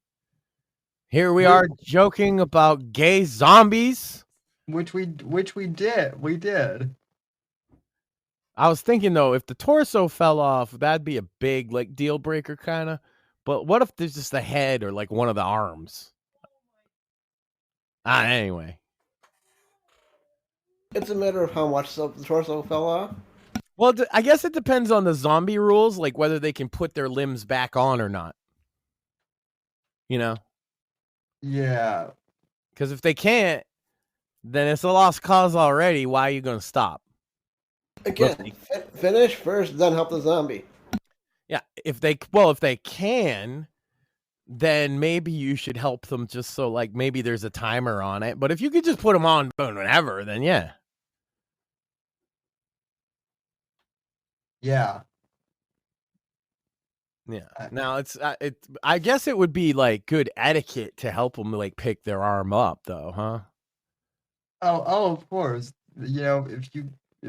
S4: Here we are joking about gay zombies.
S3: Which we did. We did.
S4: I was thinking though, if the torso fell off, that'd be a big deal breaker kind of. But what if there's just the head or one of the arms? Anyway.
S5: It's a matter of how much the torso fell off.
S4: Well, I guess it depends on the zombie rules, whether they can put their limbs back on or not.
S3: Yeah.
S4: Because if they can't, then it's a lost cause already. Why are you going to stop?
S5: Again, finish first, then help the zombie.
S4: Yeah, if they can, then maybe you should help them just so maybe there's a timer on it. But if you could just put them on whenever, then yeah.
S3: Yeah.
S4: Yeah. Now it's I guess it would be like good etiquette to help them like pick their arm up, though, huh?
S3: Oh, of course. You know, if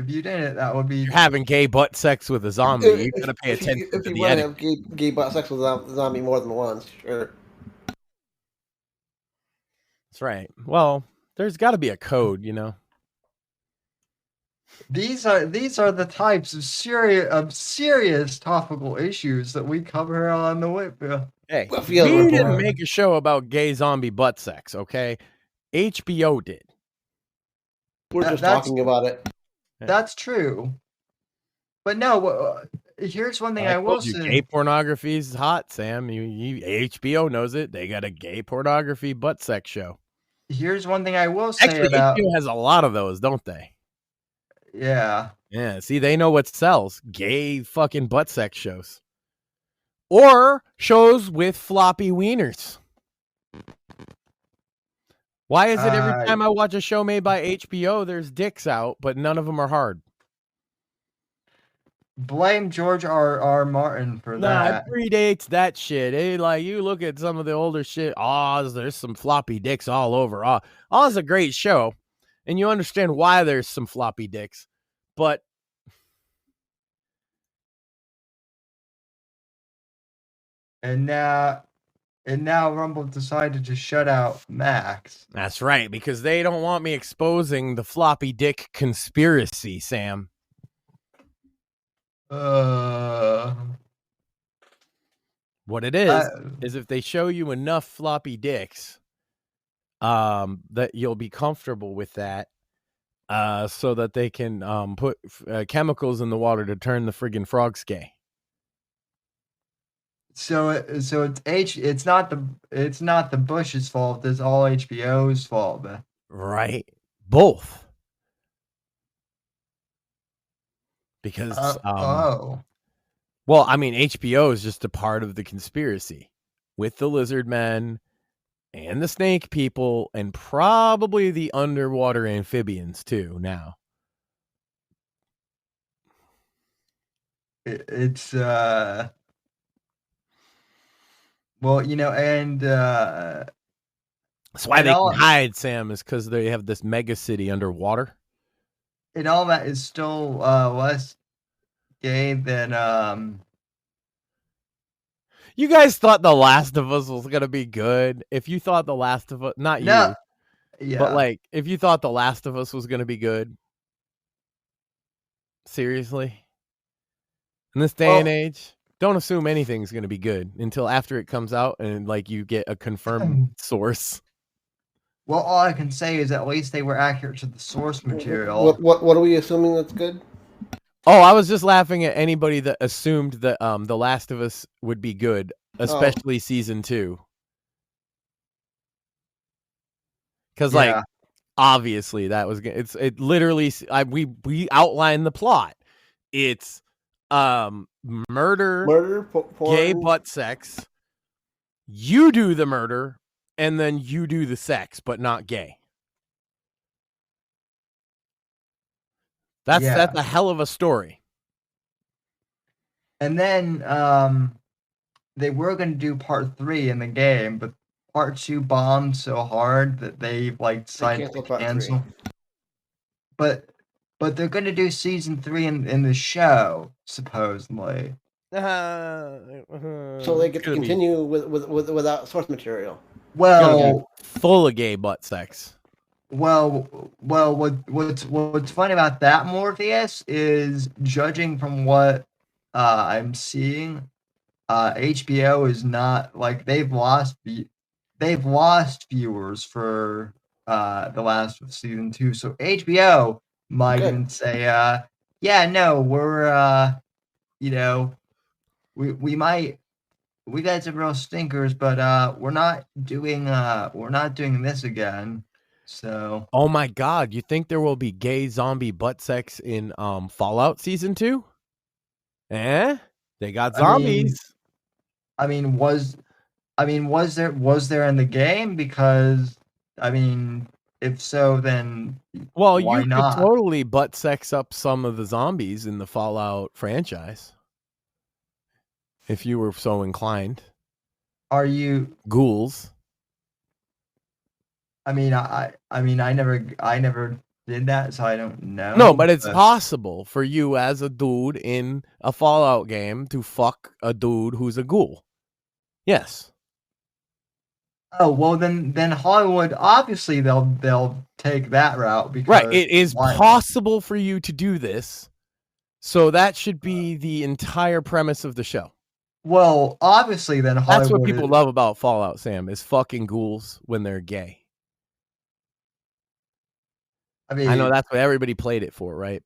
S3: you did it, that would be
S4: You're having gay butt sex with a zombie. You gotta pay attention
S5: if
S4: to
S5: you
S4: the
S5: want to
S4: etiquette.
S5: have gay butt sex with a zombie more than once, sure.
S4: That's right. Well, there's got to be a code, you know.
S3: These are the types of serious topical issues that we cover on the Whitfield.
S4: Hey,
S5: Whitfield
S4: we didn't
S5: Report.
S4: make a show about gay zombie butt sex, okay? HBO did.
S5: We're just
S3: That's-
S5: talking about it.
S3: That's true. But no, here's one thing I will
S4: told you,
S3: say.
S4: gay pornography is hot, Sam. HBO knows it. They got a gay pornography butt sex show.
S3: Here's one thing I will say
S4: Actually,
S3: about
S4: HBO has a lot of those, don't they?
S3: yeah.
S4: Yeah, see, they know what sells. Gay fucking butt sex shows. Or shows with floppy wieners. Why is it every time I watch a show made by HBO, there's dicks out, but none of them are hard?
S3: Blame George R. Martin for that.
S4: It predates that shit. Hey, like, you look at some of the older shit. Oz, there's some floppy dicks all over. Oz is a great show, and you understand why there's some floppy dicks. But
S3: And now Rumble decided to shut out Max.
S4: that's right, because they don't want me exposing the floppy dick conspiracy, Sam. What it is if they show you enough floppy dicks, that you'll be comfortable with that, so that they can put chemicals in the water to turn the friggin' frogs gay.
S3: So it's not the Bush's fault. It's all HBO's fault.
S4: Right, both. Because well, I mean, HBO is just a part of the conspiracy with the lizard men and the snake people and probably the underwater amphibians too now.
S3: It's well, you know, and
S4: that's why they can hide, Sam, is because they have this mega city underwater.
S3: And all that is still less gay than
S4: You guys thought The Last of Us was gonna be good. If you thought The Last of Us, not
S3: no,
S4: you,
S3: yeah,
S4: but like if you thought The Last of Us was gonna be good, seriously, in this day and age, don't assume anything's gonna be good until after it comes out and like you get a confirmed source.
S3: Well, all I can say is at least they were accurate to the source material.
S5: What are we assuming that's good?
S4: Oh, I was just laughing at anybody that assumed that The Last of Us would be good, especially season 2. Because like obviously that was it literally we outlined the plot. It's murder, gay butt sex. You do the murder and then you do the sex, but not gay. That's a hell of a story.
S3: And then they were going to do part 3 in the game, but part 2 bombed so hard that they like decided to cancel. But they're going to do season 3 in the show, supposedly.
S5: So they get to continue without source material.
S3: Well,
S4: full of gay butt sex.
S3: Well, what's funny about that, Morpheus, is judging from what I'm seeing, HBO is not like they've lost viewers for the last of season 2. So HBO might even say, yeah, no, we're you know, we got some real stinkers, but we're not doing this again. So,
S4: oh my God, you think there will be gay zombie butt sex in Fallout season 2? They got zombies.
S3: I mean, was there in the game? Because I mean, if so, then
S4: well,
S3: why
S4: you
S3: not?
S4: could totally butt sex up some of the zombies in the Fallout franchise. if you were so inclined.
S3: Are you?
S4: Ghouls.
S3: I mean, I never did that, so I don't know.
S4: No, but it's possible for you as a dude in a Fallout game to fuck a dude who's a ghoul. Yes.
S3: Oh well, then Hollywood obviously they'll take that route because
S4: Right. It is possible for you to do this, so that should be the entire premise of the show.
S3: Well, obviously, then Hollywood.
S4: That's what people love about Fallout, Sam, is fucking ghouls when they're gay.
S3: I mean,
S4: I know that's what everybody played it for, right?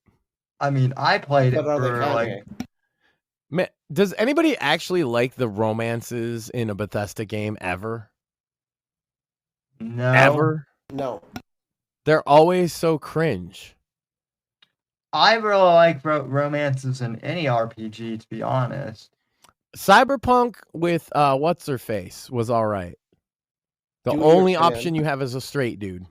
S3: I mean, I played it for like.
S4: Man, does anybody actually like the romances in a Bethesda game ever?
S3: No.
S4: Ever?
S5: No.
S4: They're always so cringe.
S3: I really like romances in any RPG, to be honest.
S4: Cyberpunk with what's her face was all right. The only option you have is a straight dude.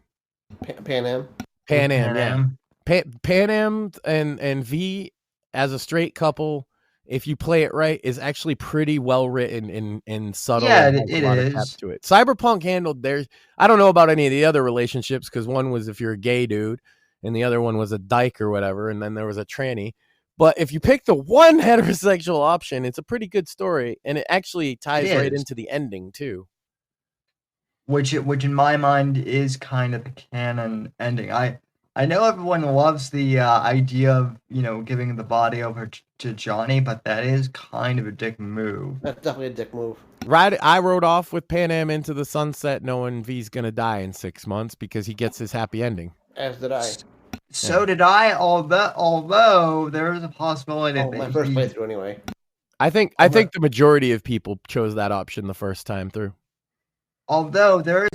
S5: Pan Am.
S4: Pan Am, yeah. Pan Am and V as a straight couple, if you play it right, is actually pretty well written and subtle.
S3: Yeah,
S4: and
S3: it
S4: a lot
S3: is.
S4: of depth to it. Cyberpunk handled theirs. I don't know about any of the other relationships because one was if you're a gay dude and the other one was a dyke or whatever, and then there was a tranny. But if you pick the one heterosexual option, it's a pretty good story, and it actually ties right into the ending too.
S3: Which in my mind is kind of the canon ending. I know everyone loves the idea of giving the body over to Johnny, but that is kind of a dick move.
S5: That's definitely a dick move.
S4: Right, I rode off with Pan Am into the sunset, knowing V's gonna die in 6 months because he gets his happy ending.
S5: As did I.
S3: So did I. Although there is a possibility.
S5: Oh, my first playthrough anyway.
S4: I think the majority of people chose that option the first time through.
S3: Although there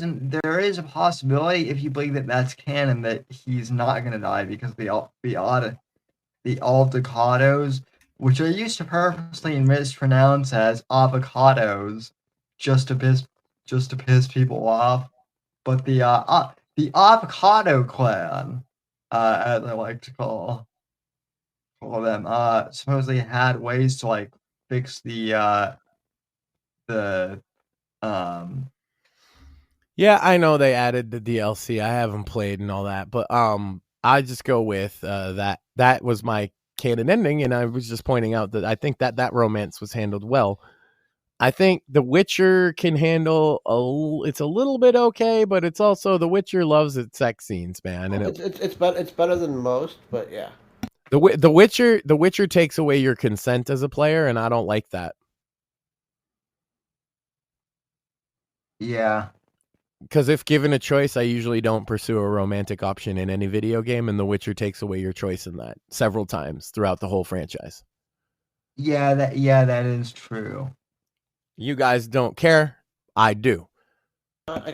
S3: is a possibility, if you believe that that's canon, that he's not going to die because the avocados, which are used to purposely mispronounce as avocados, just to piss people off. But the avocado clan, as I like to call them, supposedly had ways to like fix the
S4: Yeah, I know they added the DLC. I haven't played and all that, but I just go with that was my canon ending, and I was just pointing out that I think that romance was handled well. I think The Witcher can handle it's a little bit okay, but it's also The Witcher loves its sex scenes, man. And
S5: it's better than most, but yeah.
S4: The Witcher takes away your consent as a player, and I don't like that.
S3: Yeah.
S4: Because if given a choice, I usually don't pursue a romantic option in any video game, and The Witcher takes away your choice in that several times throughout the whole franchise.
S3: Yeah, that is true.
S4: You guys don't care. I do.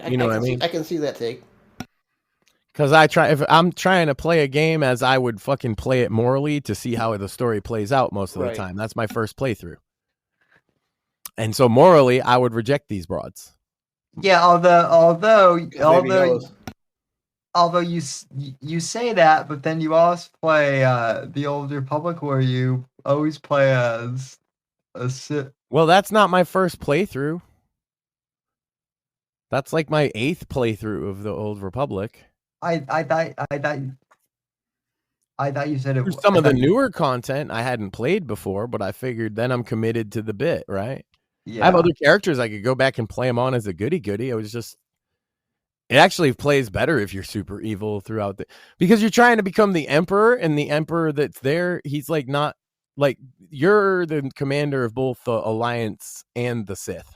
S4: You know what I mean?
S5: I can see that take.
S4: Because if I'm trying to play a game as I would fucking play it morally to see how the story plays out most of the time. That's my first playthrough. And so morally, I would reject these broads.
S3: Yeah, although you say that, but then you also play the Old Republic, where you always play as a Sith.
S4: Well, that's not my first playthrough. That's like my 8th playthrough of the Old Republic.
S3: I thought you said it was
S4: some of the newer content I hadn't played before, but I figured then I'm committed to the bit, right? Yeah. I have other characters I could go back and play them on as a goody-goody. It actually plays better if you're super evil throughout because you're trying to become the Emperor, and the Emperor that's there, he's like not like you're the commander of both the Alliance and the Sith.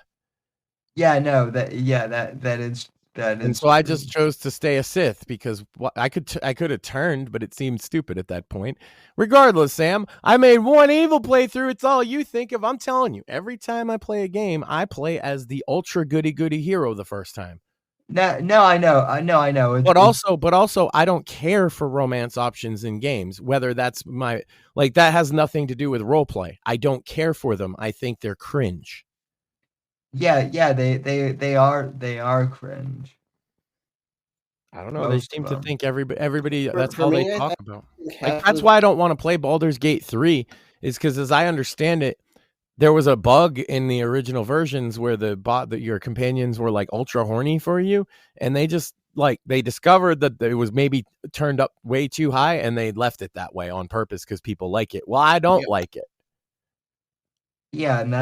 S3: Yeah, no, that is.
S4: And so I just chose to stay a Sith because I could have turned, but it seemed stupid at that point. Regardless, Sam, I made one evil playthrough. It's all you think of. I'm telling you, every time I play a game, I play as the ultra goody hero the first time.
S3: No, I know.
S4: But also, I don't care for romance options in games. Whether that's that has nothing to do with roleplay. I don't care for them. I think they're cringe.
S3: Yeah, they are cringe.
S4: I don't know. They seem to think everybody that's all they talk about. That's why I don't want to play Baldur's Gate 3, is because as I understand it, there was a bug in the original versions where your companions were like ultra horny for you, and they just they discovered that it was maybe turned up way too high, and they left it that way on purpose because people like it. Well, I don't like it.
S3: Yeah, and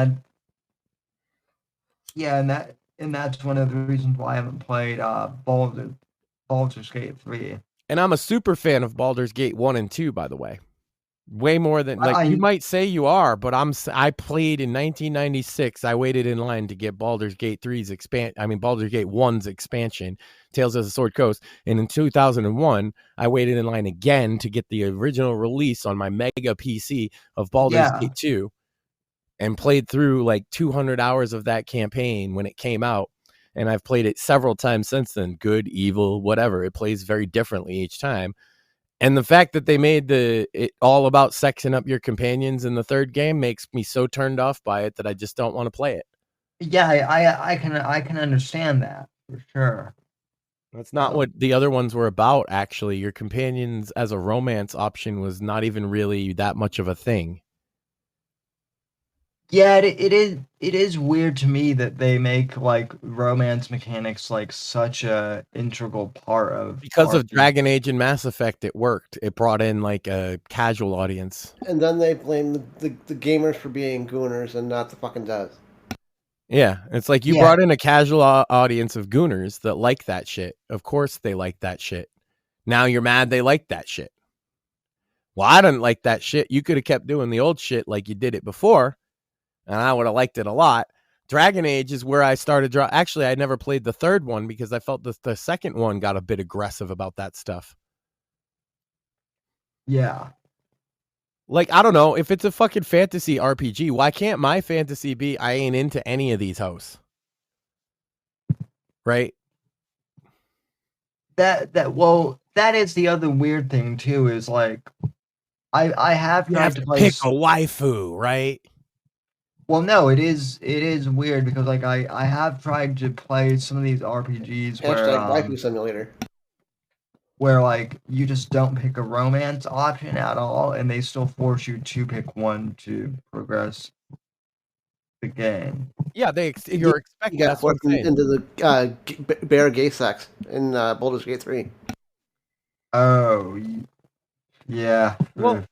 S3: that's one of the reasons why I haven't played Baldur's Gate 3.
S4: And I'm a super fan of Baldur's Gate 1 and 2, by the way. Way more than you might say you are, but I played in 1996. I waited in line to get Baldur's Gate 3's Baldur's Gate 1's expansion, Tales of the Sword Coast. And in 2001, I waited in line again to get the original release on my mega PC of Baldur's Gate 2, and played through like 200 hours of that campaign when it came out. And I've played it several times since then. Good, evil, whatever. It plays very differently each time. And the fact that they made it all about sexing up your companions in the third game makes me so turned off by it that I just don't want to play it.
S3: Yeah, I can understand that for sure.
S4: That's not what the other ones were about, actually. Your companions as a romance option was not even really that much of a thing.
S3: Yeah, it is weird to me that they make like romance mechanics like such a integral part of
S4: because of Dragon Age and Mass Effect. It worked. It brought in like a casual audience,
S5: and then they blame the gamers for being gooners and not the fucking devs.
S4: Yeah, it's like you brought in a casual audience of gooners that like that shit. Of course they like that shit. Now you're mad they like that shit. Well, I didn't like that shit. You could have kept doing the old shit like you did it before, and I would have liked it a lot. Dragon Age is where I started. Actually, I never played the third one because I felt the second one got a bit aggressive about that stuff.
S3: Yeah.
S4: Like, I don't know. If it's a fucking fantasy RPG, why can't my fantasy be I ain't into any of these hosts? Right?
S3: That is the other weird thing too, is like I have tried to play
S4: pick a waifu, right?
S3: Well, no, it is weird because like I have tried to play some of these RPGs where
S5: waifu simulator,
S3: where like you just don't pick a romance option at all, and they still force you to pick one to progress the game.
S4: Yeah, you're expecting that's what I'm saying.
S5: Into the bare gay sex in Baldur's Gate 3.
S3: Oh, yeah.
S4: Well,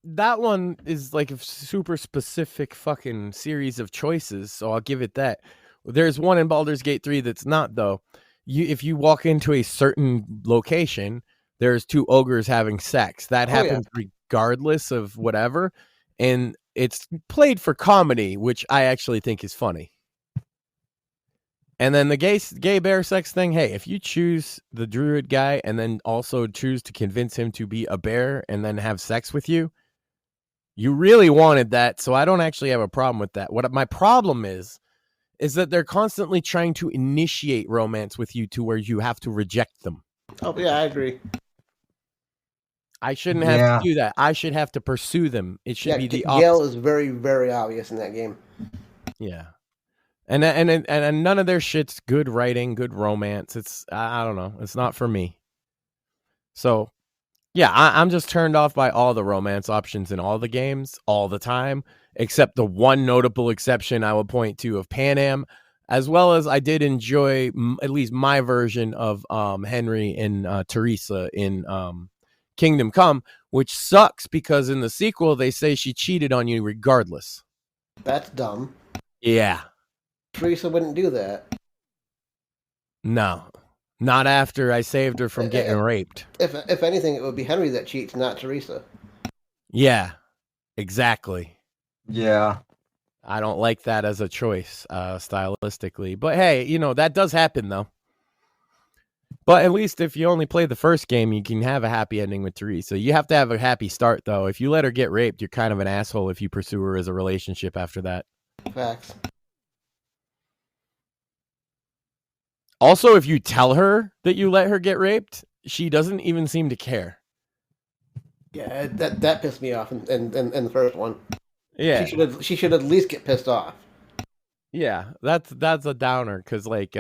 S4: that one is like a super specific fucking series of choices, so I'll give it that. There's one in Baldur's Gate 3 that's not, though. If you walk into a certain location, there's two ogres having sex. That happens regardless of whatever, and it's played for comedy, which I actually think is funny. And then the gay bear sex thing, hey, if you choose the druid guy and then also choose to convince him to be a bear and then have sex with you, you really wanted that, so I don't actually have a problem with that. What my problem is that they're constantly trying to initiate romance with you to where you have to reject them.
S5: Oh, yeah, I agree.
S4: I shouldn't have to do that. I should have to pursue them. It should be the opposite.
S5: Gale is very, very obvious in that game.
S4: Yeah. And none of their shit's good writing, good romance. It's, I don't know. It's not for me. So, yeah, I'm just turned off by all the romance options in all the games all the time, except the one notable exception I will point to of Pan Am, as well as I did enjoy at least my version of Henry and Teresa in Kingdom Come, which sucks because in the sequel they say she cheated on you regardless.
S5: That's dumb.
S4: Yeah.
S5: Teresa wouldn't do that.
S4: No. Not after I saved her from getting raped.
S5: If anything, it would be Henry that cheats, not Teresa.
S4: Yeah. Exactly.
S3: Yeah.
S4: I don't like that as a choice, stylistically. But hey, that does happen though. But at least if you only play the first game, you can have a happy ending with Teresa. You have to have a happy start, though. If you let her get raped, you're kind of an asshole if you pursue her as a relationship after that.
S5: Facts.
S4: Also, if you tell her that you let her get raped, she doesn't even seem to care.
S5: Yeah, that pissed me off in the first one.
S4: Yeah.
S5: She should at least get pissed off.
S4: Yeah, that's a downer, because like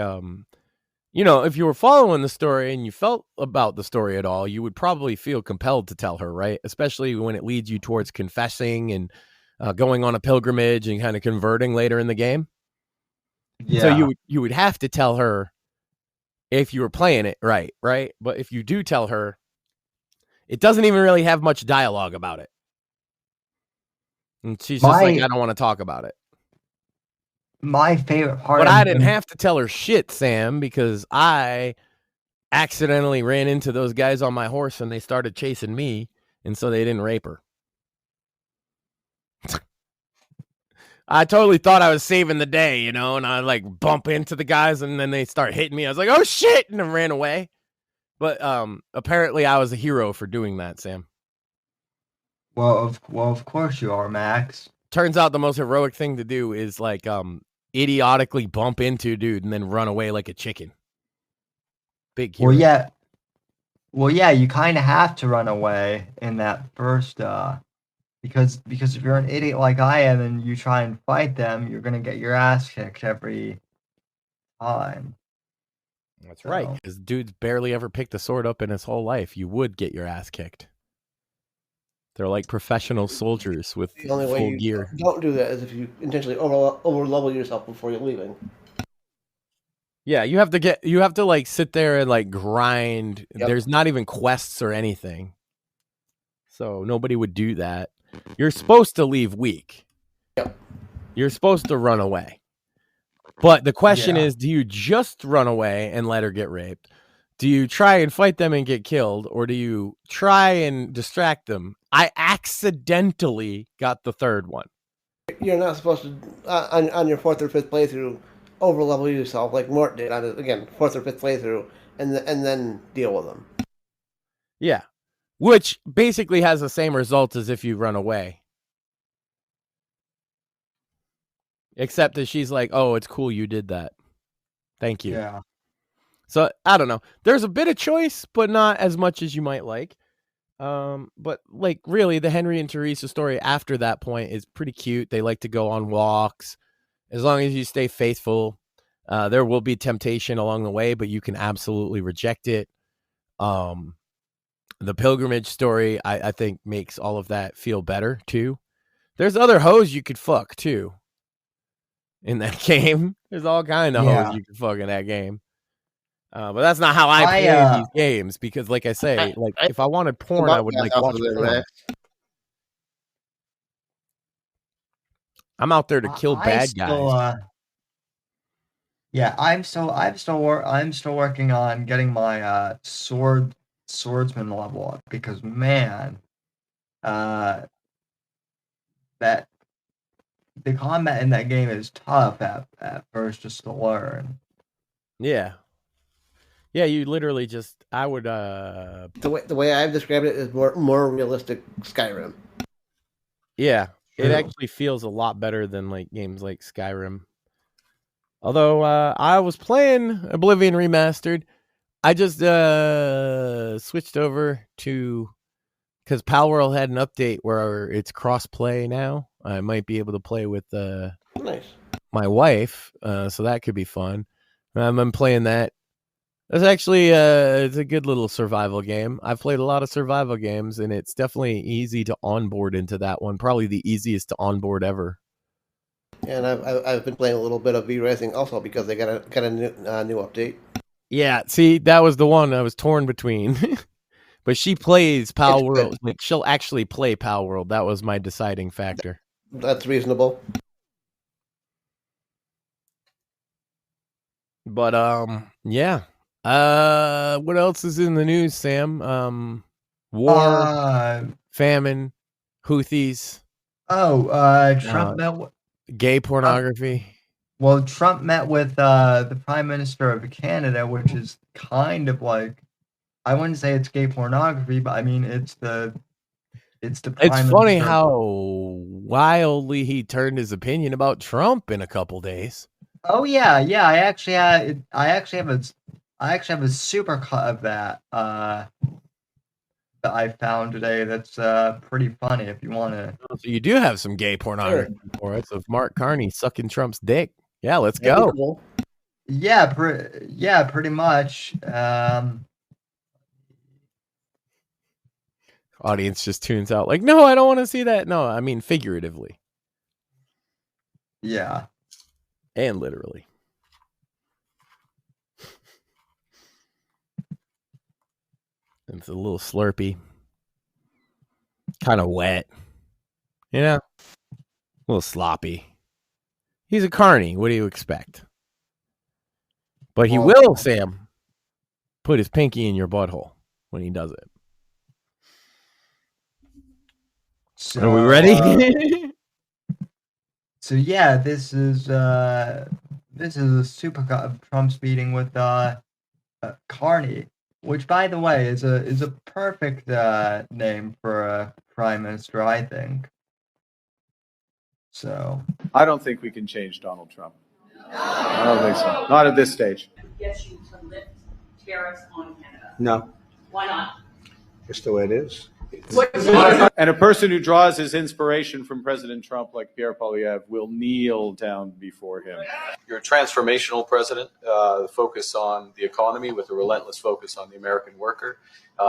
S4: if you were following the story and you felt about the story at all, you would probably feel compelled to tell her, right? Especially when it leads you towards confessing and going on a pilgrimage and kind of converting later in the game.
S3: Yeah.
S4: So you would have to tell her if you were playing it right? But if you do tell her, it doesn't even really have much dialogue about it. And she's just like, I don't want to talk about it.
S3: My favorite part.
S4: But I didn't have to tell her shit, Sam, because I accidentally ran into those guys on my horse and they started chasing me, and so they didn't rape her. I totally thought I was saving the day, and I like bump into the guys and then they start hitting me. I was like, oh shit, and I ran away. But apparently I was a hero for doing that, Sam.
S3: Well, of course you are, Max.
S4: Turns out the most heroic thing to do is like idiotically bump into a dude and then run away like a chicken. Big hero.
S3: Well, yeah, you kind of have to run away in that first because if you're an idiot like I am and you try and fight them, you're gonna get your ass kicked every time.
S4: That's right, because dude's barely ever picked a sword up in his whole life. You would get your ass kicked. They're like professional soldiers with
S5: the only way
S4: full
S5: you
S4: gear.
S5: Don't do that is if you intentionally over level yourself before you're leaving.
S4: Yeah, you have to like sit there and like grind.
S5: Yep.
S4: There's not even quests or anything. So nobody would do that. You're supposed to leave weak.
S5: Yep.
S4: You're supposed to run away. But the question is, do you just run away and let her get raped? Do you try and fight them and get killed? Or do you try and distract them? I accidentally got the third one.
S5: You're not supposed to, on your 4th or 5th playthrough, over-level yourself like Mort did on his, again, 4th or 5th playthrough, and then deal with them.
S4: Yeah. Which basically has the same result as if you run away. Except that she's like, oh, it's cool you did that. Thank you.
S3: Yeah.
S4: So, I don't know. There's a bit of choice, but not as much as you might like. But, like, really, the Henry and Teresa story after that point is pretty cute. They like to go on walks. As long as you stay faithful, there will be temptation along the way, but you can absolutely reject it. The pilgrimage story, I think, makes all of that feel better, too. There's other hoes you could fuck, too. In that game, there's all kind of hoes you can fuck in that game, but that's not how I play these games. Because, like I say, if I wanted porn, I would like watch porn. I'm out there to kill bad guys.
S3: I'm still working on getting my swordsman level up because man, that the combat in that game is tough at first just to learn.
S4: Yeah, you literally just I would
S5: the way I've described it is more realistic Skyrim.
S4: Yeah, it actually feels a lot better than like games like Skyrim. Although I was playing Oblivion Remastered, I just switched over to because Palworld had an update where it's cross-play now. I might be able to play with my wife, so that could be fun. I'm playing that. It's actually it's a good little survival game. I've played a lot of survival games, and it's definitely easy to onboard into that one. Probably the easiest to onboard ever.
S5: And I've been playing a little bit of V-Rising also because they got a new update.
S4: Yeah, see, that was the one I was torn between. But she plays Palworld. Like, she'll actually play Palworld. That was my deciding factor.
S5: That's reasonable.
S4: But yeah. What else is in the news, Sam? War, famine, Houthis.
S3: Trump met with
S4: gay pornography.
S3: Well, Trump met with the Prime Minister of Canada, which is kind of like, I wouldn't say it's gay pornography, but I mean it's the It's
S4: funny how wildly he turned his opinion about Trump in a couple days.
S3: Oh yeah. I actually have a super cut of that that I found today. That's pretty funny. If you want to.
S4: So you do have some gay pornography for us of Mark Carney sucking Trump's dick. Yeah, let's go.
S5: Cool.
S3: Yeah, pretty much.
S4: Audience just tunes out like, no, I don't want to see that. No, I mean figuratively.
S3: Yeah.
S4: And literally. It's a little slurpy. Kind of wet. You know? A little sloppy. He's a carny. What do you expect? But he will, Sam, put his pinky in your butthole when he does it.
S3: So,
S4: are we ready?
S3: So yeah, this is a super Trump's meeting with Carney, which, by the way, is a perfect name for a prime minister, I think. So
S9: I don't think we can change Donald Trump. I don't think so. Not at this stage.
S10: Get you to lift tariffs on Canada.
S11: No.
S10: Why not?
S11: Just the way it is.
S9: And a person who draws his inspiration from President Trump, like Pierre Poilievre, will kneel down before him.
S12: You're a transformational president, focus on the economy with a relentless focus on the American worker,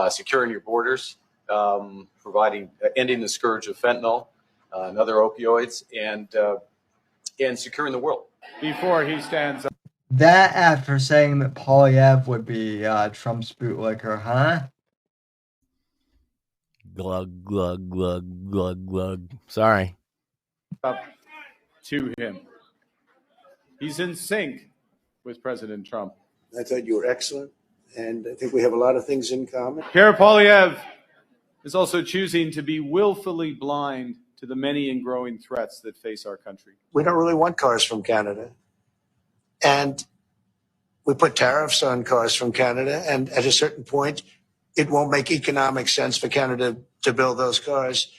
S12: securing your borders, ending the scourge of fentanyl and other opioids, and securing the world.
S9: Before he stands up.
S3: that after saying that Poilievre would be Trump's bootlicker, huh?
S4: Glug, glug, glug, glug, glug. Sorry.
S9: Up to him. He's in sync with President Trump.
S11: I thought you were excellent, and I think we have a lot of things in common.
S9: Pierre Poilievre is also choosing to be willfully blind to the many and growing threats that face our country.
S11: We don't really want cars from Canada, and we put tariffs on cars from Canada, and at a certain point, it won't make economic sense for Canada to build those cars.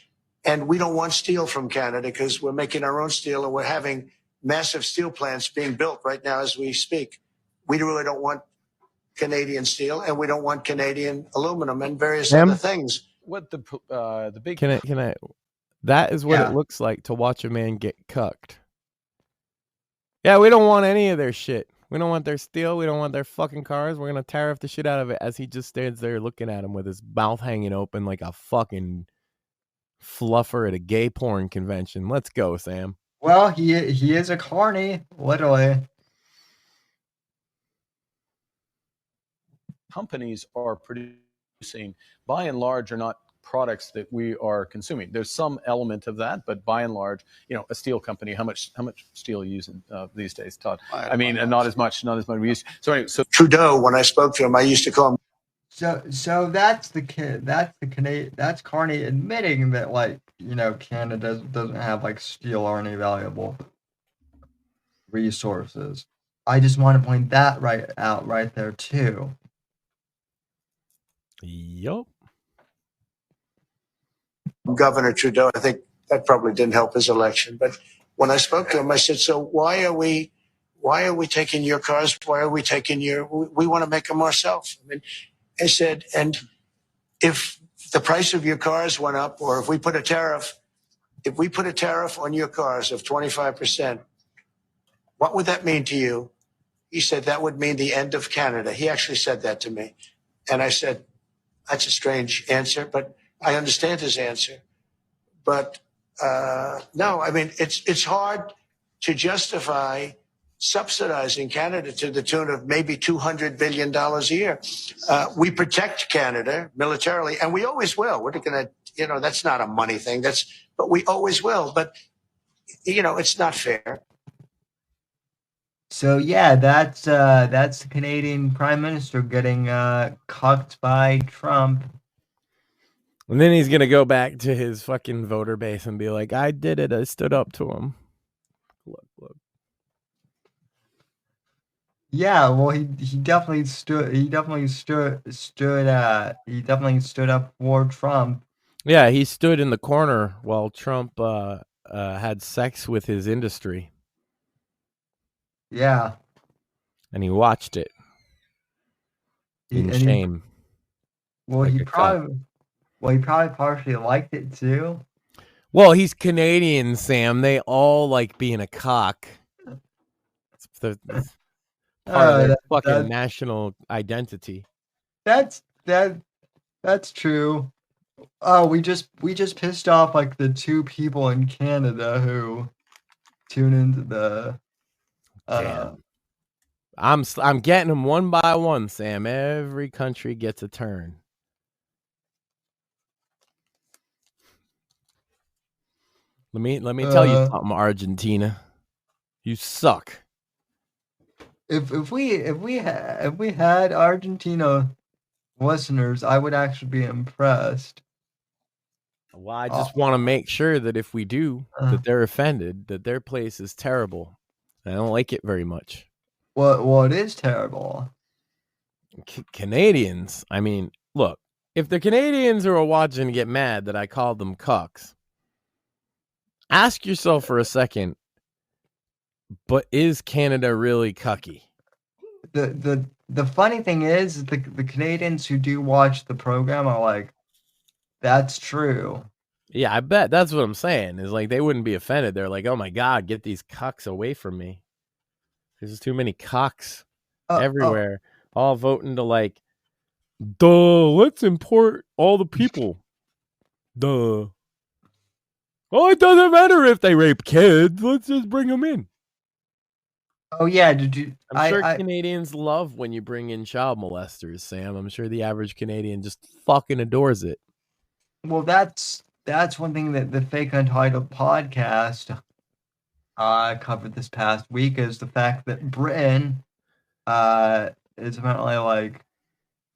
S11: And we don't want steel from Canada because we're making our own steel, and we're having massive steel plants being built right now as we speak. We really don't want Canadian steel, and we don't want Canadian aluminum and various other things.
S12: What the big
S4: Can I? That is what it looks like to watch a man get cucked. Yeah, we don't want any of their shit. We don't want their steel. We don't want their fucking cars. We're going to tariff the shit out of it as he just stands there looking at him with his mouth hanging open like a fucking fluffer at a gay porn convention. Let's go, Sam.
S3: Well, he is a carny, literally.
S12: companies are producing, by and large, are not products that we are consuming. There's some element of that, but by and large, a steel company, how much steel are you using these days, Todd? I mean, not as much we used to. So anyway,
S11: Trudeau, when I spoke to him, I used to call him.
S3: So that's that's Carney admitting that Canada doesn't have steel or any valuable resources. I just want to point that right there too.
S4: Yup.
S11: Governor Trudeau, I think that probably didn't help his election. But when I spoke to him, I said, "So why are we taking your cars? Why are we taking we want to make them ourselves." I mean, I said, and if the price of your cars went up, or if we put a tariff on your cars of 25%, what would that mean to you? He said, that would mean the end of Canada. He actually said that to me. And I said, that's a strange answer, but I understand his answer. But no, I mean, it's hard to justify subsidizing Canada to the tune of maybe $200 billion a year. We protect Canada militarily, and we always will. We're going to, that's not a money thing. But we always will. But, it's not fair.
S3: So yeah, that's the Canadian Prime Minister getting cucked by Trump.
S4: And then he's gonna go back to his fucking voter base and be like, "I did it. I stood up to him." Look.
S3: Yeah, well, he definitely stood up for Trump.
S4: Yeah, he stood in the corner while Trump had sex with his industry.
S3: Yeah,
S4: and he watched it in shame.
S3: He probably partially liked it too.
S4: Well, he's Canadian, Sam. They all like being a cock. It's part of their fucking national identity.
S3: That's true. Oh, we just pissed off the two people in Canada who tune into the.
S4: Damn. I'm getting them one by one, Sam. Every country gets a turn. Let me tell you something, Argentina. You suck.
S3: If we had Argentina listeners, I would actually be impressed.
S4: Well, I just want to make sure that if we do, that they're offended, that their place is terrible. I don't like it very much.
S3: Well, it is terrible.
S4: Canadians, I mean, look, if the Canadians are watching get mad that I called them cucks, ask yourself for a second, but is Canada really cucky?
S3: The funny thing is, the Canadians who do watch the program are like, that's true.
S4: Yeah, I bet that's what I'm saying. Is like they wouldn't be offended. They're like, oh my God, get these cucks away from me. There's too many cucks everywhere, all voting to like, duh, let's import all the people. Duh. Oh, it doesn't matter if they rape kids. Let's just bring them in.
S3: Oh yeah, did you?
S4: I'm sure Canadians love when you bring in child molesters, Sam. I'm sure the average Canadian just fucking adores it.
S3: Well, that's one thing that the Fake Untitled podcast covered this past week is the fact that Britain is apparently like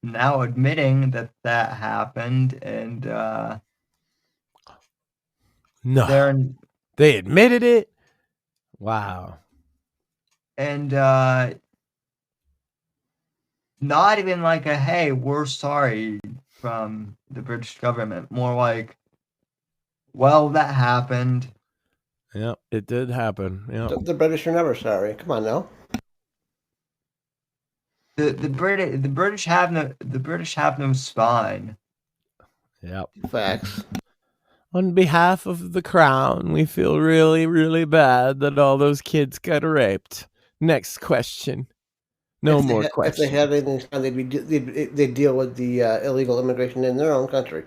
S3: now admitting that happened, and
S4: no, they admitted it. Wow.
S3: And not even like a hey, we're sorry from the British government. More like, well, that happened.
S4: Yep, it did happen. Yep.
S5: The British are never sorry. Come on now.
S3: The British have no spine.
S4: Yep.
S5: Facts.
S4: On behalf of the Crown, we feel really, really bad that all those kids got raped. Next question. No more questions.
S5: If they had anything, they'd deal with the illegal immigration in their own country.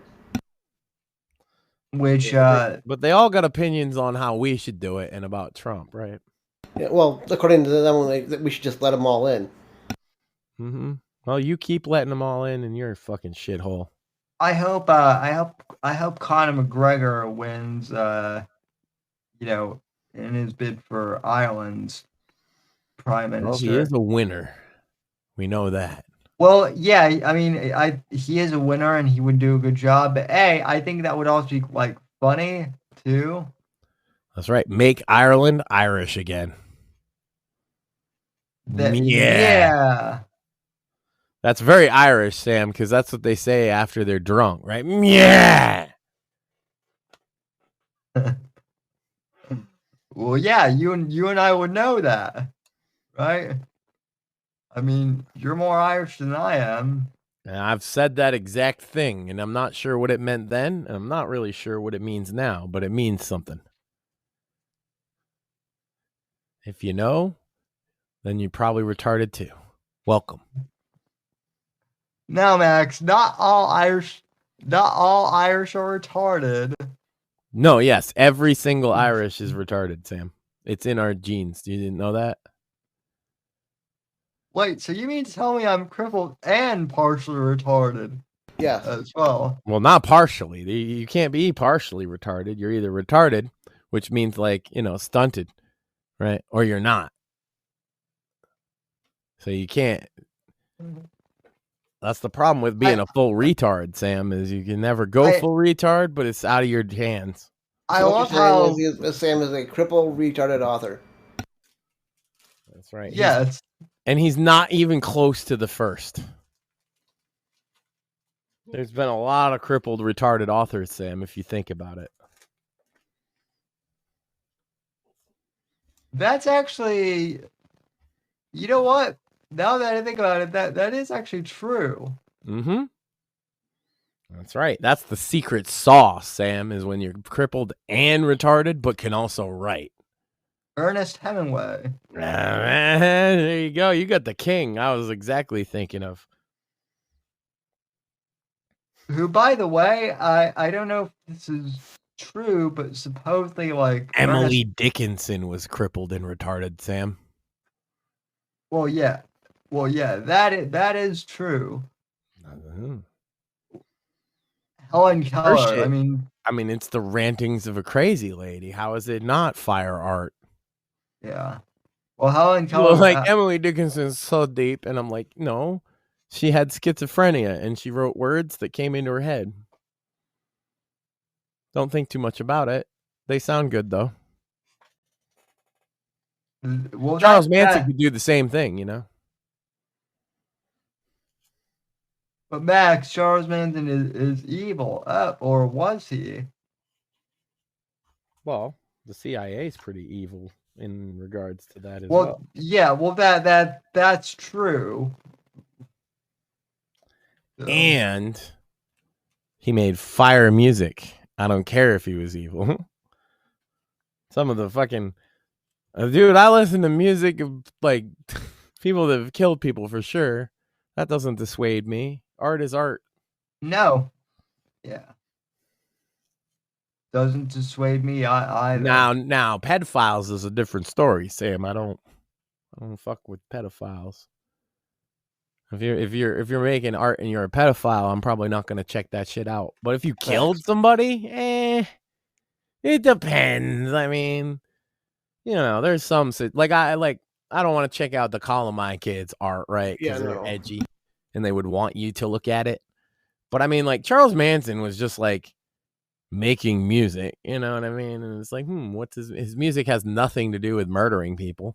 S3: Which,
S4: but they all got opinions on how we should do it and about Trump, right?
S5: Yeah, well, according to them, we should just let them all in.
S4: Mm-hmm. Well, you keep letting them all in you're a fucking shithole.
S3: I hope Conor McGregor wins, in his bid for Ireland's prime minister.
S4: Well, he is a winner. We know that.
S3: Well, yeah, I mean, he is a winner and he would do a good job. But I think that would also be like funny too.
S4: That's right. Make Ireland Irish again.
S3: Yeah.
S4: That's very Irish, Sam, because that's what they say after they're drunk, right? Yeah.
S3: Well, yeah, you and I would know that, right? I mean, you're more Irish than I am.
S4: And I've said that exact thing, and I'm not sure what it meant then, and I'm not really sure what it means now, but it means something. If you know, then you're probably retarded too. Welcome.
S3: No, Max, not all Irish are retarded.
S4: No, yes, every single Irish is retarded, Sam. It's in our genes. You didn't know that?
S3: Wait, so you mean to tell me I'm crippled and partially retarded?
S5: Yeah.
S3: As well.
S4: Well, not partially. You can't be partially retarded. You're either retarded, which means like, stunted, right? Or you're not. So you can't. That's the problem with being a full retard, Sam, is you can never go full retard, but it's out of your hands.
S5: I love how Sam is a crippled, retarded author.
S4: That's right.
S3: Yes.
S4: And he's not even close to the first. There's been a lot of crippled, retarded authors, Sam, if you think about it.
S3: That's actually, you know what? Now that I think about it, that is actually true.
S4: Mm-hmm. That's right. That's the secret sauce, Sam, is when you're crippled and retarded, but can also write.
S3: Ernest Hemingway.
S4: There you go. You got the king I was exactly thinking of.
S3: Who, by the way, I don't know if this is true, but supposedly, like
S4: Emily Dickinson was crippled and retarded, Sam.
S3: Well, yeah, that is true. Helen Keller.
S4: Shit.
S3: I mean,
S4: it's the rantings of a crazy lady. How is it not fire art?
S3: Yeah. Well, Helen Keller.
S4: Well, like Emily Dickinson's so deep, and I'm like, no, she had schizophrenia, and she wrote words that came into her head. Don't think too much about it. They sound good though.
S3: Well,
S4: Charles Manson could do the same thing, you know.
S3: But Max, Charles Manson is evil, or was he?
S4: Well, the CIA is pretty evil in regards to that as
S3: Well,
S4: well.
S3: yeah, well that's true. So.
S4: And he made fire music. I don't care if he was evil. Some of the fucking dude, I listen to music of like people that have killed people for sure. That doesn't dissuade me. Art is art.
S3: No. Yeah. Doesn't dissuade me either.
S4: Now, pedophiles is a different story, Sam. I don't fuck with pedophiles. If you're making art and you're a pedophile, I'm probably not gonna check that shit out. But if you killed somebody, it depends. I mean, you know, there's some like I don't want to check out the Columbine kids' art, right? Because they're edgy and they would want you to look at it. But I mean, like Charles Manson was just like making music, you know what I mean? And it's like, what's his music has nothing to do with murdering people.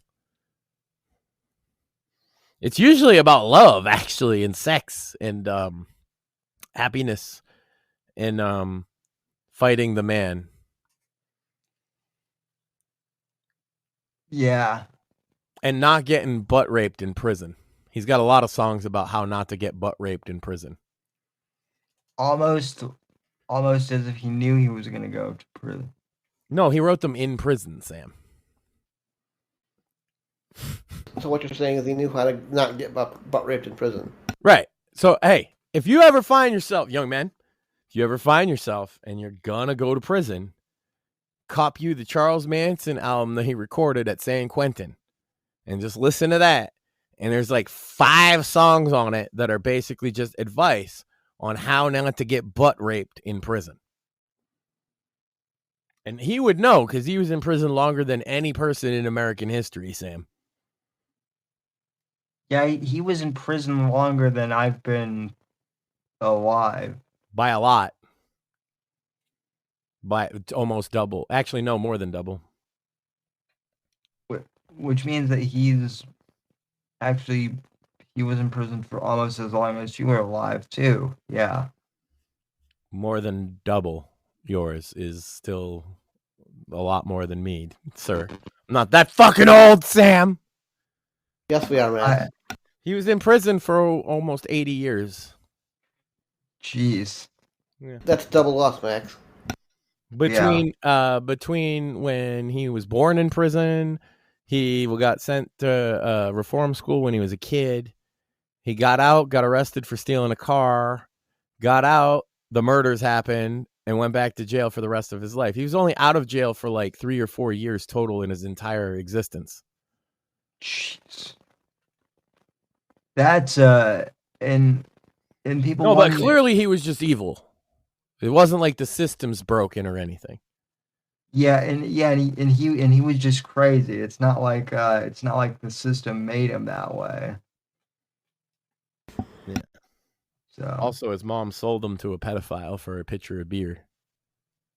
S4: It's usually about love, actually, and sex and happiness and fighting the man.
S3: Yeah.
S4: And not getting butt raped in prison. He's got a lot of songs about how not to get butt raped in prison.
S3: Almost as if he knew he was going to go to prison.
S4: No, he wrote them in prison, Sam.
S5: So what you're saying is he knew how to not get butt raped in prison.
S4: Right. So, hey, if you ever find yourself, young man, if you ever find yourself and you're gonna go to prison, cop you the Charles Manson album that he recorded at San Quentin and just listen to that. And there's like 5 songs on it that are basically just advice on how not to get butt raped in prison. And he would know because he was in prison longer than any person in American history, Sam.
S3: Yeah, he was in prison longer than I've been alive.
S4: By a lot. By almost double. Actually, no, more than double.
S3: Which means that he was in prison for almost as long as you were alive, too. Yeah.
S4: More than double yours is still a lot more than me, sir. I'm not that fucking old, Sam.
S5: Yes, we are, man.
S4: He was in prison for almost 80 years.
S3: Jeez.
S4: Yeah.
S5: That's double us, Max.
S4: Between when he was born in prison, he got sent to reform school when he was a kid. He got out, got arrested for stealing a car, got out, the murders happened, and went back to jail for the rest of his life. He was only out of jail for like 3 or 4 years total in his entire existence.
S3: Jeez. That's and people.
S4: No, but clearly he was just evil. It wasn't like the system's broken or anything.
S3: Yeah, and he was just crazy. It's not like the system made him that way.
S4: Yeah.
S3: So
S4: also, his mom sold him to a pedophile for a pitcher of beer.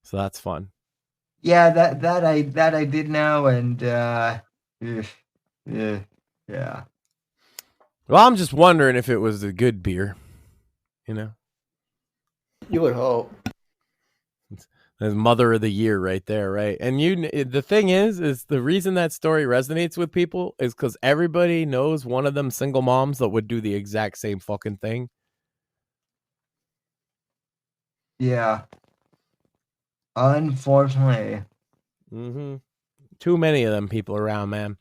S4: So that's fun.
S3: Yeah, that I did know, and yeah.
S4: Well, I'm just wondering if it was a good beer. You know?
S5: You would hope.
S4: That's Mother of the Year right there, right? And the thing is the reason that story resonates with people is because everybody knows one of them single moms that would do the exact same fucking thing.
S3: Yeah. Unfortunately.
S4: Mm-hmm. Too many of them people around, man.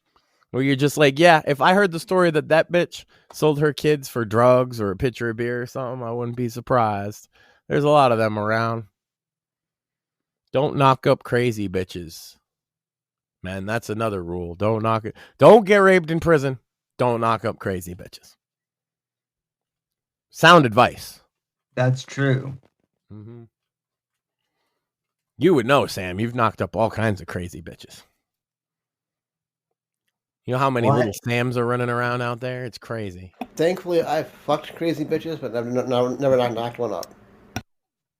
S4: Where you're just like, yeah, if I heard the story that bitch sold her kids for drugs or a pitcher of beer or something, I wouldn't be surprised. There's a lot of them around. Don't knock up crazy bitches. Man, that's another rule. Don't get raped in prison. Don't knock up crazy bitches. Sound advice.
S3: That's true.
S4: Mm-hmm. You would know, Sam. You've knocked up all kinds of crazy bitches. You know how many little Sams are running around out there? It's crazy.
S5: Thankfully, I've fucked crazy bitches, but never knocked one up.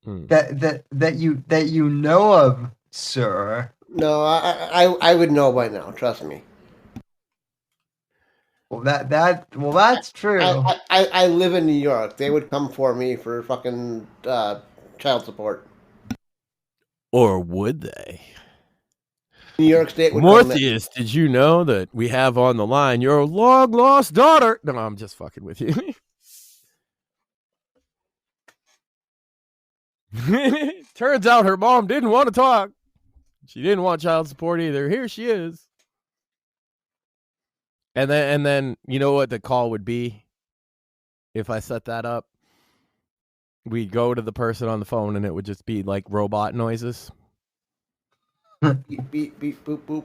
S3: That you know of, sir.
S5: No, I would know by now. Trust me.
S3: Well, that's true.
S5: I live in New York. They would come for me for fucking child support.
S4: Or would they?
S5: New York State would
S4: Mortheous, did you know that we have on the line your long-lost daughter? No, I'm just fucking with you. Turns out her mom didn't want to talk. She didn't want child support either. Here she is. And then you know what the call would be if I set that up? We'd go to the person on the phone and it would just be like robot noises.
S5: Beep, beep, beep, boop,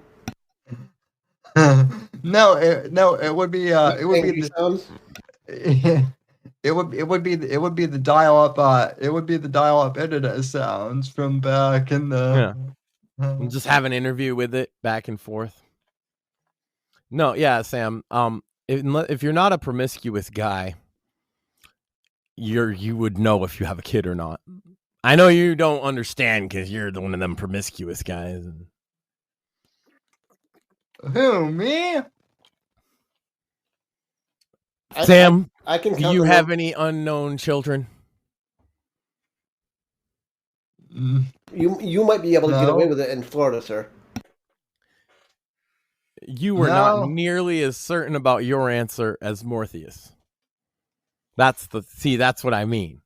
S5: boop.
S3: No, it would be the
S5: sounds.
S3: It would be the dial up internet sounds from back in the
S4: And just have an interview with it back and forth. No, yeah, Sam. If you're not a promiscuous guy, you would know if you have a kid or not. I know you don't understand because you're one of them promiscuous guys.
S3: Who, me?
S4: Sam,
S5: I can.
S4: Do you have any unknown children?
S5: You might be able to get away with it in Florida, sir.
S4: You were not nearly as certain about your answer as Mortheous. That's what I mean.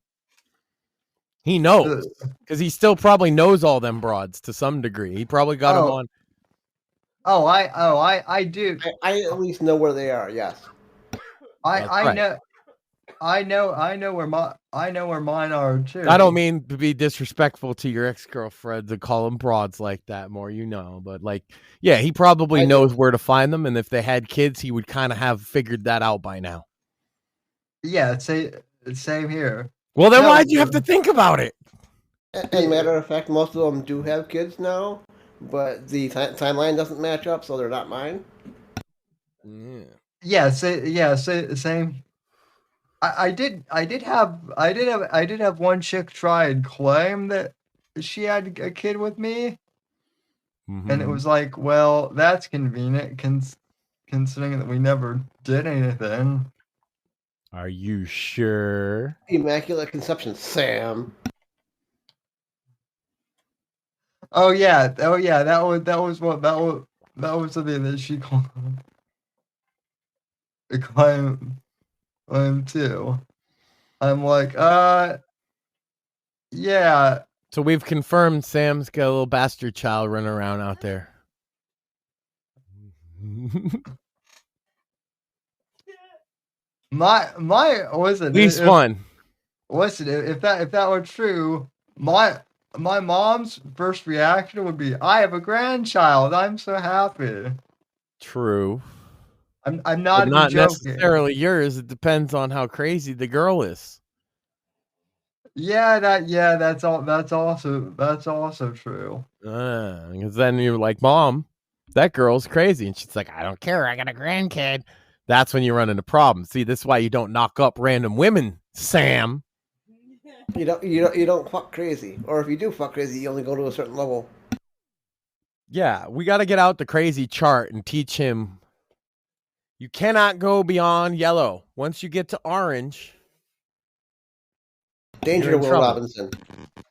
S4: He knows because he still probably knows all them broads to some degree. He probably got them on.
S3: I do.
S5: I at least know where they are. Yes.
S3: I know where mine are too.
S4: I don't mean to be disrespectful to your ex-girlfriend to call them broads like that more, but yeah, he probably knows where to find them, and if they had kids, he would kind of have figured that out by now.
S3: Yeah, same here.
S4: Well, then why'd you have to think about it?
S5: As a matter of fact, most of them do have kids now, but the timeline doesn't match up, so they're not mine.
S3: Yeah, same. I did have one chick try and claim that she had a kid with me, and it was like, well, that's convenient considering that we never did anything.
S4: Are you sure?
S5: Immaculate Conception, Sam.
S3: Oh yeah, that was something that she claimed too. I'm like, yeah.
S4: So we've confirmed Sam's got a little bastard child running around out there.
S3: My listen.
S4: At least one.
S3: Listen, if that were true, my mom's first reaction would be, "I have a grandchild. I'm so happy."
S4: True.
S3: I'm not
S4: not
S3: joking.
S4: Necessarily yours. It depends on how crazy the girl is.
S3: That's also true.
S4: Because then you're like, Mom, that girl's crazy, and she's like, I don't care. I got a grandkid. That's when you run into problems. See, this is why you don't knock up random women, Sam.
S5: You don't fuck crazy, or if you do fuck crazy, you only go to a certain level.
S4: Yeah, we got to get out the crazy chart and teach him. You cannot go beyond yellow. Once you get to orange,
S5: danger, Will Robinson.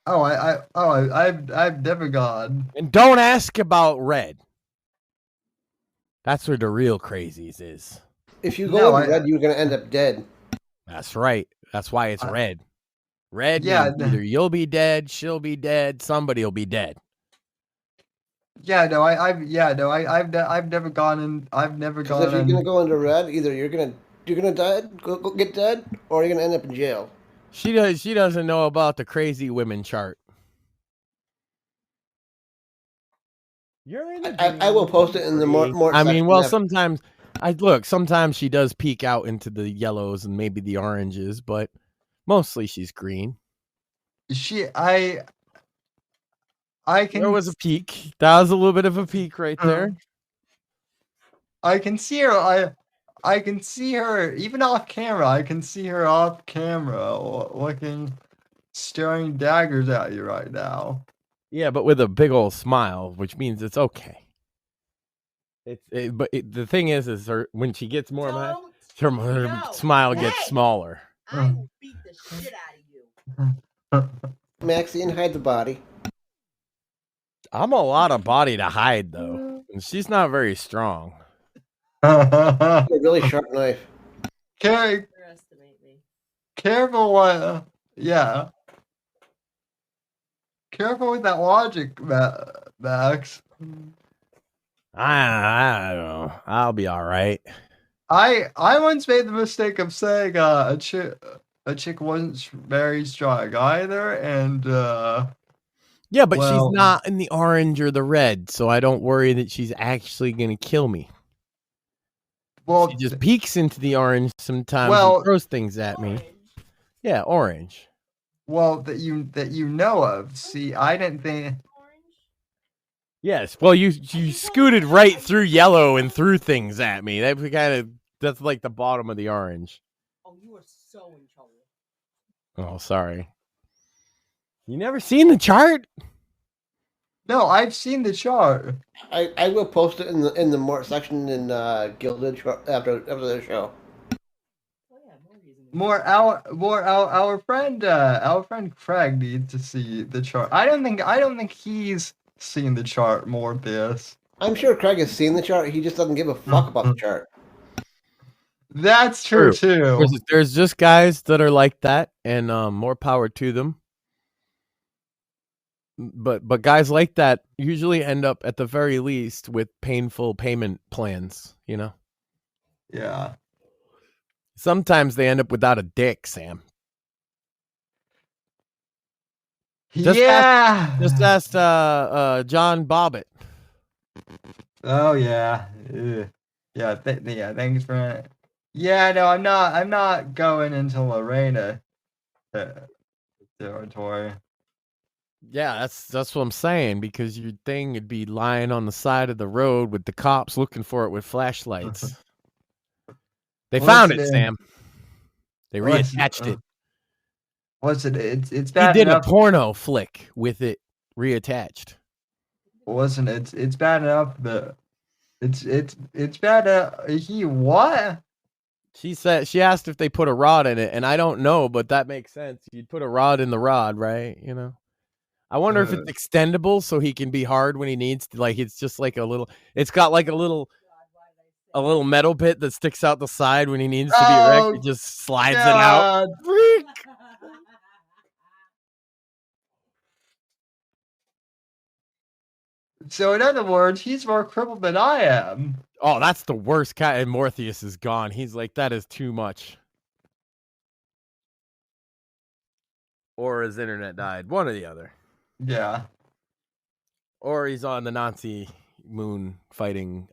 S3: I've never gone.
S4: And don't ask about red. That's where the real crazies is.
S5: If you go into red, you're gonna end up dead.
S4: That's right. That's why it's red. Red means either you'll be dead, she'll be dead, somebody will be dead.
S3: I've never gone in. I've never gone.
S5: If you're gonna go into red, either you're gonna die, go get dead, or you're gonna end up in jail.
S4: She doesn't know about the crazy women chart. You're in
S5: I will post it in the more.
S4: I mean, well,
S5: section
S4: sometimes she does peek out into the yellows and maybe the oranges, but mostly she's green.
S3: I can.
S4: There was a peak. That was a little bit of a peak right there.
S3: I can see her. I can see her even off camera. I can see her off camera looking, staring daggers at you right now.
S4: Yeah, but with a big old smile, which means it's okay. The thing is when she gets more mad, her smile gets smaller.
S2: I will beat the shit out of you.
S5: Maxine, hide the body.
S4: I'm a lot of body to hide, though. And she's not very strong.
S5: A really sharp knife.
S3: Careful, yeah. Careful with that logic, Max.
S4: I don't know. I'll be all right.
S3: I once made the mistake of saying a chick wasn't very strong either, and
S4: yeah, but she's not in the orange or the red, so I don't worry that she's actually gonna kill me. Well, she just peeks into the orange sometimes and throws things at me. Yeah, orange.
S3: Well, that you know of. See, I didn't think.
S4: Yes, well, you scooted right through yellow and threw things at me. That's like the bottom of the orange.
S2: Oh, you are so in trouble.
S4: Oh, sorry. You never seen the chart?
S3: No, I've seen the chart.
S5: I will post it in the more section in Gilded after the show.
S3: Our friend Craig needs to see the chart. I don't think he's seen the chart, Mortheous.
S5: I'm sure Craig has seen the chart. He just doesn't give a fuck about the chart.
S3: That's true too.
S4: There's just guys that are like that, and more power to them. But guys like that usually end up at the very least with painful payment plans, you know?
S3: Yeah.
S4: Sometimes they end up without a dick, Sam. Just asked John Bobbitt.
S3: Oh yeah. Yeah, thanks for Yeah, no, I'm not going into Lorena territory.
S4: Yeah, that's what I'm saying, because your thing would be lying on the side of the road with the cops looking for it with flashlights. They found it, Sam. They reattached it.
S3: What's it? It's bad.
S4: He did a porno flick with it reattached.
S3: Listen, it's bad enough that it's bad. He what?
S4: She asked if they put a rod in it, and I don't know, but that makes sense. You'd put a rod in the rod, right? You know. I wonder if it's extendable so he can be hard when he needs to. Like, it's just like a little. It's got like a little metal bit that sticks out the side when he needs to be erect. He just slides it out. Freak.
S3: So in other words, he's more crippled than I am.
S4: Oh, that's the worst cat. And Mortheous is gone. He's like, that is too much. Or his internet died. One or the other.
S3: Yeah.
S4: Or he's on the Nazi moon fighting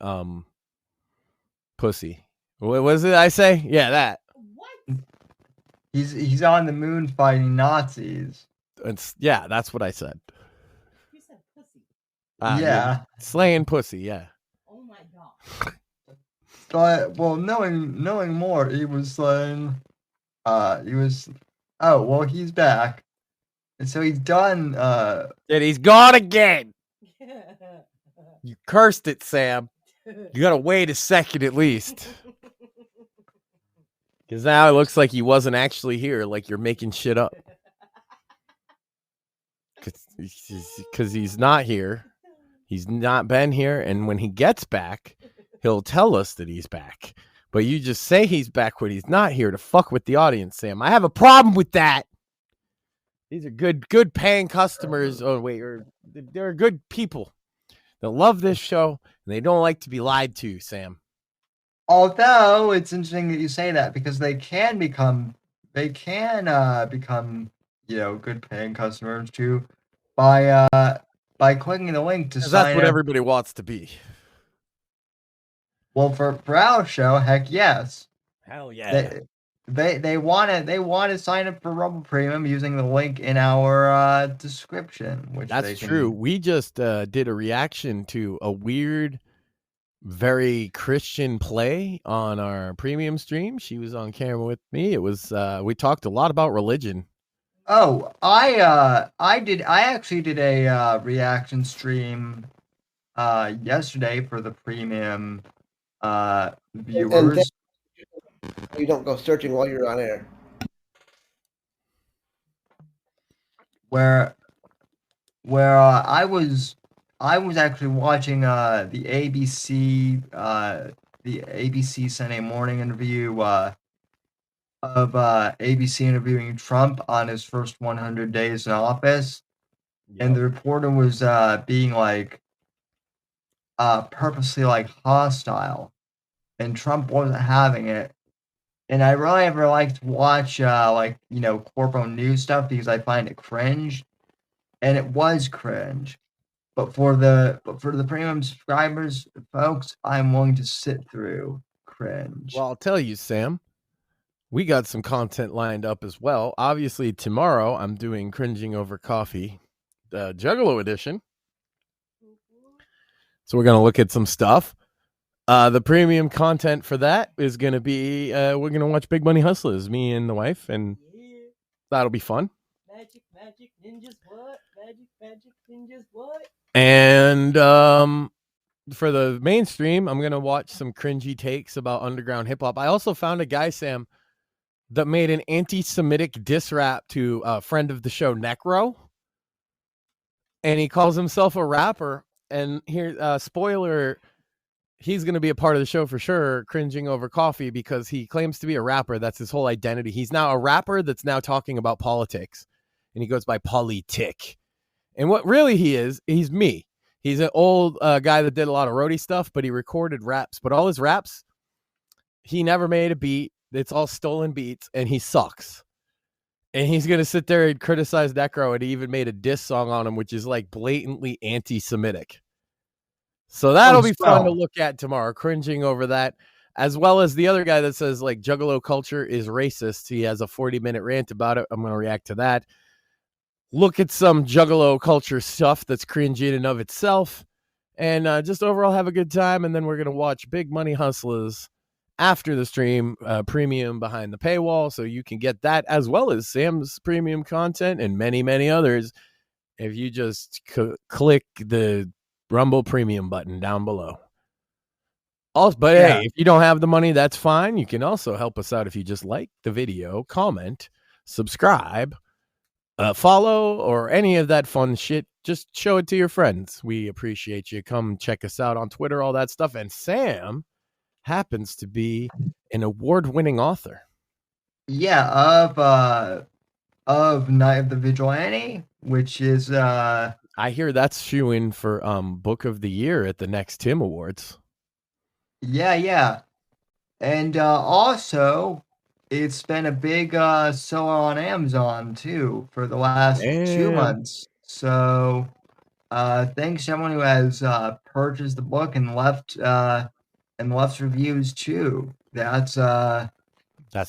S4: pussy. What was it I say? Yeah, that.
S2: What?
S3: He's on the moon fighting Nazis.
S4: Yeah, that's what I said.
S2: You said pussy.
S3: Yeah.
S4: Slaying pussy, yeah.
S2: Oh my god.
S3: But well, knowing more, he was saying he's back. And so he's done
S4: And he's gone again. You cursed it, Sam. You gotta wait a second at least. Because now it looks like he wasn't actually here, like you're making shit up. Because he's not here. He's not been here, and when he gets back, he'll tell us that he's back. But you just say he's back when he's not here to fuck with the audience, Sam. I have a problem with that. These are good paying customers. Oh, wait, they're good people. They love this show, and they don't like to be lied to, Sam.
S3: Although it's interesting that you say that, because they can become, good paying customers too by by clicking the link to sign
S4: that's what
S3: up.
S4: everybody wants to be.
S3: Well, for our show, heck yes.
S4: Hell yeah.
S3: They want to sign up for Rumble Premium using the link in our description. Which
S4: That's true. We just did a reaction to a weird, very Christian play on our premium stream. She was on camera with me. It was we talked a lot about religion.
S3: Oh, I actually did a reaction stream yesterday for the premium viewers.
S5: You don't go searching while you're on air.
S3: Where I was actually watching the ABC Sunday morning interview of ABC interviewing Trump on his first 100 days in office, and the reporter was being like purposely like hostile, and Trump wasn't having it. And I really never like to watch corpo news stuff because I find it cringe, and it was cringe. But for the premium subscribers, folks, I'm willing to sit through cringe.
S4: Well, I'll tell you, Sam, we got some content lined up as well. Obviously, tomorrow I'm doing Cringing Over Coffee, the Juggalo edition. So we're going to look at some stuff. The premium content for that is going to be, we're going to watch Big Money Hustlers, me and the wife, and that'll be fun.
S8: Magic ninjas what? Magic ninjas what?
S4: And for the mainstream, I'm going to watch some cringy takes about underground hip hop. I also found a guy, Sam, that made an anti-Semitic diss rap to a friend of the show, Necro. And he calls himself a rapper. And here, spoiler, he's going to be a part of the show for sure, Cringing Over Coffee, because he claims to be a rapper. That's his whole identity. He's now a rapper that's now talking about politics. And he goes by Politic. And what really he is, he's me. He's an old guy that did a lot of roadie stuff, but he recorded raps. But all his raps, he never made a beat. It's all stolen beats, and he sucks. And he's going to sit there and criticize Necro, and he even made a diss song on him, which is like blatantly anti-Semitic. So that'll be fun to look at tomorrow, cringing over that, as well as the other guy that says like Juggalo culture is racist. He has a 40-minute rant about it. I'm going to react to that. Look at some Juggalo culture stuff that's cringy in and of itself, and just overall have a good time. And then we're going to watch Big Money Hustlers after the stream, premium behind the paywall, so you can get that as well as Sam's premium content and many, many others if you just click the Rumble Premium button down below. Also, but hey, if you don't have the money, that's fine. You can also help us out if you just like the video, comment, subscribe, follow, or any of that fun shit. Just show it to your friends. We appreciate you. Come check us out on Twitter, all that stuff. And Sam happens to be an award-winning author.
S3: Yeah, of Night of the Vigilante, which is
S4: I hear that's shoo-in for Book of the Year at the next Tim Awards.
S3: Yeah. And also it's been a big seller on Amazon too for the last 2 months. So thanks to everyone who has purchased the book and left reviews too. That's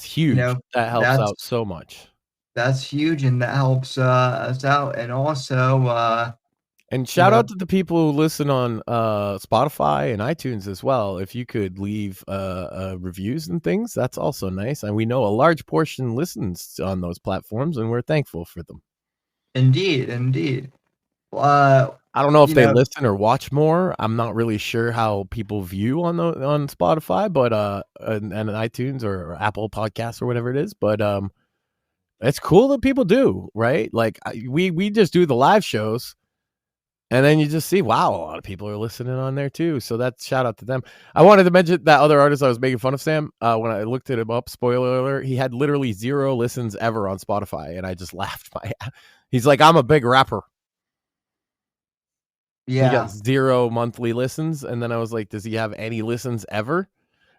S4: huge. That helps out so much.
S3: That's huge, and that helps us out. And also
S4: and shout out to the people who listen on Spotify and iTunes as well. If you could leave reviews and things, that's also nice. And we know a large portion listens on those platforms, and we're thankful for them.
S3: Indeed.
S4: I don't know if they listen or watch more. I'm not really sure how people view on Spotify, but and iTunes or Apple Podcasts or whatever it is. But it's cool that people do, right? Like we just do the live shows, and then you just see, wow, a lot of people are listening on there too. So that's shout out to them. I wanted to mention that other artist I was making fun of, Sam. When I looked at him up, spoiler alert, he had literally 0 listens ever on Spotify, and I just laughed. He's like, I'm a big rapper.
S3: Yeah.
S4: He got 0 monthly listens, and then I was like, does he have any listens ever?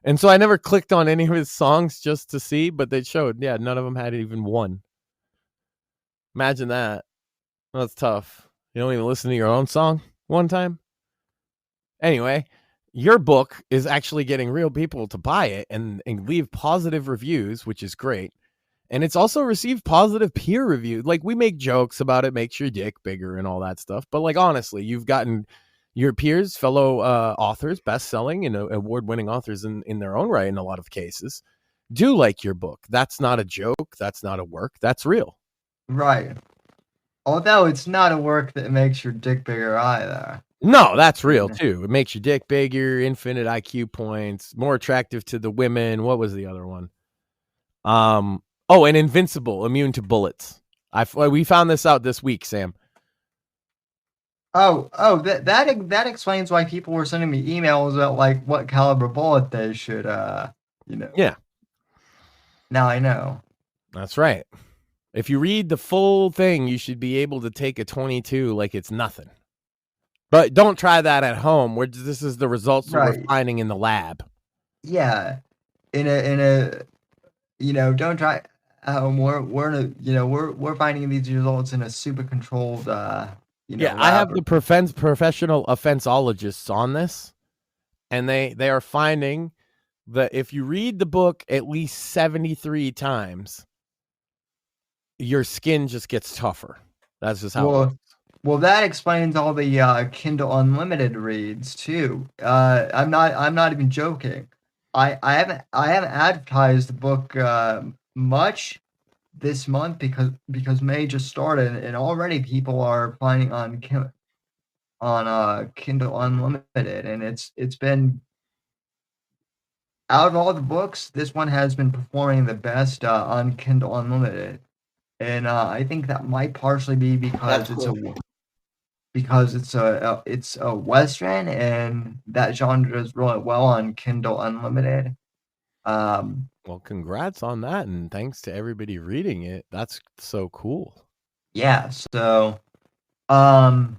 S4: And so I never clicked on any of his songs just to see, but they showed, none of them had even 1. Imagine that. That's tough. You don't even listen to your own song one time? Anyway, your book is actually getting real people to buy it and leave positive reviews, which is great. And it's also received positive peer review. Like, we make jokes about it, makes your dick bigger and all that stuff. But, like, honestly, you've gotten your peers, fellow authors, best-selling and award-winning authors in their own right in a lot of cases, do like your book. That's not a joke. That's not a work. That's real.
S3: Right. Although it's not a work that makes your dick bigger either.
S4: No, that's real, too. It makes your dick bigger, infinite IQ points, more attractive to the women. What was the other one? Oh, and invincible, immune to bullets. We found this out this week, Sam.
S3: That explains why people were sending me emails about like what caliber bullet they should
S4: Yeah.
S3: Now I know.
S4: That's right. If you read the full thing, you should be able to take a 22 like it's nothing. But don't try that at home. This is the results that we're finding in the lab.
S3: Yeah. In a don't try we're finding these results in a super controlled
S4: I have the professional offenseologists on this, and they are finding that if you read the book at least 73 times, your skin just gets tougher. That's just how it works.
S3: Well, that explains all the Kindle Unlimited reads too. I'm not even joking. I haven't advertised the book much this month because May just started, and already people are finding on Kindle Unlimited, and it's been, out of all the books, this one has been performing the best on Kindle Unlimited, and I think that might partially be because it's a Western, and that genre does really well on Kindle Unlimited.
S4: Well, congrats on that, and thanks to everybody reading it. That's so cool.
S3: Yeah, so and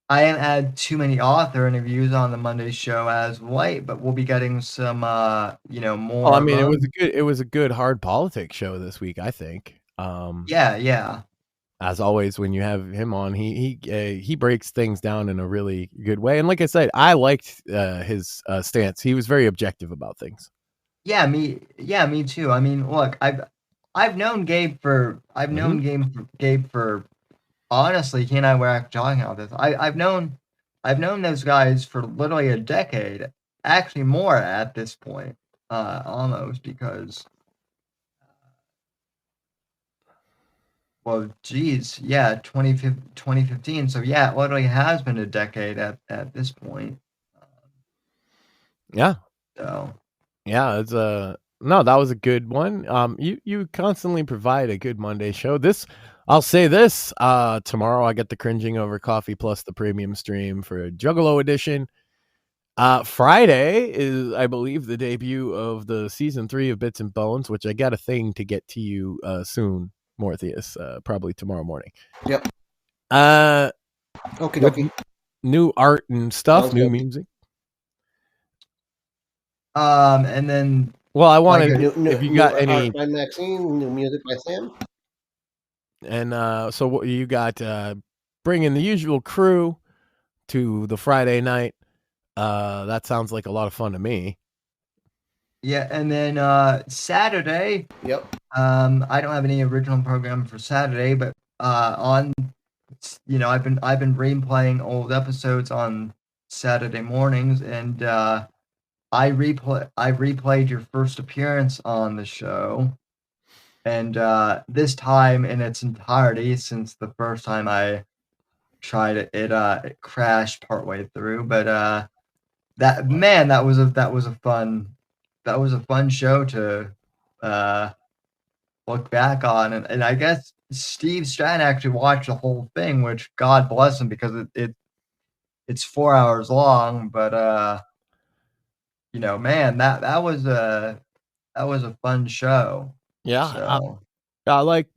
S3: I haven't had too many author interviews on the Monday show as of late, but we'll be getting some more.
S4: Well, I mean, it was a good hard politics show this week, I think.
S3: Yeah.
S4: As always, when you have him on, he breaks things down in a really good way. And like I said, I liked his stance. He was very objective about things.
S3: Yeah, me too. I mean, look, I've known Gabe for honestly, he and I were actually talking about this. I've known those guys for literally a decade, actually more at this point, almost, because. Well, geez, yeah, 2015. So yeah, it literally has been a decade at this point.
S4: Yeah.
S3: So.
S4: Yeah, it's no, that was a good one. You constantly provide a good Monday show. I'll say this. Tomorrow I get the Cringing Over Coffee plus the premium stream for a Juggalo edition. Friday is, I believe, the debut of the season 3 of Bits and Bones, which I got a thing to get to you soon. Mortheous, probably tomorrow morning.
S5: Yep.
S4: Okay. New art and stuff, new music.
S3: And then.
S4: Well, I wanted if you got any.
S5: Art by Maxine, new music by Sam.
S4: And so what you got? Bringing the usual crew to the Friday night. That sounds like a lot of fun to me.
S3: Yeah, and then Saturday.
S5: Yep.
S3: I don't have any original program for Saturday, but I've been replaying old episodes on Saturday mornings, and I replayed your first appearance on the show, and this time in its entirety, since the first time I tried it, it crashed partway through. But that was a fun show to look back on, and I guess Steve Stratton actually watched the whole thing, which God bless him, because it's 4 hours long. But man, that was a fun show.
S4: Yeah,
S3: so.
S4: I like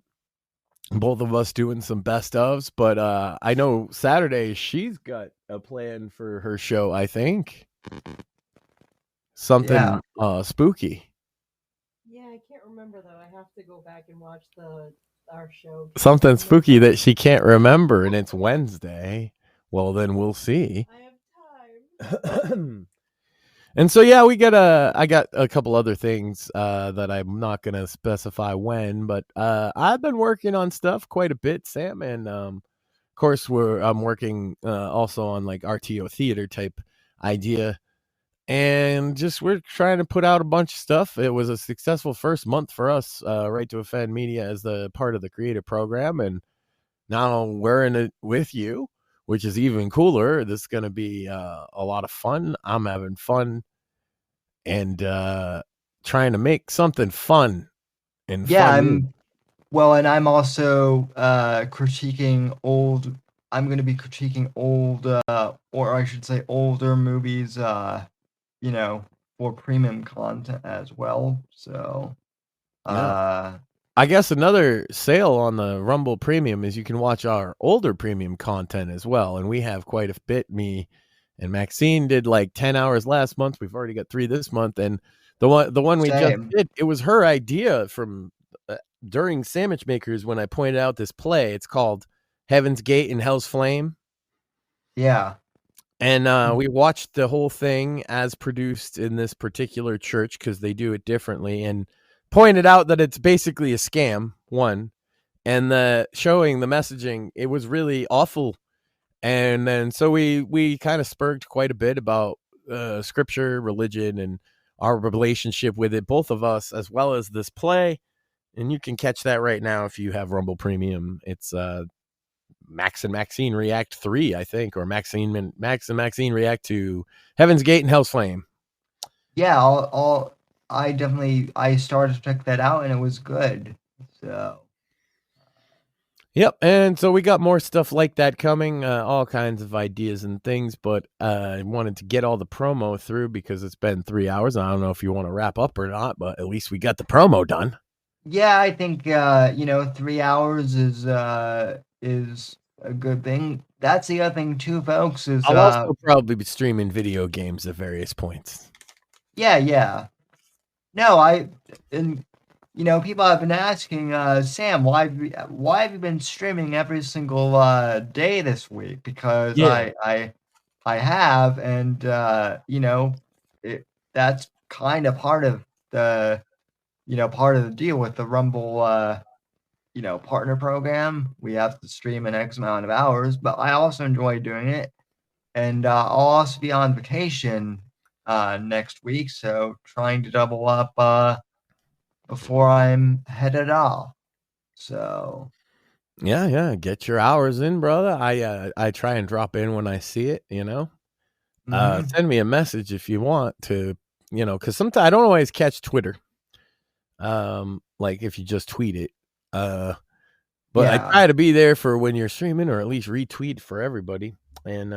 S4: both of us doing some best ofs, but I know Saturday she's got a plan for her show. I think something spooky.
S8: Yeah, I can't remember though. I have to go back and watch the our show.
S4: Something spooky that she can't remember, and it's Wednesday. Well, then we'll see.
S8: I have time.
S4: And so, yeah, I got a couple other things that I'm not going to specify when, but I've been working on stuff quite a bit, Sam. And of course, I'm working also on like RTO theater type idea. And just we're trying to put out a bunch of stuff. It was a successful first month for us, Right to Offend Media, as the part of the creative program. And now we're in it with you, which is even cooler. This is going to be a lot of fun. I'm having fun and trying to make something fun and fun.
S3: And I'm also critiquing old. I'm going to be critiquing old, or I should say, older movies. For premium content as well. So,
S4: I guess another sale on the Rumble Premium is you can watch our older premium content as well. And we have quite a bit. Me and Maxine did like 10 hours last month. We've already got 3 this month. And the one we just did, it was her idea from during Sandwich Makers when I pointed out this play. It's called Heaven's Gate and Hell's Flame.
S3: Yeah.
S4: And we watched the whole thing as produced in this particular church because they do it differently, and pointed out that it's basically a scam, one, and the showing the messaging, it was really awful. And then so we kind of spurred quite a bit about scripture, religion, and our relationship with it, both of us, as well as this play. And you can catch that right now if you have Rumble Premium. It's Max and Maxine React 3, I think, or Max and Maxine React to Heaven's Gate and Hell's Flame.
S3: Yeah, I started to check that out, and it was good. So,
S4: yep, and so we got more stuff like that coming, all kinds of ideas and things, but I wanted to get all the promo through because it's been 3 hours. I don't know if you want to wrap up or not, but at least we got the promo done.
S3: Yeah, I think 3 hours is a good thing. That's the other thing too, folks. Is
S4: I'll also probably be streaming video games at various points.
S3: Yeah. No, people have been asking, Sam, why have you been streaming every single day this week? Because I have, and that's kind of part of the deal with the Rumble partner program. We have to stream an X amount of hours, but I also enjoy doing it. And I'll also be on vacation next week, so trying to double up before I'm headed off. So
S4: yeah, get your hours in, brother. I try and drop in when I see it, Send me a message if you want to, because sometimes I don't always catch Twitter. Like if you just tweet it. But I try to be there for when you're streaming, or at least retweet for everybody. And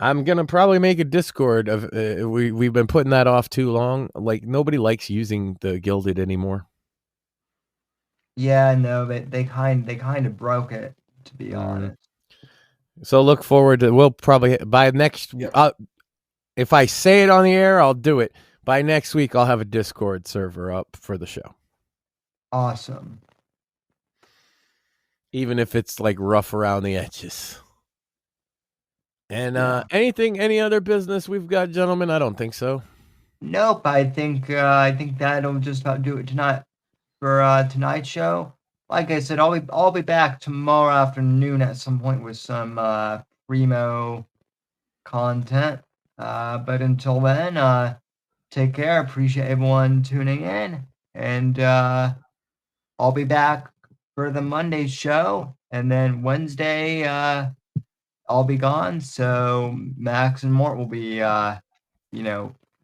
S4: I'm gonna probably make a Discord of we've been putting that off too long. Like nobody likes using the Gilded anymore.
S3: Yeah, no, they kind of broke it, to be honest.
S4: So look forward to. We'll probably by next. If I say it on the air, I'll do it. By next week, I'll have a Discord server up for the show.
S3: Awesome.
S4: Even if it's like rough around the edges. And any other business we've got, gentlemen? I don't think so.
S3: Nope. I think that'll just about do it tonight for tonight's show. Like I said, I'll be back tomorrow afternoon at some point with some primo content. But until then, take care. Appreciate everyone tuning in, and I'll be back for the Monday show, and then Wednesday I'll be gone. So Max and Mort will be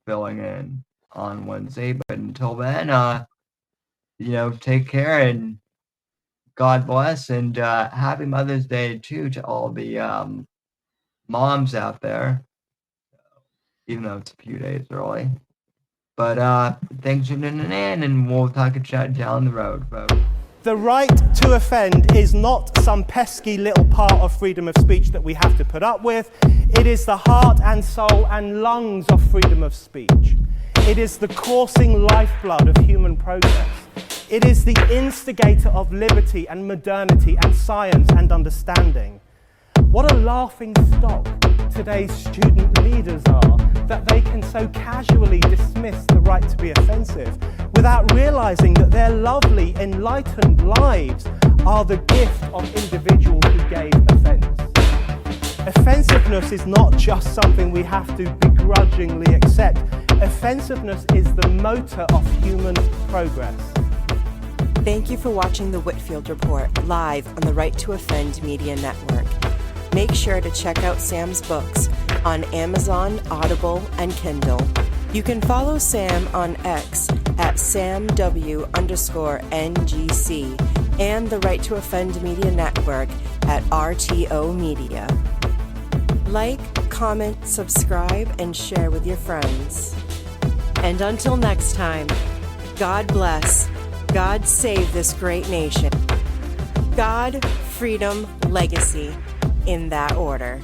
S3: filling in on Wednesday. But until then, take care and God bless, and happy Mother's Day too to all the moms out there. Even though it's a few days early. But thanks for tuning in, and we'll talk a chat down the road, folks.
S1: The right to offend is not some pesky little part of freedom of speech that we have to put up with. It is the heart and soul and lungs of freedom of speech. It is the coursing lifeblood of human progress. It is the instigator of liberty and modernity and science and understanding. What a laughing stock today's student leaders are, that they can so casually dismiss the right to be offensive without realizing that their lovely, enlightened lives are the gift of individuals who gave offense. Offensiveness is not just something we have to begrudgingly accept. Offensiveness is the motor of human progress.
S2: Thank you for watching the Whitfield Report live on the Right to Offend Media Network. Make sure to check out Sam's books on Amazon, Audible, and Kindle. You can follow Sam on X at SamW_NGC and the Right to Offend Media Network at RTO Media. Like, comment, subscribe, and share with your friends. And until next time, God bless, God save this great nation. God, freedom, legacy, in that order.